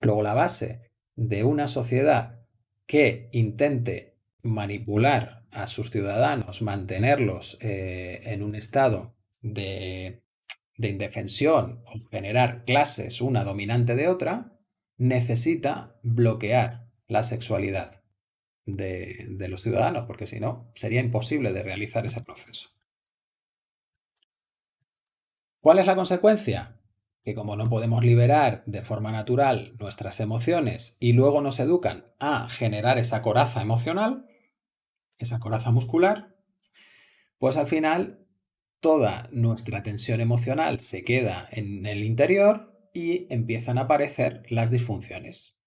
Luego la base de una sociedad que intente manipular a sus ciudadanos, mantenerlos en un estado de indefensión o generar clases una dominante de otra, necesita bloquear la sexualidad de los ciudadanos, porque si no, sería imposible de realizar ese proceso. ¿Cuál es la consecuencia? Que como no podemos liberar de forma natural nuestras emociones y luego nos educan a generar esa coraza emocional, esa coraza muscular, pues al final toda nuestra tensión emocional se queda en el interior y empiezan a aparecer las disfunciones.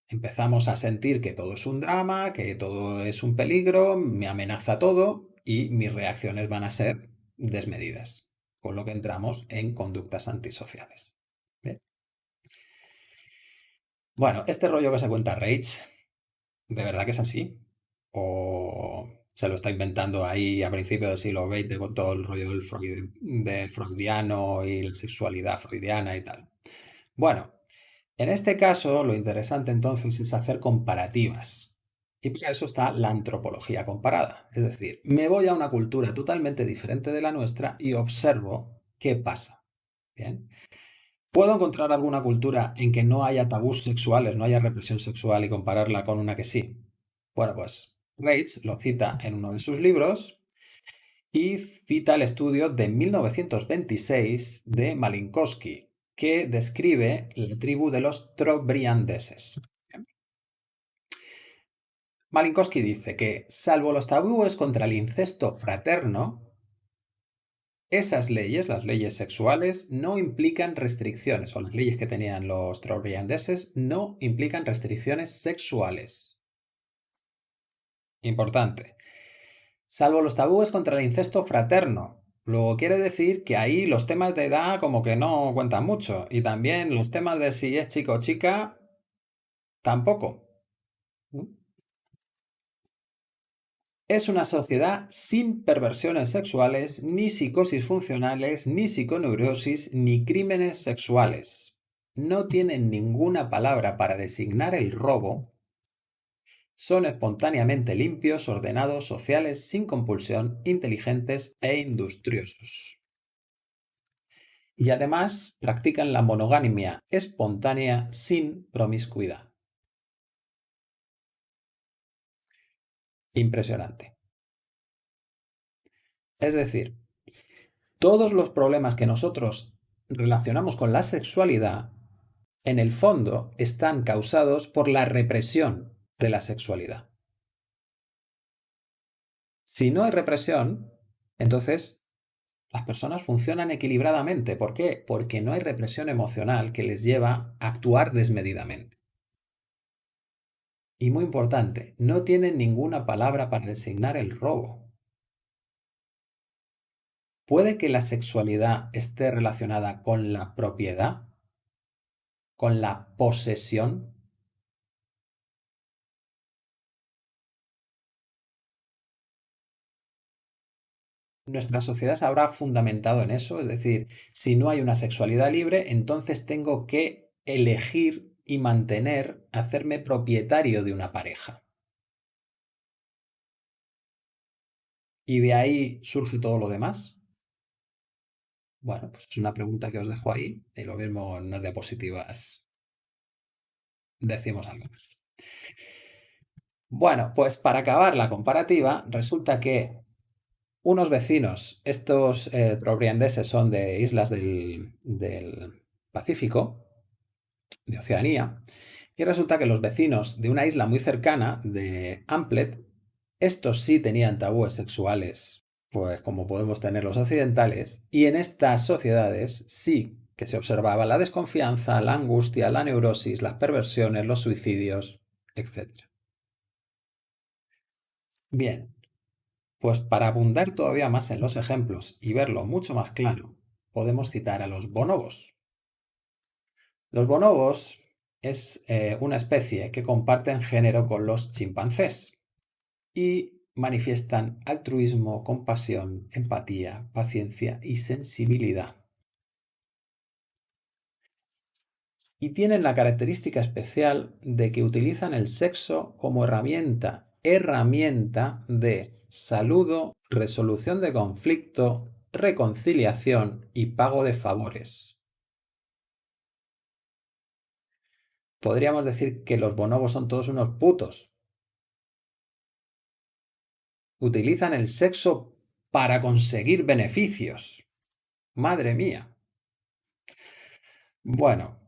Empezamos a sentir que todo es un drama, que todo es un peligro, me amenaza todo y mis reacciones van a ser desmedidas, con lo que entramos en conductas antisociales. ¿Bien? Bueno, este rollo que se cuenta Reich, ¿de verdad que es así? ¿O se lo está inventando ahí a principios del siglo XX con todo el rollo del freudiano y la sexualidad freudiana y tal? Bueno, en este caso lo interesante entonces es hacer comparativas. Y para eso está la antropología comparada. Es decir, me voy a una cultura totalmente diferente de la nuestra y observo qué pasa. ¿Bien? ¿Puedo encontrar alguna cultura en que no haya tabús sexuales, no haya represión sexual y compararla con una que sí? Bueno, pues Reitz lo cita en uno de sus libros y cita el estudio de 1926 de Malinowski, que describe la tribu de los trobriandeses. Malinowski dice que, salvo los tabúes contra el incesto fraterno, esas leyes, las leyes sexuales, no implican restricciones, o las leyes que tenían los trobriandeses no implican restricciones sexuales. Importante. Salvo los tabúes contra el incesto fraterno. Luego quiere decir que ahí los temas de edad como que no cuentan mucho. Y también los temas de si es chico o chica, tampoco. Es una sociedad sin perversiones sexuales, ni psicosis funcionales, ni psiconeurosis, ni crímenes sexuales. No tienen ninguna palabra para designar el robo. Son espontáneamente limpios, ordenados, sociales, sin compulsión, inteligentes e industriosos. Y además practican la monogamia espontánea sin promiscuidad. Impresionante. Es decir, todos los problemas que nosotros relacionamos con la sexualidad, en el fondo, están causados por la represión de la sexualidad. Si no hay represión, entonces las personas funcionan equilibradamente. ¿Por qué? Porque no hay represión emocional que les lleva a actuar desmedidamente. Y muy importante, no tienen ninguna palabra para designar el robo. ¿Puede que la sexualidad esté relacionada con la propiedad? ¿Con la posesión? Nuestra sociedad se habrá fundamentado en eso, es decir, si no hay una sexualidad libre, entonces tengo que elegir y mantener, hacerme propietario de una pareja. ¿Y de ahí surge todo lo demás? Bueno, pues es una pregunta que os dejo ahí y lo mismo en unas diapositivas decimos algo más. Bueno, pues para acabar la comparativa, resulta que unos vecinos, estos probriandeses son de islas del Pacífico, de Oceanía, y resulta que los vecinos de una isla muy cercana, de Amplet, estos sí tenían tabúes sexuales, pues como podemos tener los occidentales, y en estas sociedades sí que se observaba la desconfianza, la angustia, la neurosis, las perversiones, los suicidios, etc. Bien, pues para abundar todavía más en los ejemplos y verlo mucho más claro, podemos citar a los bonobos. Los bonobos es una especie que comparten género con los chimpancés y manifiestan altruismo, compasión, empatía, paciencia y sensibilidad. Y tienen la característica especial de que utilizan el sexo como herramienta de saludo, resolución de conflicto, reconciliación y pago de favores. Podríamos decir que los bonobos son todos unos putos. Utilizan el sexo para conseguir beneficios. Madre mía. Bueno,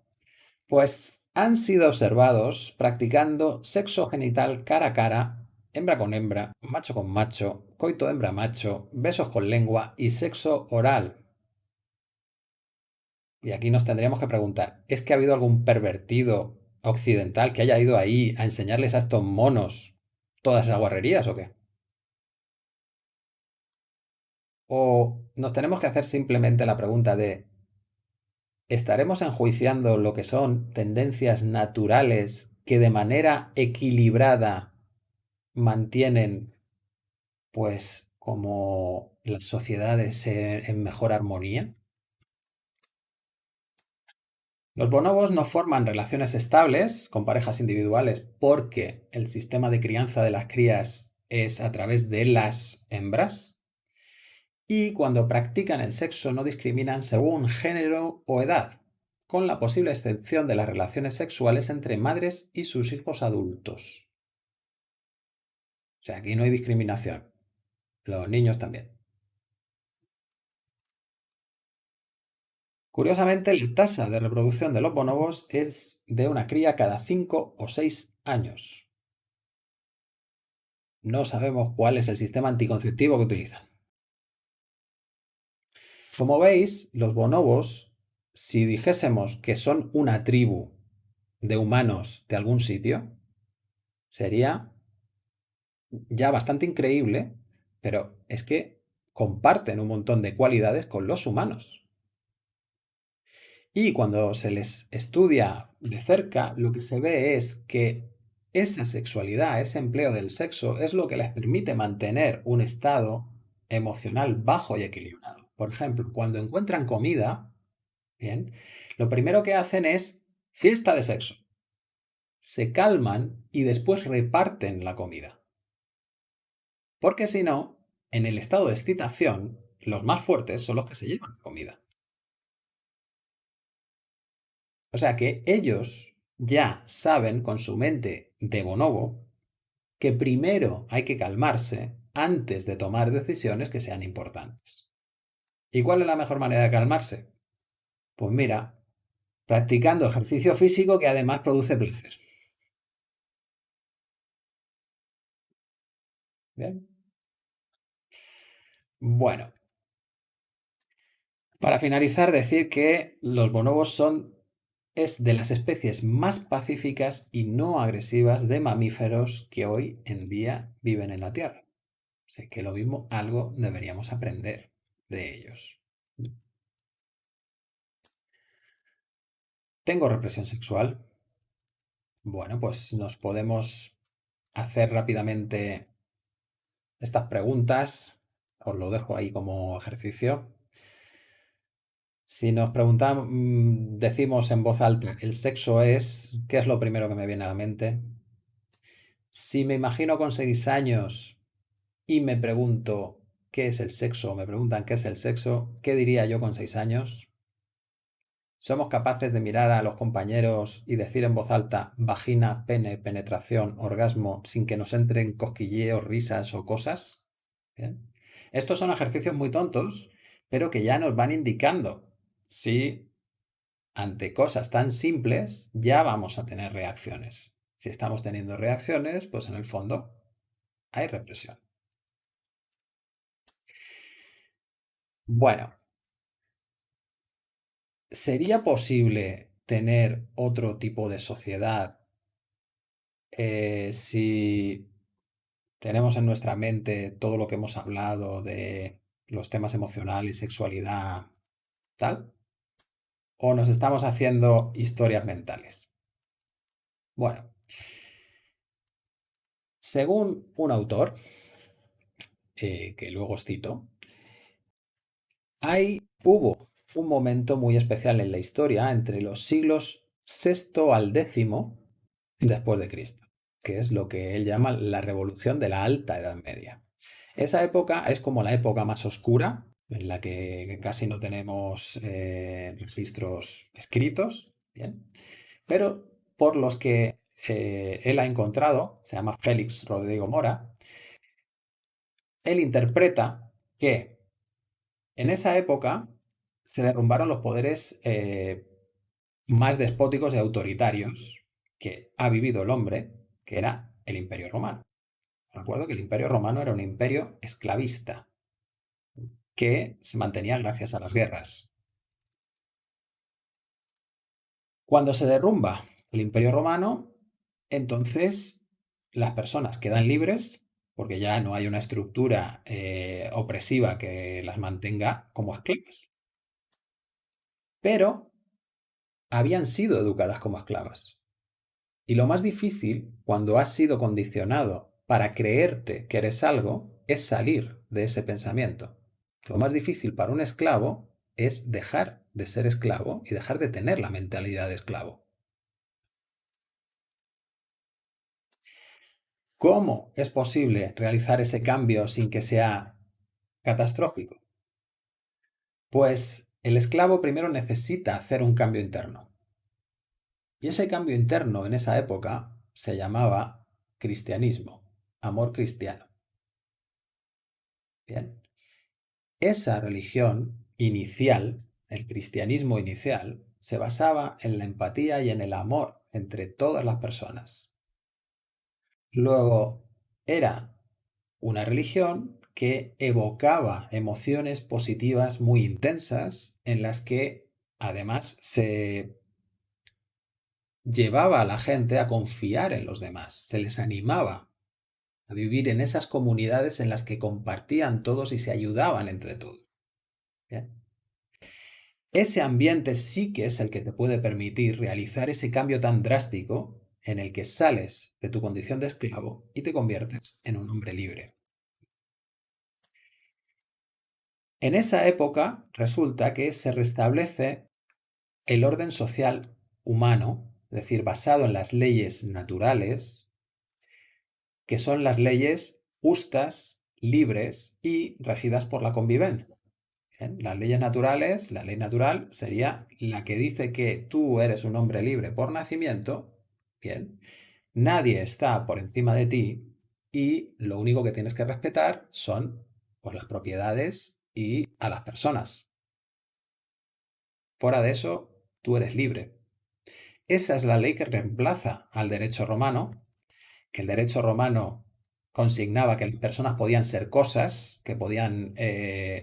pues han sido observados practicando sexo genital cara a cara, hembra con hembra, macho con macho, coito hembra-macho, besos con lengua y sexo oral. Y aquí nos tendríamos que preguntar, ¿es que ha habido algún pervertido occidental que haya ido ahí a enseñarles a estos monos todas esas guarrerías o qué? ¿O nos tenemos que hacer simplemente la pregunta de ¿estaremos enjuiciando lo que son tendencias naturales que de manera equilibrada mantienen, pues, como las sociedades en mejor armonía? Los bonobos no forman relaciones estables con parejas individuales porque el sistema de crianza de las crías es a través de las hembras. Y cuando practican el sexo no discriminan según género o edad, con la posible excepción de las relaciones sexuales entre madres y sus hijos adultos. O sea, aquí no hay discriminación. Los niños también. Curiosamente, la tasa de reproducción de los bonobos es de una cría cada 5 o 6 años. No sabemos cuál es el sistema anticonceptivo que utilizan. Como veis, los bonobos, si dijésemos que son una tribu de humanos de algún sitio, sería ya bastante increíble, pero es que comparten un montón de cualidades con los humanos. Y cuando se les estudia de cerca, lo que se ve es que esa sexualidad, ese empleo del sexo, es lo que les permite mantener un estado emocional bajo y equilibrado. Por ejemplo, cuando encuentran comida, bien, lo primero que hacen es fiesta de sexo. Se calman y después reparten la comida. Porque si no, en el estado de excitación, los más fuertes son los que se llevan la comida. O sea que ellos ya saben con su mente de bonobo que primero hay que calmarse antes de tomar decisiones que sean importantes. ¿Y cuál es la mejor manera de calmarse? Pues mira, practicando ejercicio físico que además produce placer. ¿Bien? Bueno, para finalizar, decir que los bonobos son es de las especies más pacíficas y no agresivas de mamíferos que hoy en día viven en la Tierra. Sé que lo mismo algo deberíamos aprender de ellos. ¿Tengo represión sexual? Bueno, pues nos podemos hacer rápidamente estas preguntas. Os lo dejo ahí como ejercicio. Si nos preguntamos, decimos en voz alta, el sexo es, ¿qué es lo primero que me viene a la mente? Si me imagino con 6 años y me pregunto qué es el sexo, me preguntan qué es el sexo, ¿qué diría yo con 6 años? ¿Somos capaces de mirar a los compañeros y decir en voz alta vagina, pene, penetración, orgasmo, sin que nos entren cosquilleos, risas o cosas? ¿Bien? Estos son ejercicios muy tontos, pero que ya nos van indicando si ante cosas tan simples ya vamos a tener reacciones. Si estamos teniendo reacciones, pues en el fondo hay represión. Bueno, ¿sería posible tener otro tipo de sociedad si tenemos en nuestra mente todo lo que hemos hablado de los temas emocionales, sexualidad, tal? ¿O nos estamos haciendo historias mentales? Bueno, según un autor, que luego os cito, hubo un momento muy especial en la historia entre los siglos VI al X después de Cristo, que es lo que él llama la revolución de la Alta Edad Media. Esa época es como la época más oscura, en la que casi no tenemos registros escritos, ¿bien? Pero por los que él ha encontrado, se llama Félix Rodrigo Mora, él interpreta que en esa época se derrumbaron los poderes más despóticos y autoritarios que ha vivido el hombre, que era el Imperio Romano. Recuerdo que el Imperio Romano era un imperio esclavista que se mantenía gracias a las guerras. Cuando se derrumba el Imperio Romano, entonces las personas quedan libres porque ya no hay una estructura opresiva que las mantenga como esclavas. Pero habían sido educadas como esclavas. Y lo más difícil, cuando has sido condicionado para creerte que eres algo, es salir de ese pensamiento. Lo más difícil para un esclavo es dejar de ser esclavo y dejar de tener la mentalidad de esclavo. ¿Cómo es posible realizar ese cambio sin que sea catastrófico? Pues el esclavo primero necesita hacer un cambio interno. Y ese cambio interno en esa época se llamaba cristianismo, amor cristiano. Bien. Esa religión inicial, el cristianismo inicial, se basaba en la empatía y en el amor entre todas las personas. Luego, era una religión que evocaba emociones positivas muy intensas en las que además se llevaba a la gente a confiar en los demás, se les animaba a vivir en esas comunidades en las que compartían todos y se ayudaban entre todos. ¿Bien? Ese ambiente sí que es el que te puede permitir realizar ese cambio tan drástico en el que sales de tu condición de esclavo y te conviertes en un hombre libre. En esa época resulta que se restablece el orden social humano, es decir, basado en las leyes naturales, que son las leyes justas, libres y regidas por la convivencia. Bien, las leyes naturales, la ley natural sería la que dice que tú eres un hombre libre por nacimiento, bien, nadie está por encima de ti y lo único que tienes que respetar son pues, las propiedades y a las personas. Fuera de eso, tú eres libre. Esa es la ley que reemplaza al derecho romano, que el derecho romano consignaba que las personas podían ser cosas, que podían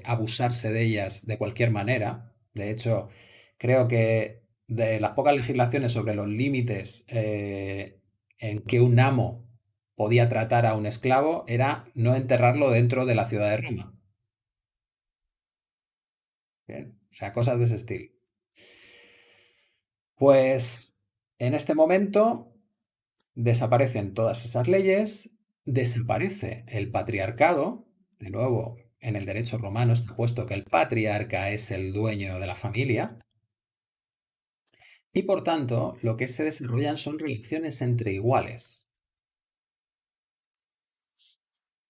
abusarse de ellas de cualquier manera. De hecho, creo que de las pocas legislaciones sobre los límites en que un amo podía tratar a un esclavo era no enterrarlo dentro de la ciudad de Roma. Bien, o sea, cosas de ese estilo. Pues en este momento desaparecen todas esas leyes, desaparece el patriarcado. De nuevo, en el derecho romano está puesto que el patriarca es el dueño de la familia. Y por tanto, lo que se desarrollan son relaciones entre iguales.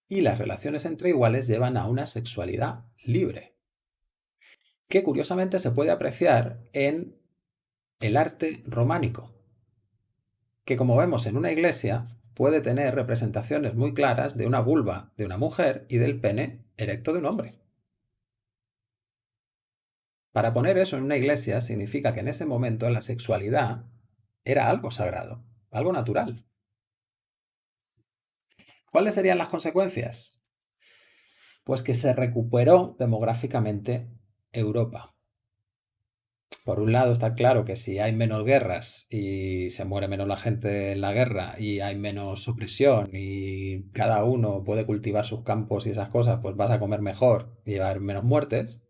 Y las relaciones entre iguales llevan a una sexualidad libre, que curiosamente se puede apreciar en el arte románico, que como vemos en una iglesia puede tener representaciones muy claras de una vulva de una mujer y del pene erecto de un hombre. Para poner eso en una iglesia significa que en ese momento la sexualidad era algo sagrado, algo natural. ¿Cuáles serían las consecuencias? Pues que se recuperó demográficamente Europa. Por un lado está claro que si hay menos guerras y se muere menos la gente en la guerra y hay menos opresión y cada uno puede cultivar sus campos y esas cosas, pues vas a comer mejor y va a haber menos muertes.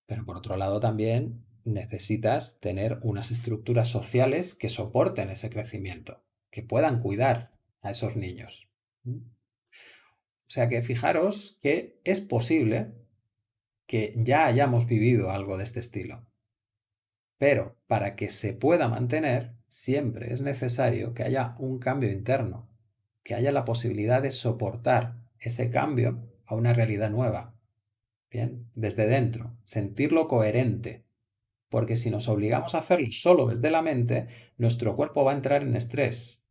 Pero por otro lado también necesitas tener unas estructuras sociales que soporten ese crecimiento, que puedan cuidar a esos niños. O sea que fijaros que es posible que ya hayamos vivido algo de este estilo. Pero para que se pueda mantener, siempre es necesario que haya un cambio interno, que haya la posibilidad de soportar ese cambio a una realidad nueva. Bien, desde dentro, sentirlo coherente, porque si nos obligamos a hacerlo solo desde la mente, nuestro cuerpo va a entrar en estrés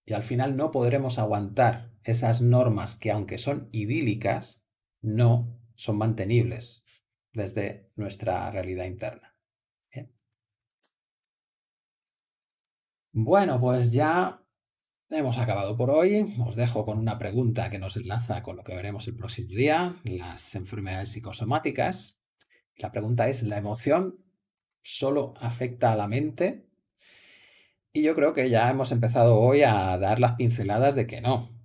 y al final no podremos aguantar esas normas que, aunque son idílicas, no son mantenibles desde nuestra realidad interna. Bien. Bueno, pues ya hemos acabado por hoy. Os dejo con una pregunta que nos enlaza con lo que veremos el próximo día, las enfermedades psicosomáticas. La pregunta es, ¿la emoción solo afecta a la mente? Y yo creo que ya hemos empezado hoy a dar las pinceladas de que no,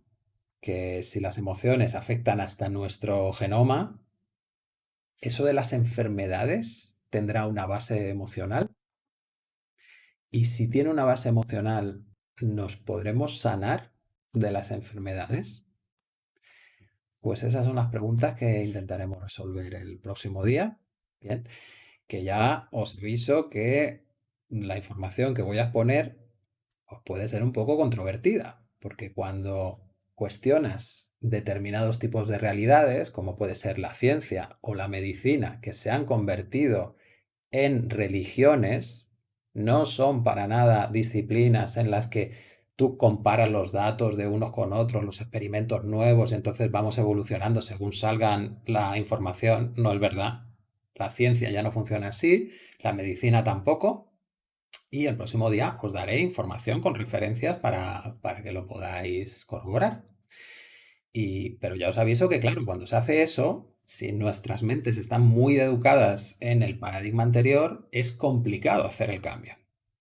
que si las emociones afectan hasta nuestro genoma, ¿eso de las enfermedades tendrá una base emocional? Y si tiene una base emocional, ¿nos podremos sanar de las enfermedades? Pues esas son las preguntas que intentaremos resolver el próximo día. Bien, que ya os aviso que la información que voy a exponer os puede ser un poco controvertida, porque cuando cuestionas determinados tipos de realidades, como puede ser la ciencia o la medicina, que se han convertido en religiones, no son para nada disciplinas en las que tú comparas los datos de unos con otros, los experimentos nuevos, y entonces vamos evolucionando según salgan la información. No es verdad. La ciencia ya no funciona así, la medicina tampoco. Y el próximo día os daré información con referencias para que lo podáis corroborar. Pero ya os aviso que, claro, cuando se hace eso, si nuestras mentes están muy educadas en el paradigma anterior, es complicado hacer el cambio.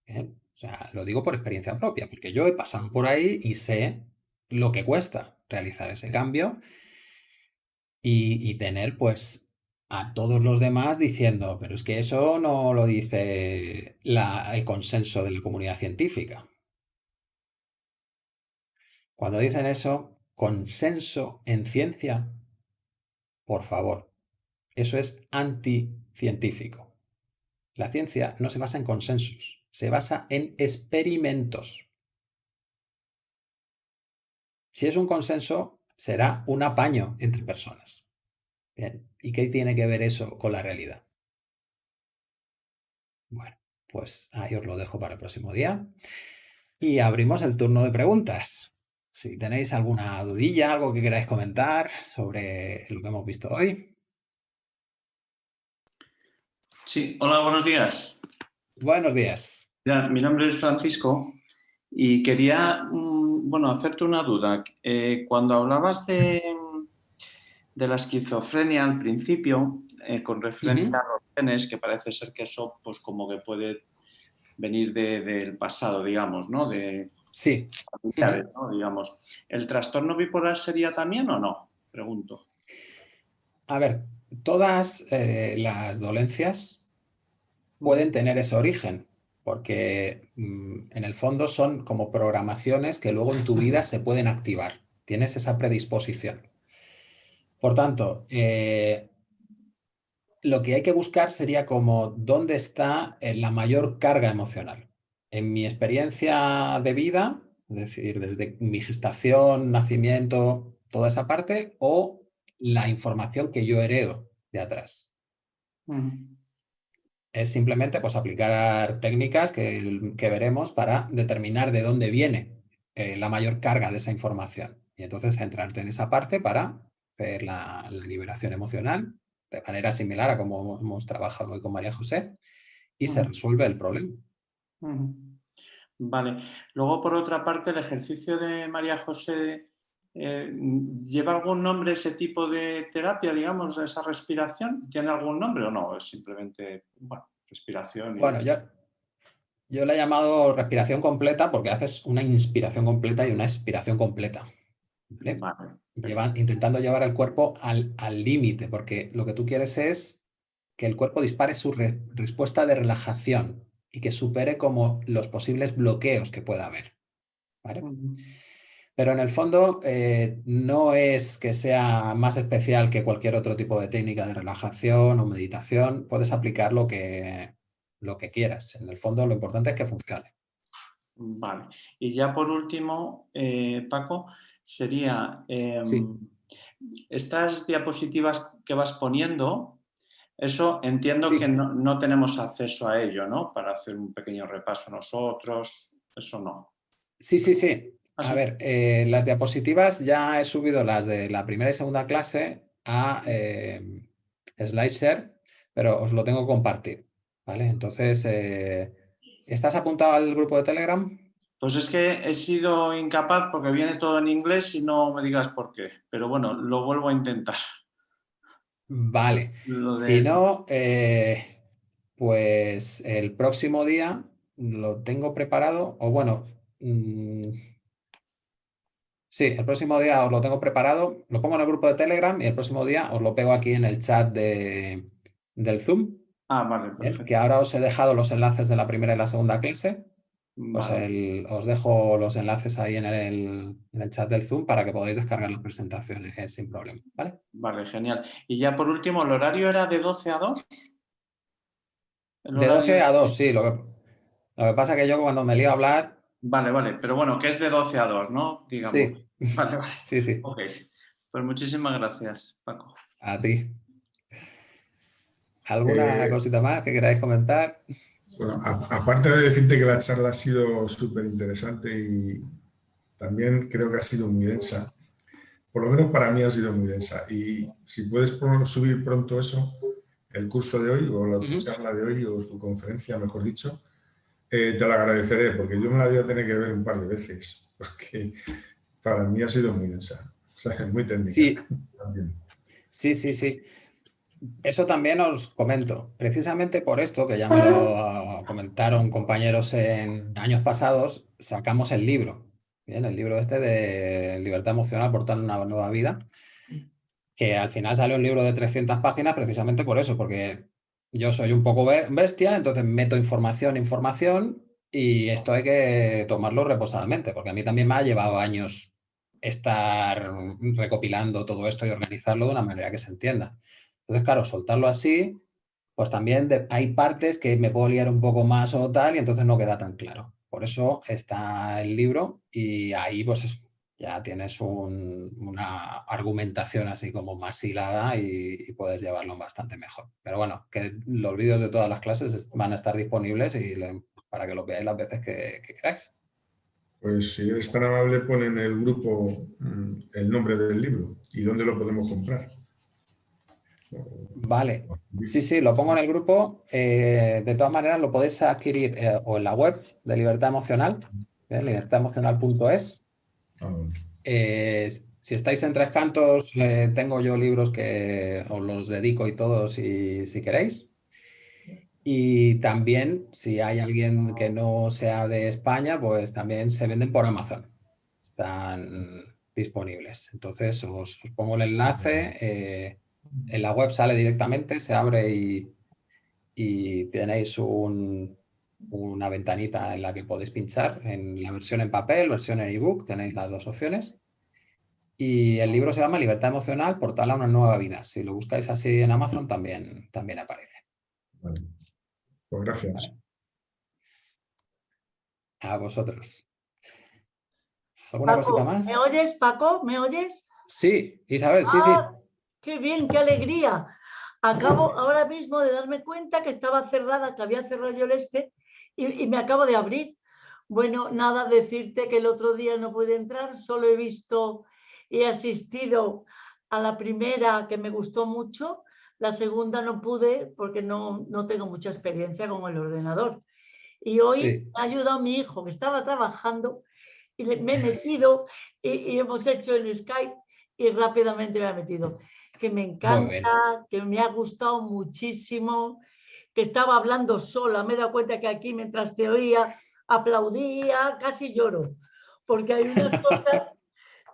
¿Bien? O sea, lo digo por experiencia propia, porque yo he pasado por ahí y sé lo que cuesta realizar ese cambio y tener, pues, a todos los demás diciendo, pero es que eso no lo dice el consenso de la comunidad científica. Cuando dicen eso, consenso en ciencia, por favor, eso es anticientífico. La ciencia no se basa en consensos, se basa en experimentos. Si es un consenso, será un apaño entre personas. Bien, ¿y qué tiene que ver eso con la realidad? Bueno, pues ahí os lo dejo para el próximo día. Y abrimos el turno de preguntas. Si tenéis alguna dudilla, algo que queráis comentar sobre lo que hemos visto hoy. Sí, hola, buenos días. Buenos días. Mira, mi nombre es Francisco y quería hacerte una duda. Cuando hablabas de la esquizofrenia al principio, con referencia a los genes, que parece ser que eso pues como que puede venir del pasado, digamos, ¿no? De Sí. familiares, ¿no? Digamos. ¿El trastorno bipolar sería también o no? Pregunto. A ver, todas las dolencias pueden tener ese origen, porque en el fondo son como programaciones que luego en tu vida se pueden activar. Tienes esa predisposición. Por tanto, lo que hay que buscar sería como dónde está la mayor carga emocional. En mi experiencia de vida, es decir, desde mi gestación, nacimiento, toda esa parte, o la información que yo heredo de atrás. Es simplemente pues, aplicar técnicas que veremos para determinar de dónde viene la mayor carga de esa información. Y entonces centrarte en esa parte para ver la liberación emocional de manera similar a como hemos trabajado hoy con María José y se resuelve el problema. Vale. Luego, por otra parte, el ejercicio de María José, ¿lleva algún nombre ese tipo de terapia, digamos, de esa respiración? ¿Tiene algún nombre o no? Es simplemente, bueno, respiración y... Bueno, yo la he llamado respiración completa porque haces una inspiración completa y una expiración completa. ¿Vale? Vale. Intentando llevar el cuerpo al límite, porque lo que tú quieres es que el cuerpo dispare su respuesta de relajación y que supere como los posibles bloqueos que pueda haber. ¿Vale? Pero en el fondo no es que sea más especial que cualquier otro tipo de técnica de relajación o meditación. Puedes aplicar lo que quieras. En el fondo lo importante es que funcione. Vale. Y ya por último, Paco, sería Sí. estas diapositivas que vas poniendo, eso entiendo Sí. que no tenemos acceso a ello, ¿no? Para hacer un pequeño repaso nosotros, eso no. Sí, sí, sí. ¿Ah, A sí? ver, las diapositivas ya he subido las de la primera y segunda clase a SlideShare, pero os lo tengo que compartir, ¿vale? Entonces, ¿estás apuntado al grupo de Telegram? Pues es que he sido incapaz porque viene todo en inglés y no me digas por qué. Pero bueno, lo vuelvo a intentar. Vale. Lo Si de... no, pues el próximo día lo tengo preparado, o bueno, sí, el próximo día os lo tengo preparado, lo pongo en el grupo de Telegram y el próximo día os lo pego aquí en el chat del Zoom. Ah, vale, Bien, perfecto. que ahora os he dejado los enlaces de la primera y la segunda clase. Pues Vale. os dejo los enlaces ahí en el chat del Zoom para que podáis descargar las presentaciones sin problema. ¿Vale? Vale, genial. Y ya por último, ¿el horario era de 12 a 2? El De 12 horario... a 2, sí. Lo que pasa es que yo cuando me lío a hablar... Vale, vale. Pero bueno, que es de 12 a 2, ¿no? Digamos. Sí, Vale, vale. sí, sí. Ok. Pues muchísimas gracias, Paco. A ti. ¿Alguna cosita más que queráis comentar? Bueno, aparte de decirte que la charla ha sido súper interesante y también creo que ha sido muy densa, por lo menos para mí ha sido muy densa. Y si puedes subir pronto eso, el curso de hoy o la charla de hoy o tu conferencia, mejor dicho, te lo agradeceré porque yo me la voy a tener que ver un par de veces porque para mí ha sido muy densa, o sea, es muy técnica. Sí. También. Sí, sí, sí. Eso también os comento. Precisamente por esto, que ya me lo comentaron compañeros en años pasados, sacamos el libro. Bien, el libro este de Libertad Emocional, aportar una nueva vida, que al final sale un libro de 300 páginas precisamente por eso, porque yo soy un poco bestia, entonces meto información y esto hay que tomarlo reposadamente, porque a mí también me ha llevado años estar recopilando todo esto y organizarlo de una manera que se entienda. Entonces, claro, soltarlo así, pues también hay partes que me puedo liar un poco más o tal y entonces no queda tan claro. Por eso está el libro y ahí pues ya tienes una argumentación así como más hilada y puedes llevarlo bastante mejor. Pero bueno, que los vídeos de todas las clases van a estar disponibles para que los veáis las veces que queráis. Pues si eres tan amable, pon en el grupo el nombre del libro y dónde lo podemos comprar. Vale, sí, lo pongo en el grupo. De todas maneras, lo podéis adquirir o en la web de Libertad Emocional, libertademocional.es. Si estáis en Tres Cantos, tengo yo libros que os los dedico y todos si queréis. Y también, si hay alguien que no sea de España, pues también se venden por Amazon. Están disponibles. Entonces, os pongo el enlace. En la web sale directamente, se abre y tenéis una ventanita en la que podéis pinchar en la versión en papel, versión en ebook, tenéis las dos opciones. Y el libro se llama Libertad Emocional, Portal a una nueva vida. Si lo buscáis así en Amazon, también aparece. Vale. Pues gracias. ¿Vale? A vosotros. ¿Alguna cosita Paco, más? ¿me oyes, Paco? ¿Me oyes? Sí, Isabel, sí, sí. ¡Ah! ¡Qué bien, qué alegría! Acabo ahora mismo de darme cuenta que estaba cerrada, que había cerrado yo el y me acabo de abrir. Bueno, nada, decirte que el otro día no pude entrar, solo he visto y he asistido a la primera que me gustó mucho, la segunda no pude porque no tengo mucha experiencia con el ordenador. Y hoy Sí. me ha ayudado mi hijo que estaba trabajando y me he metido y hemos hecho el Skype y rápidamente me ha metido. Que me Muy bien. encanta, que me ha gustado muchísimo, que estaba hablando sola. Me he dado cuenta que aquí mientras te oía aplaudía, casi lloro, porque hay unas cosas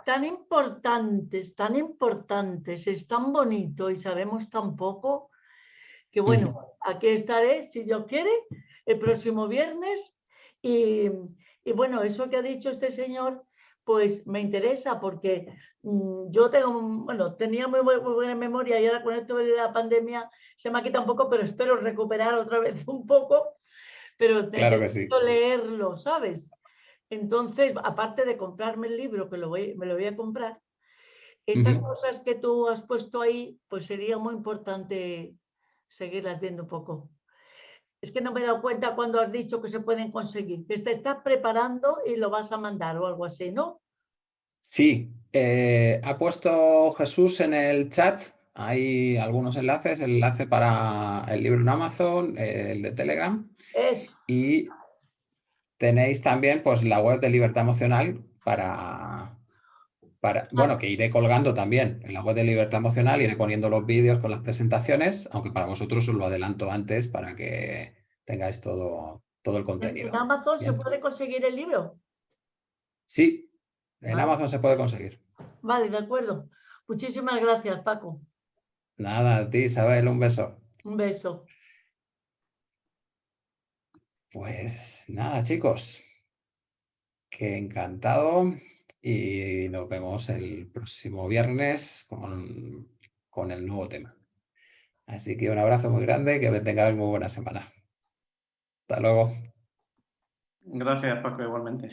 tan importantes, es tan bonito y sabemos tan poco, que bueno, aquí estaré, si Dios quiere, el próximo viernes. Y, y bueno, eso que ha dicho este señor, pues me interesa porque yo tengo, bueno, tenía muy buena memoria y ahora con esto de la pandemia se me ha quitado un poco, pero espero recuperar otra vez un poco, pero Claro que sí. necesito leerlo, ¿sabes? Entonces, aparte de comprarme el libro, que me lo voy a comprar, estas cosas que tú has puesto ahí, pues sería muy importante seguirlas viendo un poco. Es que no me he dado cuenta cuando has dicho que se pueden conseguir, que te estás preparando y lo vas a mandar o algo así, ¿no? Sí, ha puesto Jesús en el chat. Hay algunos enlaces, el enlace para el libro en Amazon, el de Telegram. Eso. Y tenéis también pues, la web de Libertad Emocional bueno, que iré colgando también. En la web de Libertad Emocional iré poniendo los vídeos con las presentaciones, aunque para vosotros os lo adelanto antes para que tengáis todo el contenido. ¿En Amazon se ¿Bien? puede conseguir el libro? Sí, en Vale. Amazon se puede conseguir. Vale, de acuerdo. Muchísimas gracias, Paco. Nada, a ti, Isabel, un beso. Un beso. Pues nada, chicos, que encantado y nos vemos el próximo viernes con el nuevo tema. Así que un abrazo muy grande y que tengáis muy buena semana. Hasta luego. Gracias, Paco, igualmente.